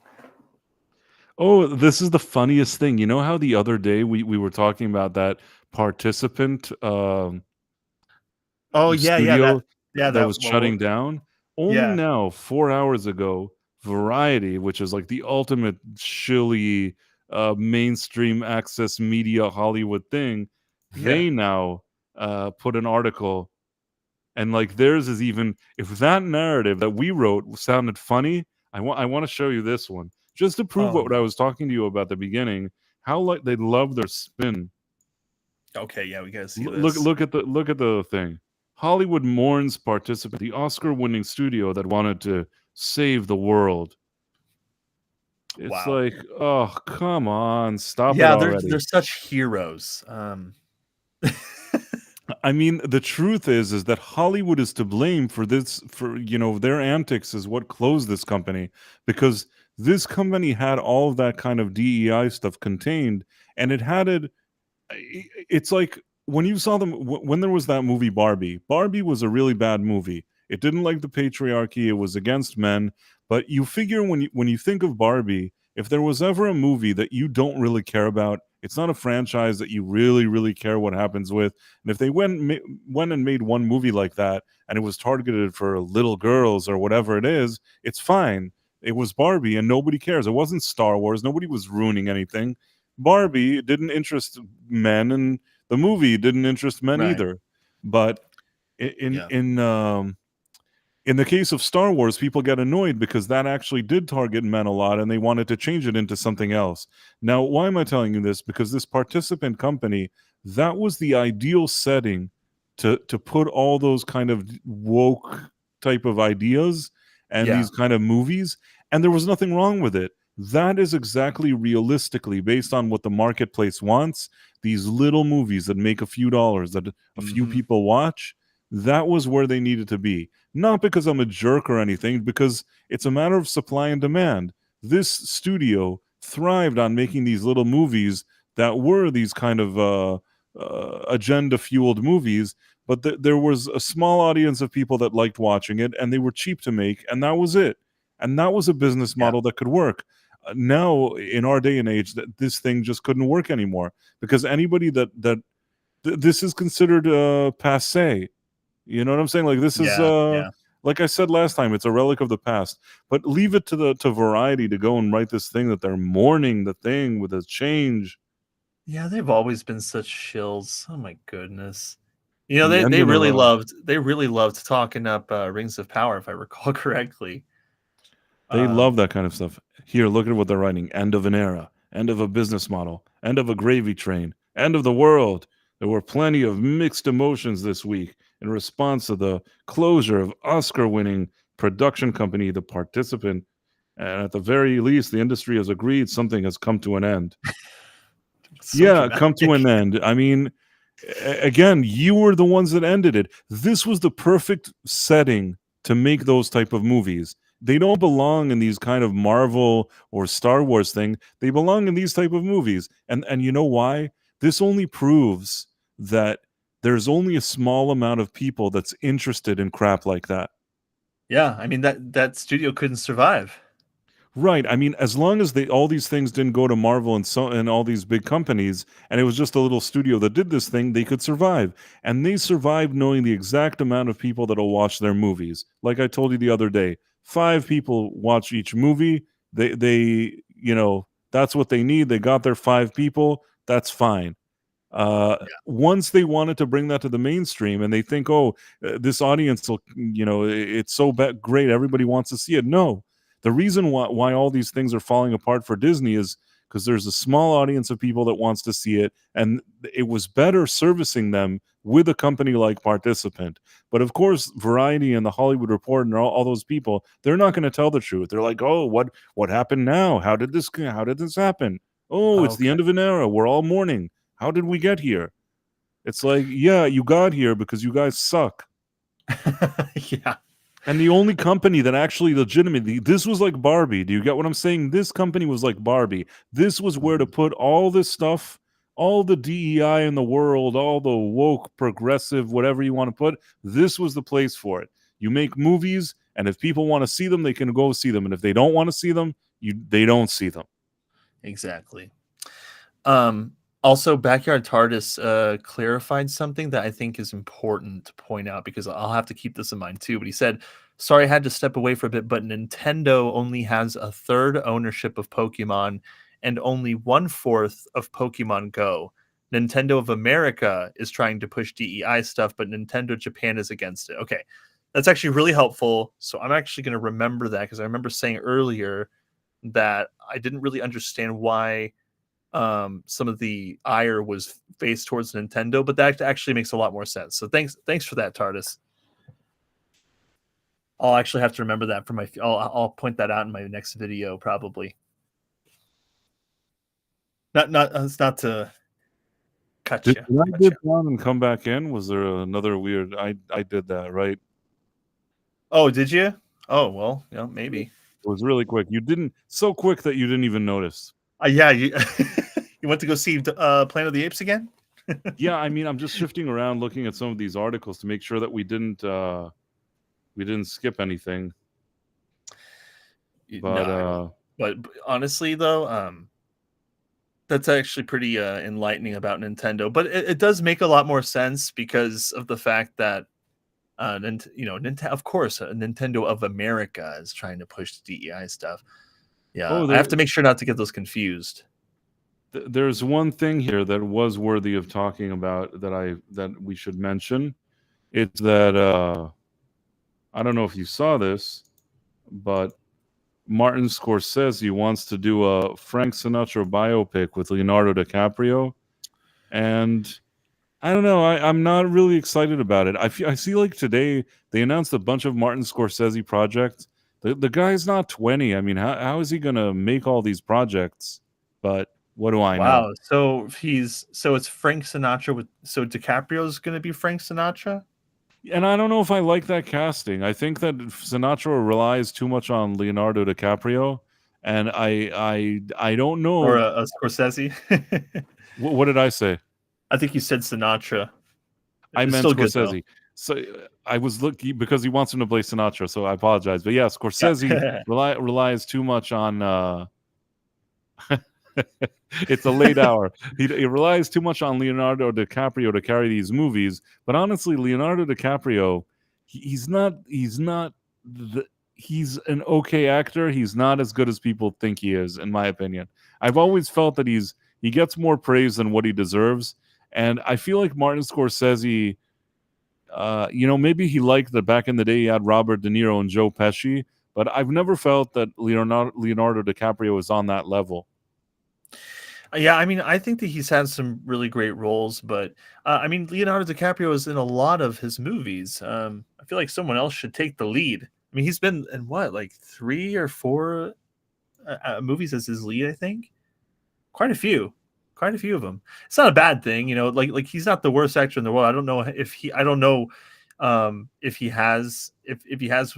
Oh, this is the funniest thing. You know how the other day we were talking about that participant that was shutting down? Only now, 4 hours ago, Variety, which is like the ultimate shilly mainstream access media Hollywood thing, they now put an article, and like theirs is even, if that narrative that we wrote sounded funny, I want to show you this one just to prove what I was talking to you about at the beginning, how like they love their spin. Okay, yeah, we gotta see this. Look at the thing. Hollywood mourns participant, the Oscar-winning studio that wanted to save the world. It's like, oh, come on, stop it already. They're such heroes. I mean, the truth is that Hollywood is to blame for this, for their antics is what closed this company, because this company had all of that kind of DEI stuff contained, and it's like when you saw them, when there was that movie Barbie was a really bad movie. It didn't like the patriarchy. It was against men. But you figure when you think of Barbie, if there was ever a movie that you don't really care about, it's not a franchise that you really, really care what happens with. And if they went and made one movie like that, and it was targeted for little girls or whatever it is, it's fine. It was Barbie, and nobody cares. It wasn't Star Wars. Nobody was ruining anything. Barbie didn't interest men, and the movie didn't interest men either. But in the case of Star Wars, people get annoyed because that actually did target men a lot, and they wanted to change it into something else. Now, why am I telling you this? Because this participant company, that was the ideal setting to put all those kind of woke type of ideas and these kind of movies, and there was nothing wrong with it. That is exactly realistically based on what the marketplace wants. These little movies that make a few dollars that a few people watch, that was where they needed to be. Not because I'm a jerk or anything, because it's a matter of supply and demand. This studio thrived on making these little movies that were these kind of agenda-fueled movies, but there was a small audience of people that liked watching it, and they were cheap to make, and that was it. And that was a business model that could work. Now, in our day and age, that this thing just couldn't work anymore, because anybody this is considered passé. You know what I'm saying? Like, this is like I said last time, it's a relic of the past. But leave it to Variety to go and write this thing that they're mourning the thing with a change. Yeah, they've always been such shills. Oh my goodness. You know, they really loved talking up Rings of Power, if I recall correctly. They love that kind of stuff. Here, look at what they're writing. End of an era, end of a business model, end of a gravy train, end of the world. There were plenty of mixed emotions this week in response to the closure of Oscar-winning production company The Participant. And at the very least, the industry has agreed something has come to an end. Come to an end. I mean, again, you were the ones that ended it. This was the perfect setting to make those type of movies. They don't belong in these kind of Marvel or Star Wars thing. They belong in these type of movies. And you know why? This only proves that there's only a small amount of people that's interested in crap like that. Yeah, I mean, that studio couldn't survive. Right. I mean, as long as all these things didn't go to Marvel and all these big companies, and it was just a little studio that did this thing, they could survive. And they survived knowing the exact amount of people that'll watch their movies. Like I told you the other day, 5 people watch each movie. They that's what they need. They got their 5 people. That's fine. Once they wanted to bring that to the mainstream and they think, this audience will, it's so great, everybody wants to see it. No. The reason why all these things are falling apart for Disney is because there's a small audience of people that wants to see it, and it was better servicing them with a company like Participant. But of course, Variety and the Hollywood Reporter and all those people, they're not going to tell the truth. They're like, oh, what happened now? How did this happen? Oh, it's the end of an era. We're all mourning. How did we get here? It's like, yeah, you got here because you guys suck. Yeah. And the only company that actually legitimately, this was like Barbie. Do you get what I'm saying? This company was like Barbie. This was where to put all this stuff, all the DEI in the world, all the woke, progressive, whatever you want to put. This was the place for it. You make movies, and if people want to see them, they can go see them. And if they don't want to see them, they don't see them. Exactly. Also, Backyard TARDIS clarified something that I think is important to point out, because I'll have to keep this in mind too. But he said, sorry, I had to step away for a bit, but Nintendo only has a third ownership of Pokemon and only 1/4 of Pokemon Go. Nintendo of America is trying to push DEI stuff, but Nintendo Japan is against it. Okay, that's actually really helpful. So I'm actually going to remember that, because I remember saying earlier that I didn't really understand why some of the ire was faced towards Nintendo, but that actually makes a lot more sense. So thanks for that, TARDIS. I'll actually have to remember that for I'll point that out in my next video, probably. It's not to cut you. Did I dip down and come back in? Was there another weird? I did that, right? Oh, did you? Oh, well, yeah, maybe. It was really quick. You didn't, so quick that you didn't even notice. Yeah, you went to go see Planet of the Apes again? Yeah, I mean, I'm just shifting around, looking at some of these articles to make sure that we didn't skip anything. But honestly, though, that's actually pretty enlightening about Nintendo. But it does make a lot more sense because of the fact that of course, Nintendo of America is trying to push the DEI stuff. Yeah, I have to make sure not to get those confused. There's one thing here that was worthy of talking about that we should mention. It's that I don't know if you saw this, but Martin Scorsese wants to do a Frank Sinatra biopic with Leonardo DiCaprio, and I don't know. I'm not really excited about it. I see like today they announced a bunch of Martin Scorsese projects The guy's not 20. I mean, how is he gonna make all these projects? But what do I know? Wow. So it's Frank Sinatra so DiCaprio's going to be Frank Sinatra? And I don't know if I like that casting. I think that Sinatra relies too much on Leonardo DiCaprio, and I don't know. Or a Scorsese? What did I say? I think you said Sinatra. I It's meant still good, though. Scorsese. So I was looking because he wants him to play Sinatra, so I apologize. But yeah, Scorsese relies too much on. It's a late hour. He relies too much on Leonardo DiCaprio to carry these movies. But honestly, Leonardo DiCaprio, he's an okay actor. He's not as good as people think he is, in my opinion. I've always felt that he gets more praise than what he deserves. And I feel like Martin Scorsese, maybe he liked that back in the day he had Robert De Niro and Joe Pesci, but I've never felt that Leonardo DiCaprio is on that level. Yeah, I mean, I think that he's had some really great roles, but I mean, Leonardo DiCaprio is in a lot of his movies. I feel like someone else should take the lead. I mean, he's been in like 3 or 4 movies as his lead, I think. Quite a few of them. It's not a bad thing, like he's not the worst actor in the world. I don't know if he has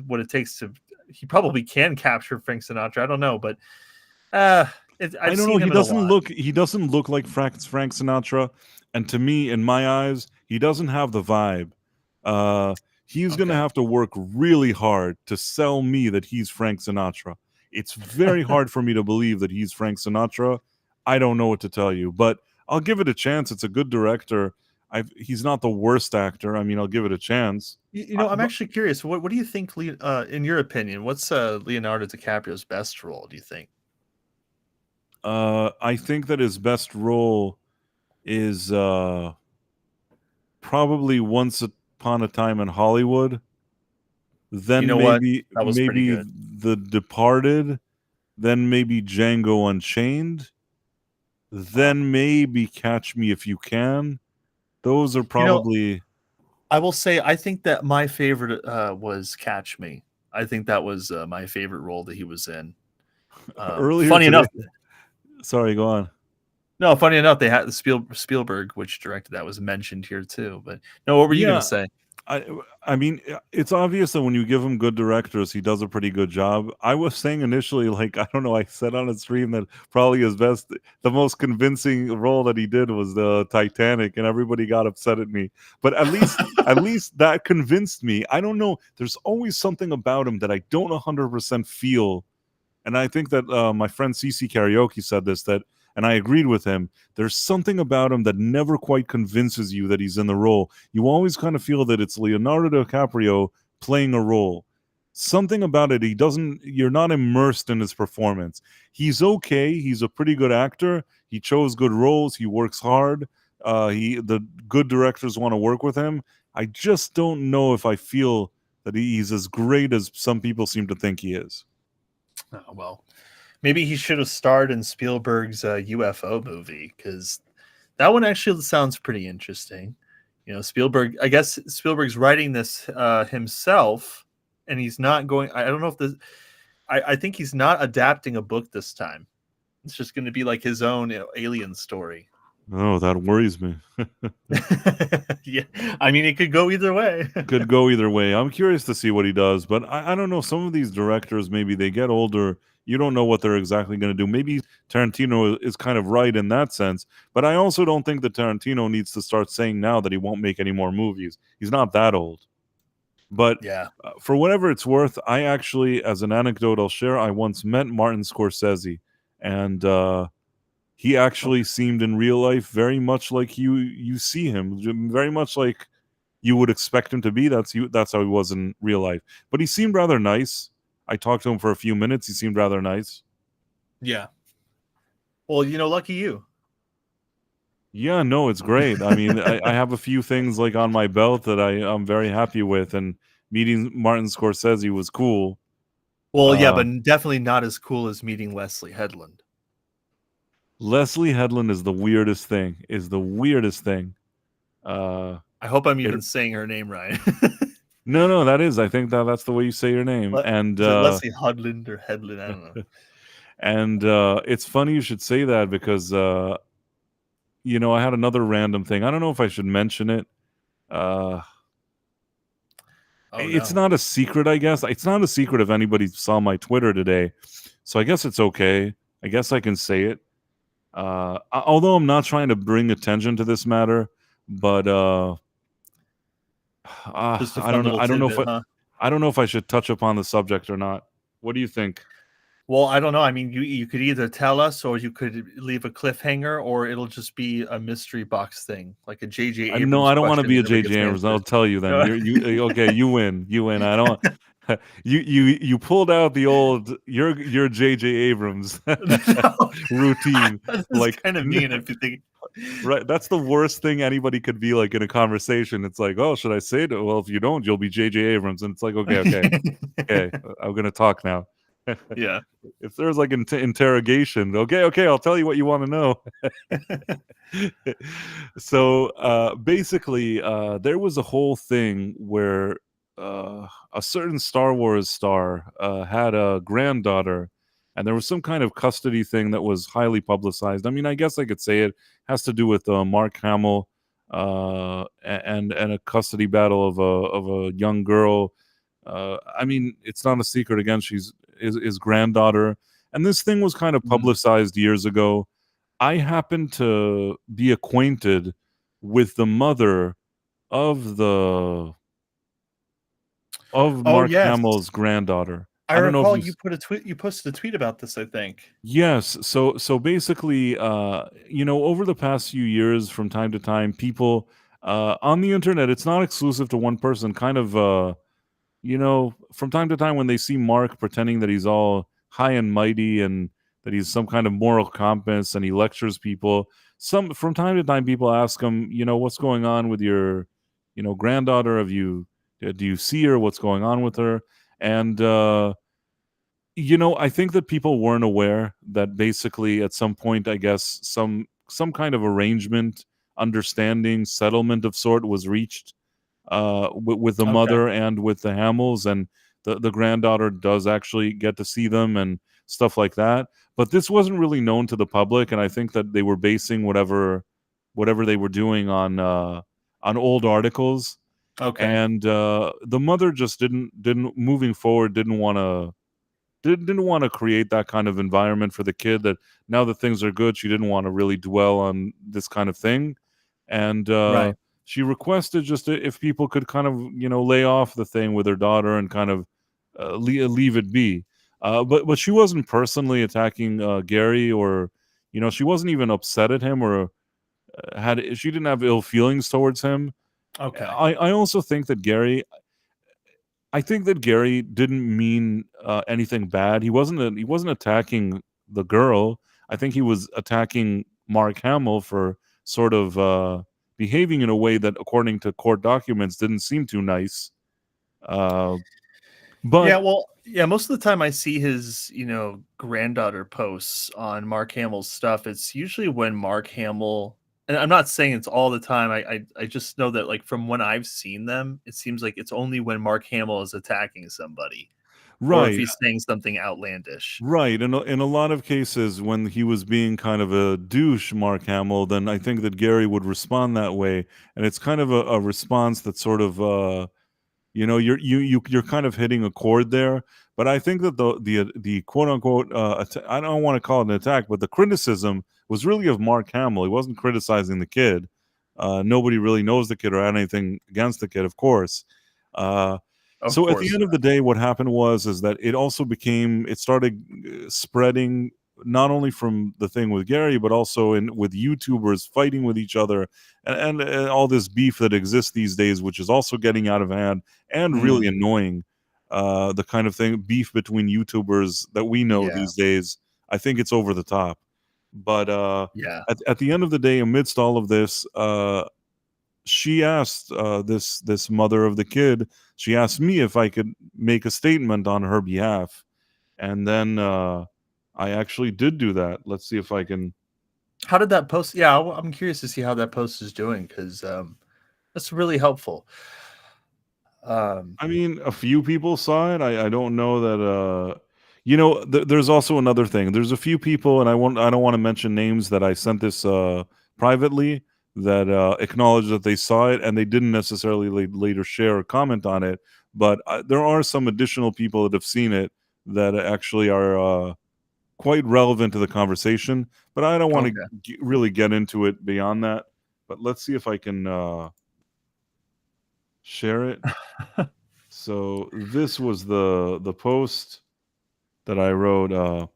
what it takes to. He probably can capture Frank Sinatra. I don't know, but I don't know. He doesn't look like Frank Sinatra, and to me, in my eyes, he doesn't have the vibe. He's going to have to work really hard to sell me that he's Frank Sinatra. It's very hard for me to believe that he's Frank Sinatra. I don't know what to tell you, but I'll give it a chance. It's a good director. He's not the worst actor. I mean, I'll give it a chance. I'm actually curious. What do you think, in your opinion, what's Leonardo DiCaprio's best role, do you think? I think that his best role is probably Once Upon a Time in Hollywood. Then maybe The Departed. Then maybe Django Unchained. Then maybe Catch Me If You Can. Those are probably. I will say I think that my favorite was Catch Me. I think that was my favorite role that he was in. Earlier funny today, enough. Sorry, go on. No, funny enough, they had Spielberg, which directed that, was mentioned here too. But no, what were you going to say? I mean, it's obvious that when you give him good directors, he does a pretty good job. I was saying initially, like, I don't know, I said on a stream that probably the most convincing role that he did was the Titanic, and everybody got upset at me. But at least that convinced me. I don't know. There's always something about him that I don't 100% feel. And I think that my friend CC Karaoke said this, and I agreed with him. There's something about him that never quite convinces you that he's in the role. You always kind of feel that it's Leonardo DiCaprio playing a role. Something about it, you're not immersed in his performance. He's okay. He's a pretty good actor. He chose good roles. He works hard. The good directors want to work with him. I just don't know if I feel that he's as great as some people seem to think he is. Oh, well, maybe he should have starred in Spielberg's UFO movie, because that one actually sounds pretty interesting. I guess Spielberg's writing this himself, and he's not going. I don't know if I think he's not adapting a book this time. It's just going to be like his own alien story. Oh, that worries me. Yeah, I mean, it could go either way. Could go either way. I'm curious to see what he does, but I don't know. Some of these directors, maybe they get older. You don't know what they're exactly going to do. Maybe Tarantino is kind of right in that sense, but I also don't think that Tarantino needs to start saying now that he won't make any more movies. He's not that old. But yeah, for whatever it's worth, I actually, as an anecdote I'll share, I once met Martin Scorsese, and he actually seemed in real life very much like you see him, very much like you would expect him to be. That's how he was in real life. But he seemed rather nice. I talked to him for a few minutes. He seemed rather nice. Yeah. Well, lucky you. Yeah, no, it's great. I mean, I have a few things like on my belt that I'm very happy with, and meeting Martin Scorsese was cool. Well, yeah, but definitely not as cool as meeting Leslie Headland. Leslie Headland is the weirdest thing. I hope I'm even saying her name right. No, that is. I think that's the way you say your name. And Is it Leslie Hodlund or Headland? I don't know. and it's funny you should say that because I had another random thing. I don't know if I should mention it. It's not a secret, I guess. It's not a secret if anybody saw my Twitter today. So I guess it's okay. I guess I can say it. Although I'm not trying to bring attention to this matter, but I don't know. I don't know if I don't know if I should touch upon the subject or not. What do you think? Well, I don't know. I mean, you could either tell us, or you could leave a cliffhanger, or it'll just be a mystery box thing, like a J.J. Abrams. No, I don't want to be a question that never J.J. gets Abrams. answered. I'll tell you then. You okay? You win. You win. I don't. You pulled out the old your J.J. Abrams routine. That's Like kind of mean if you think. Right, that's the worst thing anybody could be like in a conversation. It's like, oh, should I say it? Well, if you don't, you'll be J.J. Abrams, and it's like, okay, I'm gonna talk now. Yeah. If there's like interrogation, okay, I'll tell you what you want to know. So basically, there was a whole thing where a certain Star Wars star had a granddaughter, and there was some kind of custody thing that was highly publicized. I mean, I guess I could say it has to do with Mark Hamill and a custody battle of a young girl. I mean, it's not a secret. Again, she's his granddaughter, and this thing was kind of publicized years ago. I happen to be acquainted with the mother of Mark Hamill's granddaughter. I don't recall you put a tweet. You posted a tweet about this, I think. Yes. So basically, over the past few years, from time to time, people on the internet, it's not exclusive to one person. Kind of, from time to time, when they see Mark pretending that he's all high and mighty and that he's some kind of moral compass and he lectures people, from time to time, people ask him, what's going on with your, granddaughter? Do you see her? What's going on with her? And I think that people weren't aware that basically at some point, I guess some kind of arrangement, understanding, settlement of sort was reached with the mother and with the Hamills, and the granddaughter does actually get to see them and stuff like that. But this wasn't really known to the public, and I think that they were basing whatever they were doing on old articles. Okay. And the mother just didn't moving forward didn't want to create that kind of environment for the kid, that now that things are good, she didn't want to really dwell on this kind of thing. And she requested just if people could kind of, lay off the thing with her daughter and kind of leave it be. But she wasn't personally attacking Gary, or, she wasn't even upset at him, or she didn't have ill feelings towards him. Okay. I also think that Gary didn't mean anything bad. He wasn't attacking the girl. I think he was attacking Mark Hamill for sort of behaving in a way that, according to court documents, didn't seem too nice. But most of the time I see his, granddaughter posts on Mark Hamill's stuff. It's usually when Mark Hamill, and I'm not saying it's all the time. I just know that, like, from when I've seen them, it seems like it's only when Mark Hamill is attacking somebody, right, or if he's saying something outlandish, right. In a lot of cases, when he was being kind of a douche, Mark Hamill, then I think that Gary would respond that way, and it's kind of a response that sort of you're kind of hitting a chord there. But I think that the quote unquote I don't want to call it an attack, but the criticism was really of Mark Hamill. He wasn't criticizing the kid. Nobody really knows the kid or had anything against the kid, of course. At the end of the day, what happened is that it started spreading, not only from the thing with Gary, but also with YouTubers fighting with each other, and all this beef that exists these days, which is also getting out of hand and really annoying. The kind of beef between YouTubers that we know these days, I think it's over the top. But at the end of the day, amidst all of this, she asked this mother of the kid, she asked me if I could make a statement on her behalf, and then I actually did do that. Let's see if I can. How did that post? Yeah, I'm curious to see how that post is doing, because that's really helpful. I mean, a few people saw it. I don't know that. There's also another thing. There's a few people, and I don't want to mention names, that I sent this privately, that acknowledged that they saw it, and they didn't necessarily later share or comment on it. But there are some additional people that have seen it that actually are quite relevant to the conversation. But I don't want to really get into it beyond that. But let's see if I can share it. So this was the post that I wrote.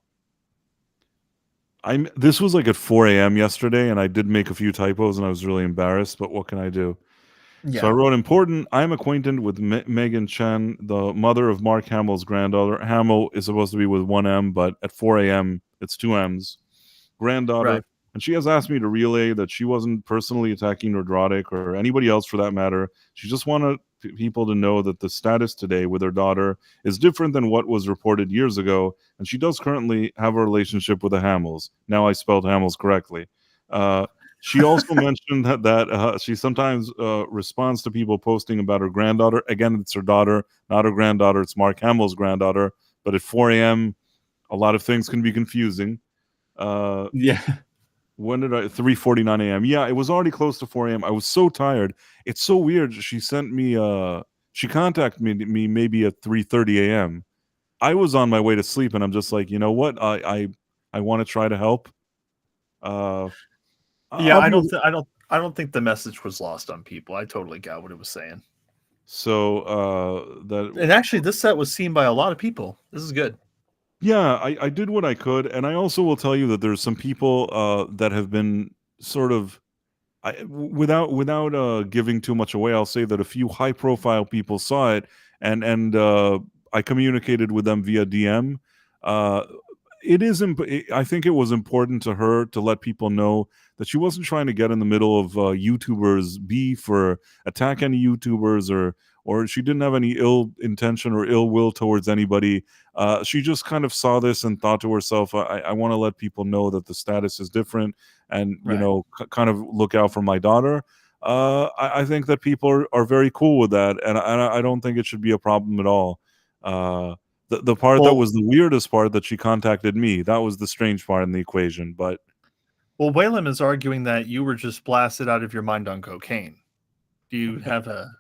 This was like at 4 a.m. yesterday, and I did make a few typos, and I was really embarrassed. But what can I do? Yeah. So I wrote, important. I'm acquainted with Megan Chen, the mother of Mark Hamill's granddaughter. Hamill is supposed to be with one M, but at 4 a.m. it's two M's. Granddaughter. Right. And she has asked me to relay that she wasn't personally attacking Nerdrotic or anybody else for that matter. She just wanted people to know that the status today with her daughter is different than what was reported years ago, and she does currently have a relationship with the Hamills. Now I spelled Hamills correctly. She also mentioned that she sometimes responds to people posting about her granddaughter. Again, it's her daughter, not her granddaughter. It's Mark Hamill's granddaughter. But at 4 a.m., a lot of things can be confusing. Yeah. When did 3:49 a.m. Yeah, it was already close to 4 a.m. I was so tired. It's so weird. She sent me she contacted me maybe at 3:30 a.m. I was on my way to sleep, and I'm just like, you know what? I want to try to help. Yeah, I don't think the message was lost on people. I totally got what it was saying. So and actually this set was seen by a lot of people. This is good. Yeah, I did what I could, and I also will tell you that there's some people that have been sort of, without giving too much away, I'll say that a few high-profile people saw it, and I communicated with them via DM. I think it was important to her to let people know that she wasn't trying to get in the middle of YouTubers' beef or attack any YouTubers, or she didn't have any ill intention or ill will towards anybody. She just kind of saw this and thought to herself, I want to let people know that the status is different, and kind of look out for my daughter. I think that people are very cool with that, and I don't think it should be a problem at all. The part that was the weirdest part, that she contacted me, that was the strange part in the equation. But Whalem is arguing that you were just blasted out of your mind on cocaine. Do you have a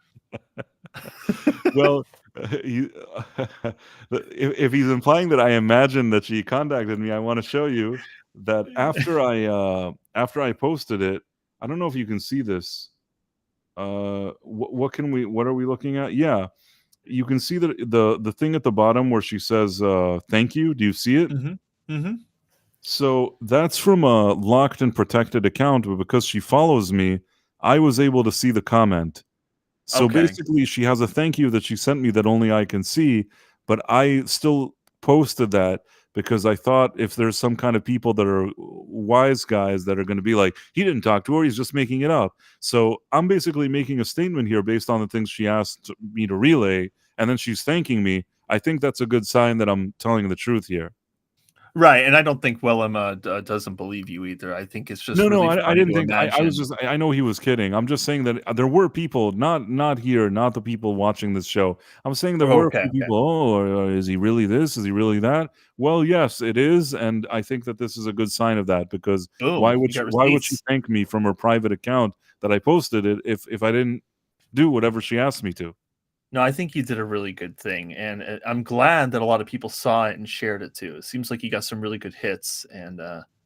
well, if he's implying that I imagine that she contacted me, I want to show you that after I posted it, I don't know if you can see this. What are we looking at? Yeah, you can see that the thing at the bottom where she says thank you. Do you see it? Mm-hmm. Mm-hmm. So that's from a locked and protected account, but because she follows me, I was able to see the comment. So basically, she has a thank you that she sent me that only I can see, but I still posted that because I thought if there's some kind of people that are wise guys that are going to be like, he didn't talk to her, he's just making it up. So I'm basically making a statement here based on the things she asked me to relay, and then she's thanking me. I think that's a good sign that I'm telling the truth here. Right, and I don't think Willem doesn't believe you either. I think it's just no. I didn't think. I was just. I know he was kidding. I'm just saying that there were people, not here, not the people watching this show. I'm saying there were people. Oh, is he really this? Is he really that? Well, yes, it is, and I think that this is a good sign of that, because why would she thank me from her private account that I posted it if I didn't do whatever she asked me to? No, I think you did a really good thing, and I'm glad that a lot of people saw it and shared it too. It seems like you got some really good hits, and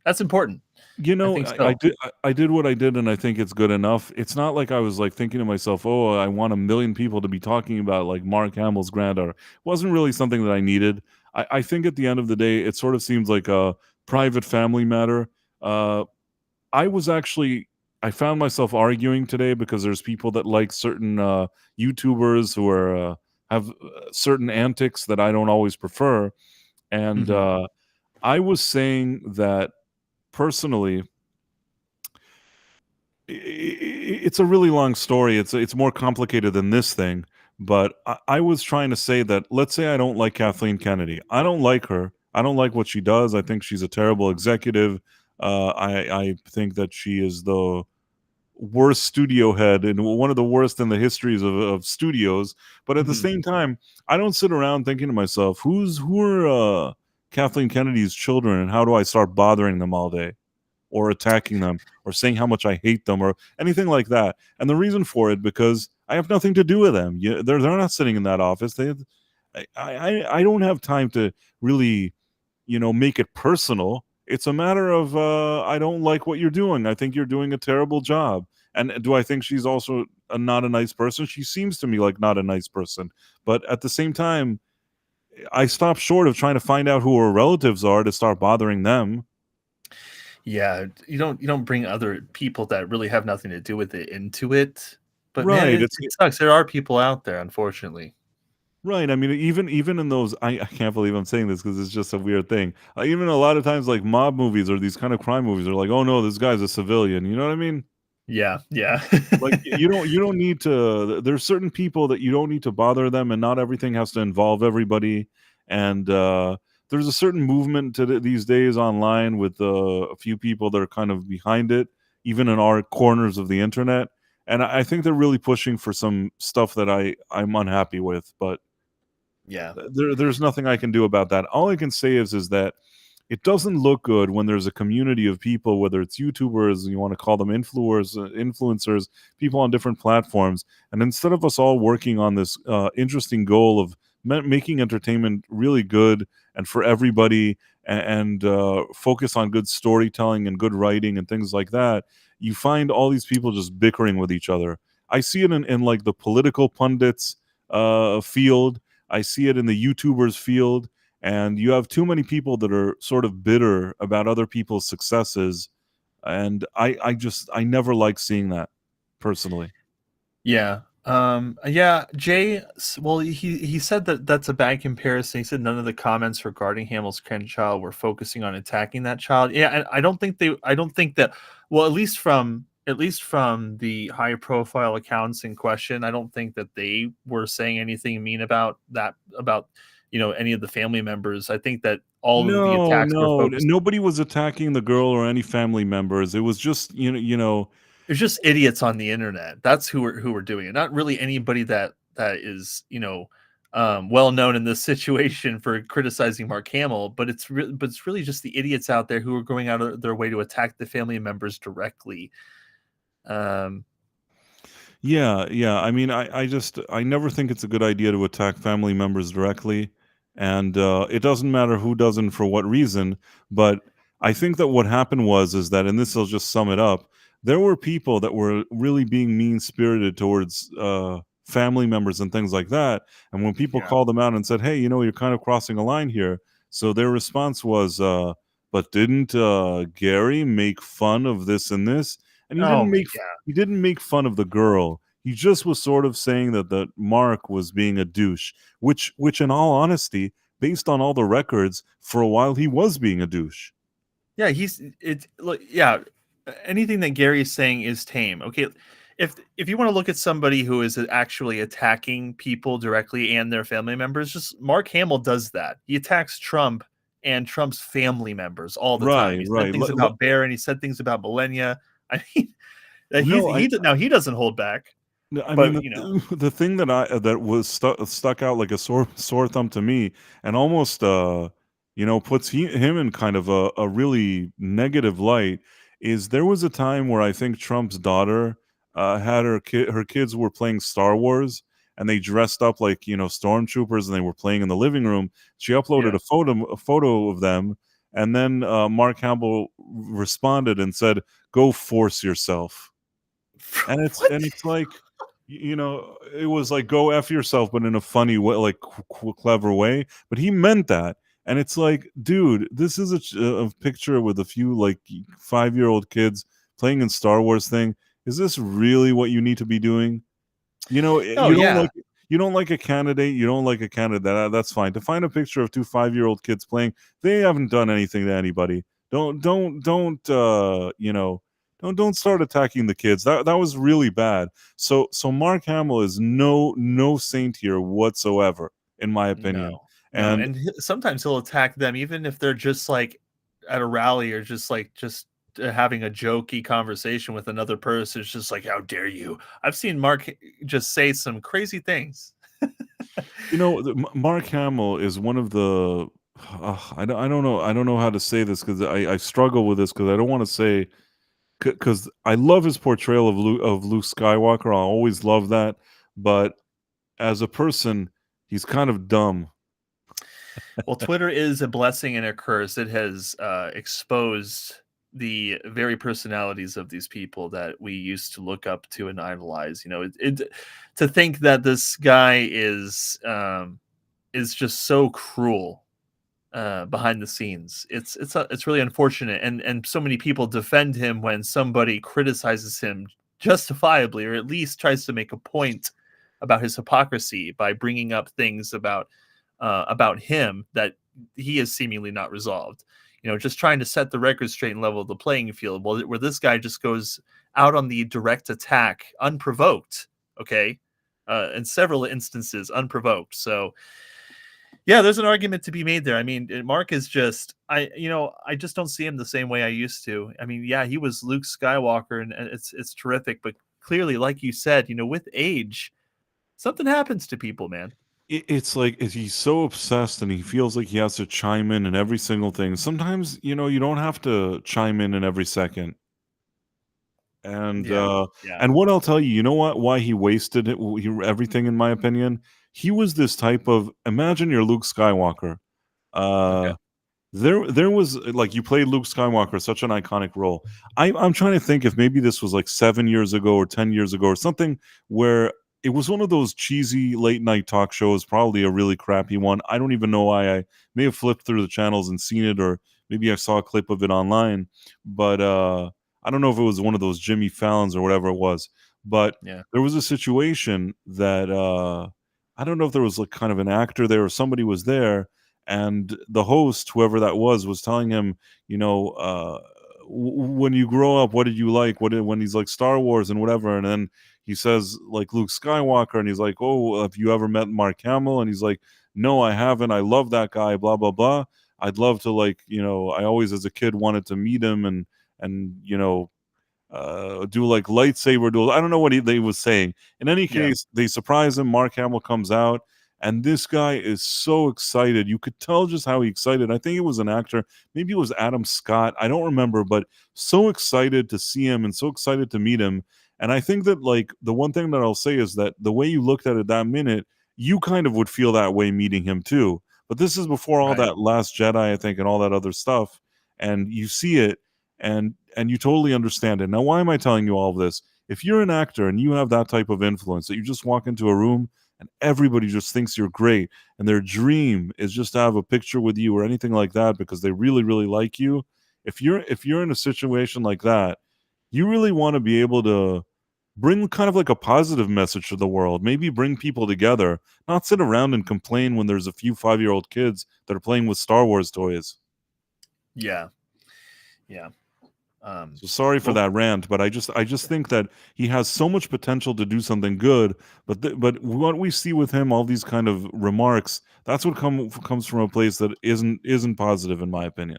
that's important. You know, I did what I did, and I think it's good enough. It's not like I was like thinking to myself, oh, I want 1 million people to be talking about like Mark Hamill's granddaughter. It wasn't really something that I needed. I think at the end of the day, it sort of seems like a private family matter. I found myself arguing today because there's people that like certain YouTubers who are have certain antics that I don't always prefer, and I was saying that personally, it's a really long story. It's more complicated than this thing, but I was trying to say that, let's say I don't like Kathleen Kennedy. I don't like her. I don't like what she does. I think she's a terrible executive. I think that she is worst studio head and one of the worst in the histories of studios. But at the Mhm. same time, I don't sit around thinking to myself, who are Kathleen Kennedy's children, and how do I start bothering them all day, or attacking them, or saying how much I hate them, or anything like that. And the reason for it, because I have nothing to do with them. They're not sitting in that office. I don't have time to really, make it personal. It's a matter of I don't like what you're doing. I think you're doing a terrible job. And do I think she's also not a nice person? She seems to me like not a nice person. But at the same time, I stop short of trying to find out who her relatives are to start bothering them. Yeah, you don't bring other people that really have nothing to do with it into it. But man, Right. it sucks. There are people out there, unfortunately. Right. I mean, even in those, I can't believe I'm saying this because it's just a weird thing. Even a lot of times, like mob movies or these kind of crime movies, are like, oh no, this guy's a civilian. You know what I mean? Yeah, yeah. Like you don't need to. There's certain people that you don't need to bother them, and not everything has to involve everybody. And there's a certain movement these days online with a few people that are kind of behind it, even in our corners of the internet. And I think they're really pushing for some stuff that I'm unhappy with, but Yeah. there's nothing I can do about that. All I can say is that it doesn't look good when there's a community of people, whether it's YouTubers, you want to call them influencers, people on different platforms, and instead of us all working on this interesting goal of making entertainment really good and for everybody, and focus on good storytelling and good writing and things like that, you find all these people just bickering with each other. I see it in like the political pundits field. I see it in the YouTubers field, and you have too many people that are sort of bitter about other people's successes, and I never like seeing that personally. Yeah. Yeah, well, he said that that's a bad comparison. He said none of the comments regarding Hamill's grandchild were focusing on attacking that child. Yeah, and I don't think that, well, at least from the high profile accounts in question, I don't think that they were saying anything mean about any of the family members. I think that all of the No, attacks were no, focused. nobody was attacking the girl or any family members. It was just It's just idiots on the internet. That's who were doing it. Not really anybody that is well known in this situation for criticizing Mark Hamill, but it's really just the idiots out there who are going out of their way to attack the family members directly. Yeah. I mean, I never think it's a good idea to attack family members directly, and it doesn't matter who doesn't for what reason. But I think that what happened is that, and this will just sum it up, there were people that were really being mean spirited towards family members and things like that. And when people called them out and said, "Hey, you're kind of crossing a line here," so their response was, "But didn't Gary make fun of this and this?" And he didn't make fun of the girl. He just was sort of saying that Mark was being a douche, which in all honesty, based on all the records, for a while he was being a douche. Yeah, anything that Gary is saying is tame. Okay, if you want to look at somebody who is actually attacking people directly and their family members, just Mark Hamill does that. He attacks Trump and Trump's family members all the time. He said things about Barron. He said things about Millennia. I mean, he doesn't hold back. I mean, the thing that was stuck out like a sore thumb to me, and almost puts him in kind of a really negative light, is there was a time where I think Trump's daughter had her kids were playing Star Wars, and they dressed up like stormtroopers, and they were playing in the living room. She uploaded a photo of them, and then Mark Hamill responded and said, "Go force yourself." And it's like, it was like, go F yourself, but in a funny way, like clever way. But he meant that. And it's like, dude, this is a picture with a few like 5-year-old kids playing in Star Wars thing. Is this really what you need to be doing? You don't like a candidate. You don't like a candidate. That's fine. To find a picture of 2 5-year-old kids playing, they haven't done anything to anybody. Don't start attacking the kids. That was really bad. So Mark Hamill is no saint here whatsoever, in my opinion. And sometimes he'll attack them even if they're just like at a rally or just having a jokey conversation with another person. It's just like, how dare you? I've seen Mark just say some crazy things. Mark Hamill is one of the. I don't know how to say this because I struggle with this because I don't want to say because I love his portrayal of Luke Skywalker. I always love that, but as a person, he's kind of dumb. Well, Twitter is a blessing and a curse. It has exposed the very personalities of these people that we used to look up to and idolize. To think that this guy is just so cruel behind the scenes. It's really unfortunate, and so many people defend him when somebody criticizes him justifiably, or at least tries to make a point about his hypocrisy by bringing up things about him that he has seemingly not resolved. Just trying to set the record straight and level the playing field. Where this guy just goes out on the direct attack unprovoked. Okay, in several instances unprovoked. So. Yeah, there's an argument to be made there. I mean, Mark is just, I just don't see him the same way I used to. I mean, yeah, he was Luke Skywalker, and it's terrific. But clearly, like you said, with age, something happens to people, man. It's like he's so obsessed, and he feels like he has to chime in every single thing. Sometimes, you don't have to chime in every second. And and what I'll tell you, why he wasted everything, in my opinion. He was this type of, imagine you're Luke Skywalker. Okay. There was, like, you played Luke Skywalker, such an iconic role. I'm trying to think if maybe this was like 7 years ago or 10 years ago or something, where it was one of those cheesy late night talk shows, probably a really crappy one. I don't even know why. I may have flipped through the channels and seen it, or maybe I saw a clip of it online. But I don't know if it was one of those Jimmy Fallons or whatever it was. But there was a situation that I don't know if there was like kind of an actor there or somebody was there, and the host, whoever that was telling him, when you grow up, what did you like? When he's like Star Wars and whatever, and then he says like Luke Skywalker, and he's like, oh, have you ever met Mark Hamill? And he's like, no, I haven't. I love that guy. Blah blah blah. I'd love to, like, I always as a kid wanted to meet him and do like lightsaber duels. I don't know what they was saying. In any case, they surprise him. Mark Hamill comes out, and this guy is so excited. You could tell just how he excited. I think it was an actor. Maybe it was Adam Scott. I don't remember, but so excited to see him and so excited to meet him. And I think that, like, the one thing that I'll say is that the way you looked at it that minute, you kind of would feel that way meeting him too. But this is before all that Last Jedi, I think, and all that other stuff. And you see it, and you totally understand it. Now, why am I telling you all of this? If you're an actor and you have that type of influence, that you just walk into a room and everybody just thinks you're great, and their dream is just to have a picture with you or anything like that because they really, really like you. If you're in a situation like that, you really want to be able to bring kind of like a positive message to the world. Maybe bring people together, not sit around and complain when there's a few 5-year-old kids that are playing with Star Wars toys. Yeah. So sorry for that rant, but I just think that he has so much potential to do something good. But what we see with him, all these kind of remarks, that's what comes from a place that isn't positive, in my opinion.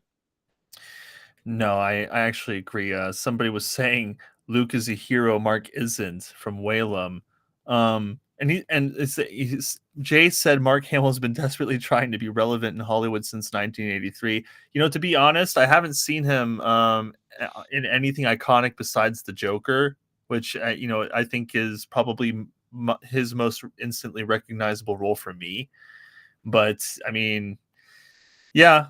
No, I actually agree. Somebody was saying Luke is a hero, Mark isn't, from Whalum. Jay said Mark Hamill has been desperately trying to be relevant in Hollywood since 1983. To be honest, I haven't seen him in anything iconic besides the Joker, which I think is probably his most instantly recognizable role for me. But I mean, yeah,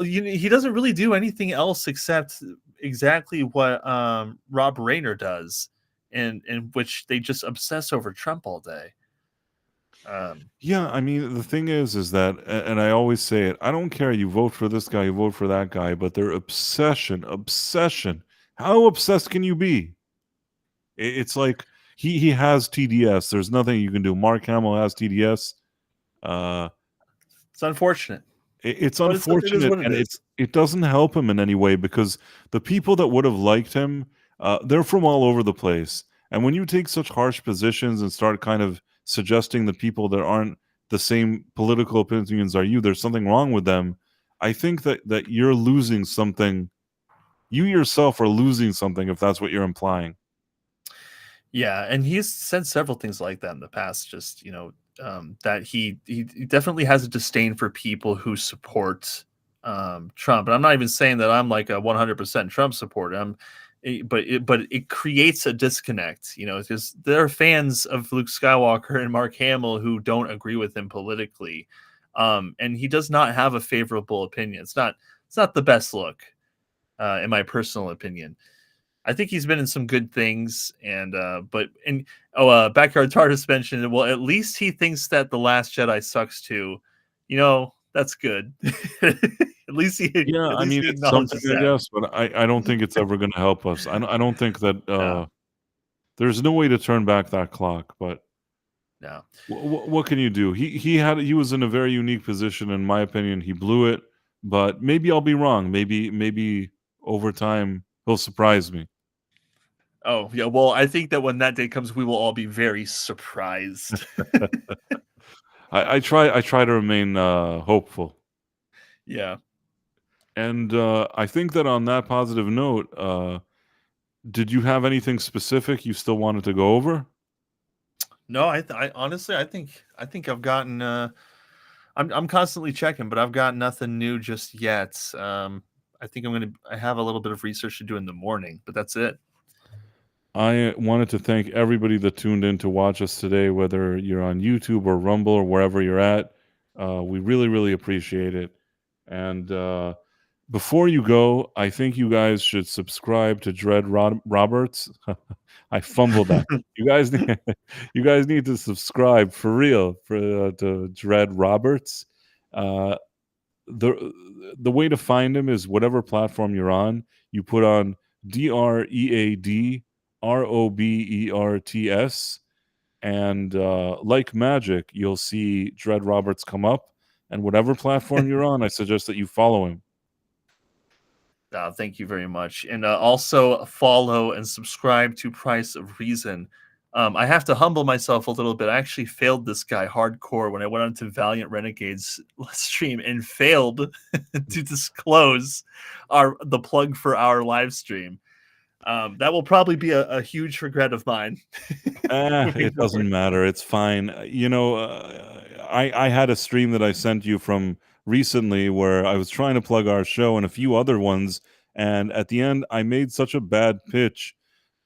he doesn't really do anything else except exactly what Rob Reiner does, in which they just obsess over Trump all day. Yeah, I mean, the thing is that, and I always say it, I don't care, you vote for this guy, you vote for that guy, but their obsession, how obsessed can you be? It's like he has TDS. There's nothing you can do. Mark Hamill has TDS. It's unfortunate. It's unfortunate, and it doesn't help him in any way, because the people that would have liked him, they're from all over the place. And when you take such harsh positions and start kind of suggesting the people that aren't the same political opinions are you, there's something wrong with them, I think that you're losing something. you yourself are losing something if that's what you're implying. Yeah, and he's said several things like that in the past. Just that he definitely has a disdain for people who support Trump. And I'm not even saying that I'm like a 100% Trump supporter. But it creates a disconnect, because there are fans of Luke Skywalker and Mark Hamill who don't agree with him politically, and he does not have a favorable opinion. It's not the best look, in my personal opinion. I think he's been in some good things, and Backyard TARDIS mentioned, well, at least he thinks that The Last Jedi sucks too. That's good. At least he it's something, acknowledges I that. guess, but I don't think it's ever going to help us. I don't think that there's no way to turn back that clock. But no, what can you do? He was in a very unique position, in my opinion. He blew it, but maybe I'll be wrong. Maybe over time he'll surprise me. Oh, yeah. Well, I think that when that day comes, we will all be very surprised. I try to remain hopeful. Yeah. And I think that on that positive note, did you have anything specific you still wanted to go over? No, I honestly, I think I've gotten. I'm constantly checking, but I've got nothing new just yet. I think I have a little bit of research to do in the morning, but that's it. I wanted to thank everybody that tuned in to watch us today, whether you're on YouTube or Rumble or wherever you're at. We really, really appreciate it. And before you go, I think you guys should subscribe to Roberts. I fumbled that. You guys need to subscribe for real to Dread Roberts. The way to find him is whatever platform you're on. You put on DREADROBERTS, and like magic, you'll see Dread Roberts come up. And whatever platform you're on, I suggest that you follow him. Thank you very much. And also follow and subscribe to Price of Reason. I have to humble myself a little bit. I actually failed this guy hardcore when I went on to Valiant Renegades stream and failed to disclose the plug for our live stream. That will probably be a huge regret of mine. It doesn't matter. It's fine. I had a stream that I sent you from recently where I was trying to plug our show and a few other ones, and at the end I made such a bad pitch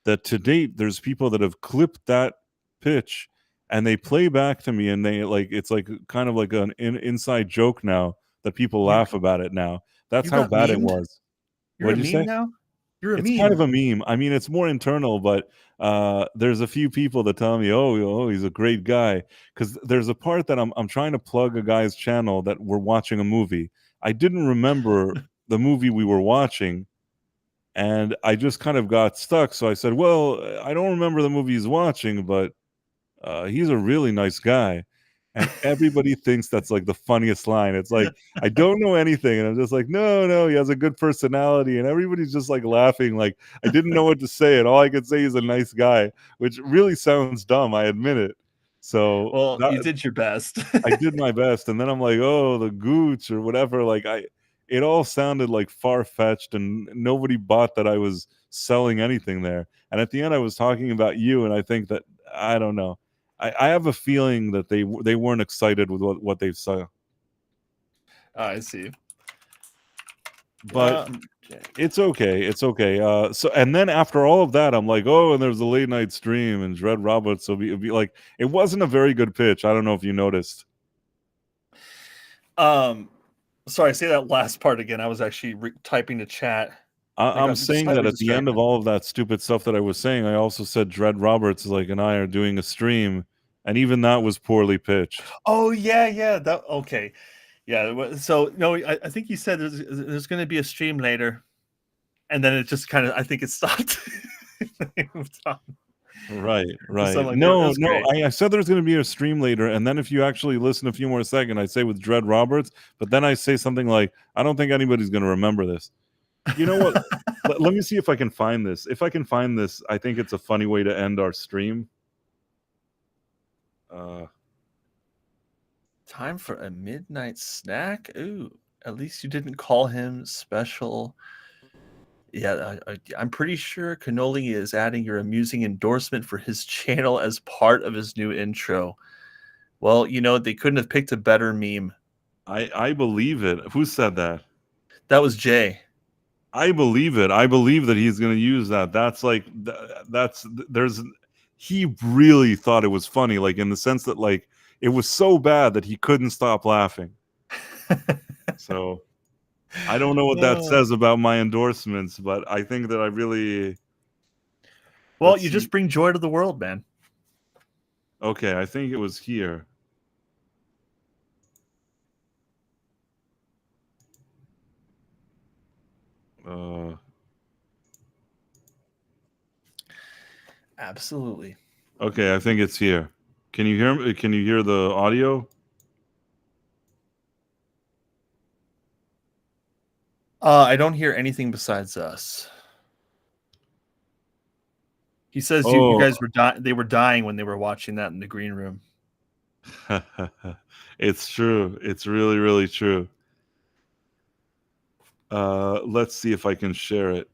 that to date there's people that have clipped that pitch and they play back to me, and they it's like kind of like an inside joke now that people laugh about it now. That's how bad it was. You're What'd a you meme say? now? You're a It's meme. kind of a meme. I mean, it's more internal, but there's a few people that tell me, "Oh, he's a great guy." Because there's a part that I'm trying to plug a guy's channel that we're watching a movie. I didn't remember the movie we were watching, and I just kind of got stuck. So I said, "Well, I don't remember the movie he's watching, but he's a really nice guy." And everybody thinks that's like the funniest line. It's like, I don't know anything. And I'm just like, no, he has a good personality. And everybody's just like laughing. Like, I didn't know what to say. And all I could say is a nice guy, which really sounds dumb. I admit it. So well, you did your best. I did my best. And then I'm like, oh, the gooch or whatever. Like it all sounded like far-fetched, and nobody bought that I was selling anything there. And at the end I was talking about you. And I think that, I don't know. I have a feeling that they weren't excited with what they saw. I see. But it's okay. It's okay. So, and then after all of that, I'm like, oh, and there's a late night stream, and Dread Roberts will be like, it wasn't a very good pitch. I don't know if you noticed. Sorry, say that last part again. I was actually typing to chat. I'm saying that at the end of all of that stupid stuff that I was saying, I also said Dread Roberts and I are doing a stream, and even that was poorly pitched. Oh yeah. That okay. Yeah. So no, I think you said there's going to be a stream later, and then it just kind of, I think it stopped. Right. Like No, I said there's going to be a stream later, and then if you actually listen a few more seconds, I say with Dread Roberts, but then I say something like, I don't think anybody's going to remember this. You know what? Let me see if I can find this. If I can find this, I think it's a funny way to end our stream. Time for a midnight snack? Ooh, at least you didn't call him Special Yeah, I'm pretty sure Cannoli is adding your amusing endorsement for his channel as part of his new intro. Well, they couldn't have picked a better meme. I believe it. Who said that? That was Jay. I believe it. I believe that he's going to use that. That's like he really thought it was funny, like in the sense that like it was so bad that he couldn't stop laughing. So I don't know what that says about my endorsements, but I think that I really. Well, you just bring joy to the world, man. Okay, I think it was here. Absolutely. Okay, I think it's here. Can you hear me? Can you hear the audio? I don't hear anything besides us. He says you guys were they were dying when they were watching that in the green room. It's true. It's really, really true. Let's see if I can share it.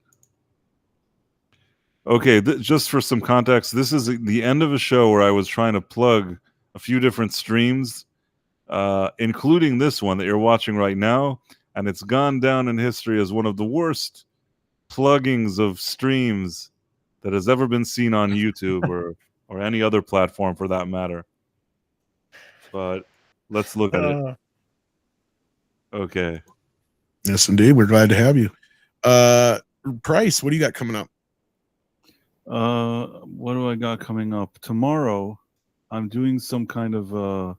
Okay, just for some context, this is the end of a show where I was trying to plug a few different streams, including this one that you're watching right now, and it's gone down in history as one of the worst pluggings of streams that has ever been seen on YouTube or any other platform for that matter. But let's look at it. Okay. Yes, indeed. We're glad to have you. Price, what do you got coming up? What do I got coming up? Tomorrow, I'm doing some kind of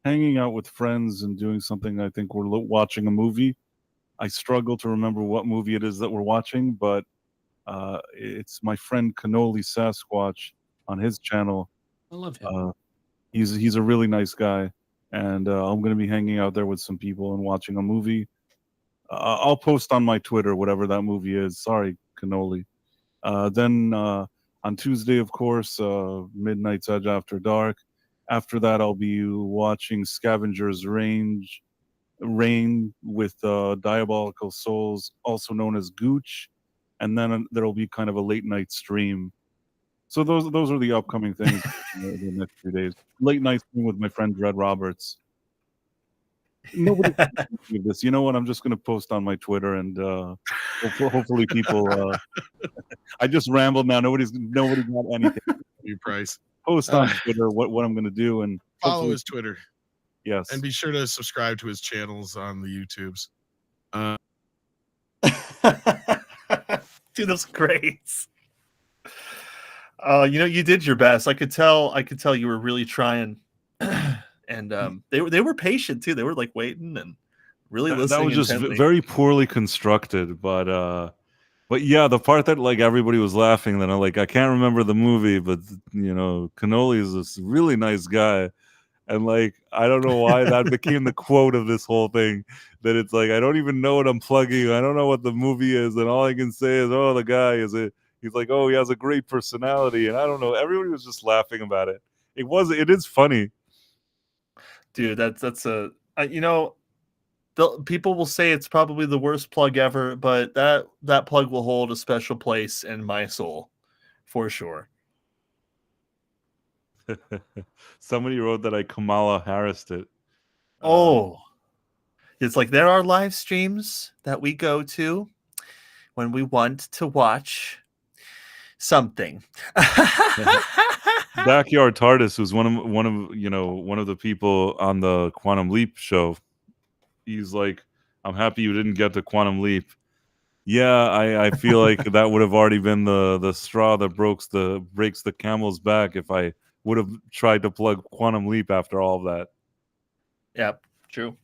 hanging out with friends and doing something. I think we're watching a movie. I struggle to remember what movie it is that we're watching, but it's my friend Cannoli Sasquatch on his channel. I love him. He's a really nice guy, and I'm going to be hanging out there with some people and watching a movie. I'll post on my Twitter whatever that movie is. Sorry, Cannoli. Then on Tuesday, of course, Midnight's Edge After Dark. After that, I'll be watching Scavenger's Reign with Diabolical Souls, also known as Gooch. And then there'll be kind of a late night stream. So those are the upcoming things in the next few days. Late night stream with my friend Dreadroberts. Nobody can this. You know what? I'm just going to post on my Twitter, and hopefully people. I just rambled now. Nobody got anything. You Price. Post on Twitter what I'm going to do, and follow his Twitter. Yes, and be sure to subscribe to his channels on the YouTubes. Dude, that's great. You did your best. I could tell you were really trying. And they were patient too. They were like waiting and really listening. That was just intently. very poorly constructed, but yeah, the part that like everybody was laughing. Then I can't remember the movie, but Cannoli is this really nice guy, and like I don't know why that became the quote of this whole thing. That it's like I don't even know what I'm plugging. I don't know what the movie is, and all I can say is, oh, the guy is it. He's like, oh, he has a great personality, and I don't know. Everybody was just laughing about it. It is funny. Dude, that's people will say it's probably the worst plug ever, but that plug will hold a special place in my soul for sure. Somebody wrote that I Kamala Harris'd it. It's like there are live streams that we go to when we want to watch something. Backyard TARDIS, who's one of the people on the Quantum Leap show. He's like, I'm happy you didn't get to Quantum Leap. Yeah, I feel like that would have already been the straw that breaks the camel's back if I would have tried to plug Quantum Leap after all of that. Yeah, true.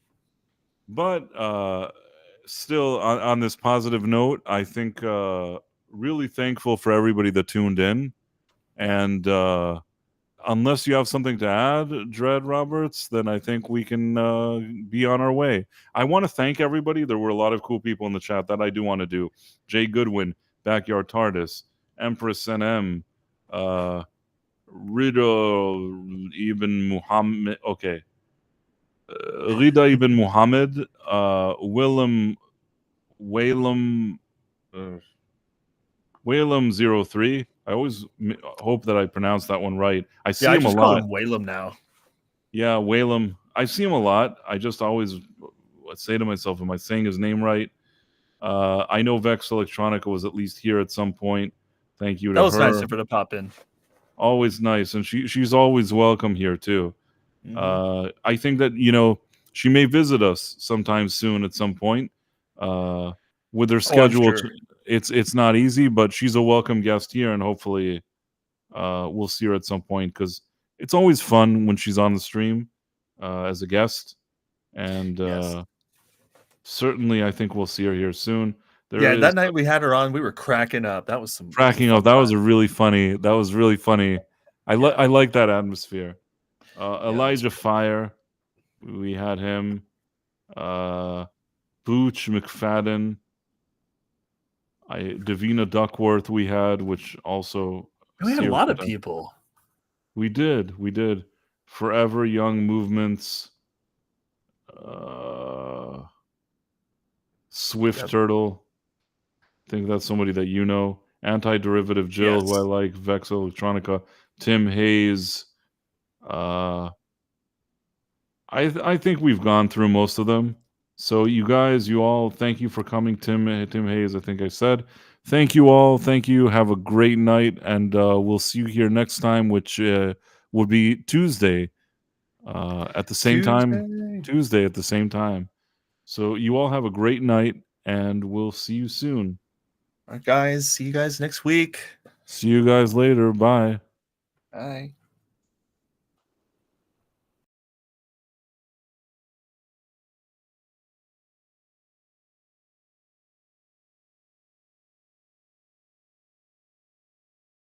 But still, on this positive note, I think really thankful for everybody that tuned in. And unless you have something to add, Dreadroberts, then I think we can be on our way. I want to thank everybody. There were a lot of cool people in the chat that I do want to do. Jay Goodwin, Backyard TARDIS, Empress NM, Rida Ibn Muhammad. Okay. Rida Ibn Muhammad, Willem. Whalem03. I always hope that I pronounce that one right. I see I him a just call lot. him Whalem now. Yeah, Whalem. I see him a lot. I just always say to myself, am I saying his name right? I know Vex Electronica was at least here at some point. Thank you to That was her. nice of her to pop in. Always nice, and she's always welcome here too. I think that she may visit us sometime soon at some point. With her schedule, sure. it's not easy, but she's a welcome guest here, and hopefully we'll see her at some point, because it's always fun when she's on the stream as a guest, and certainly I think we'll see her here soon. That night we had her on, we were cracking up. That was some cracking up. That was really funny. I like that atmosphere. Elijah Fire, we had him. Booch McFadden, Davina Duckworth we had, which also we had a lot of people. We did. Forever Young Movements, Swift Turtle. I think that's somebody that you know. Anti-Derivative Jill, who I like. Vex Electronica. Tim Hayes. I think we've gone through most of them. So you all, thank you for coming. Tim Hayes, I think I said. Thank you all. Thank you. Have a great night, and we'll see you here next time, which would be Tuesday at the same time. Tuesday at the same time. So you all have a great night, and we'll see you soon. All right, guys. See you guys next week. See you guys later. Bye. Bye.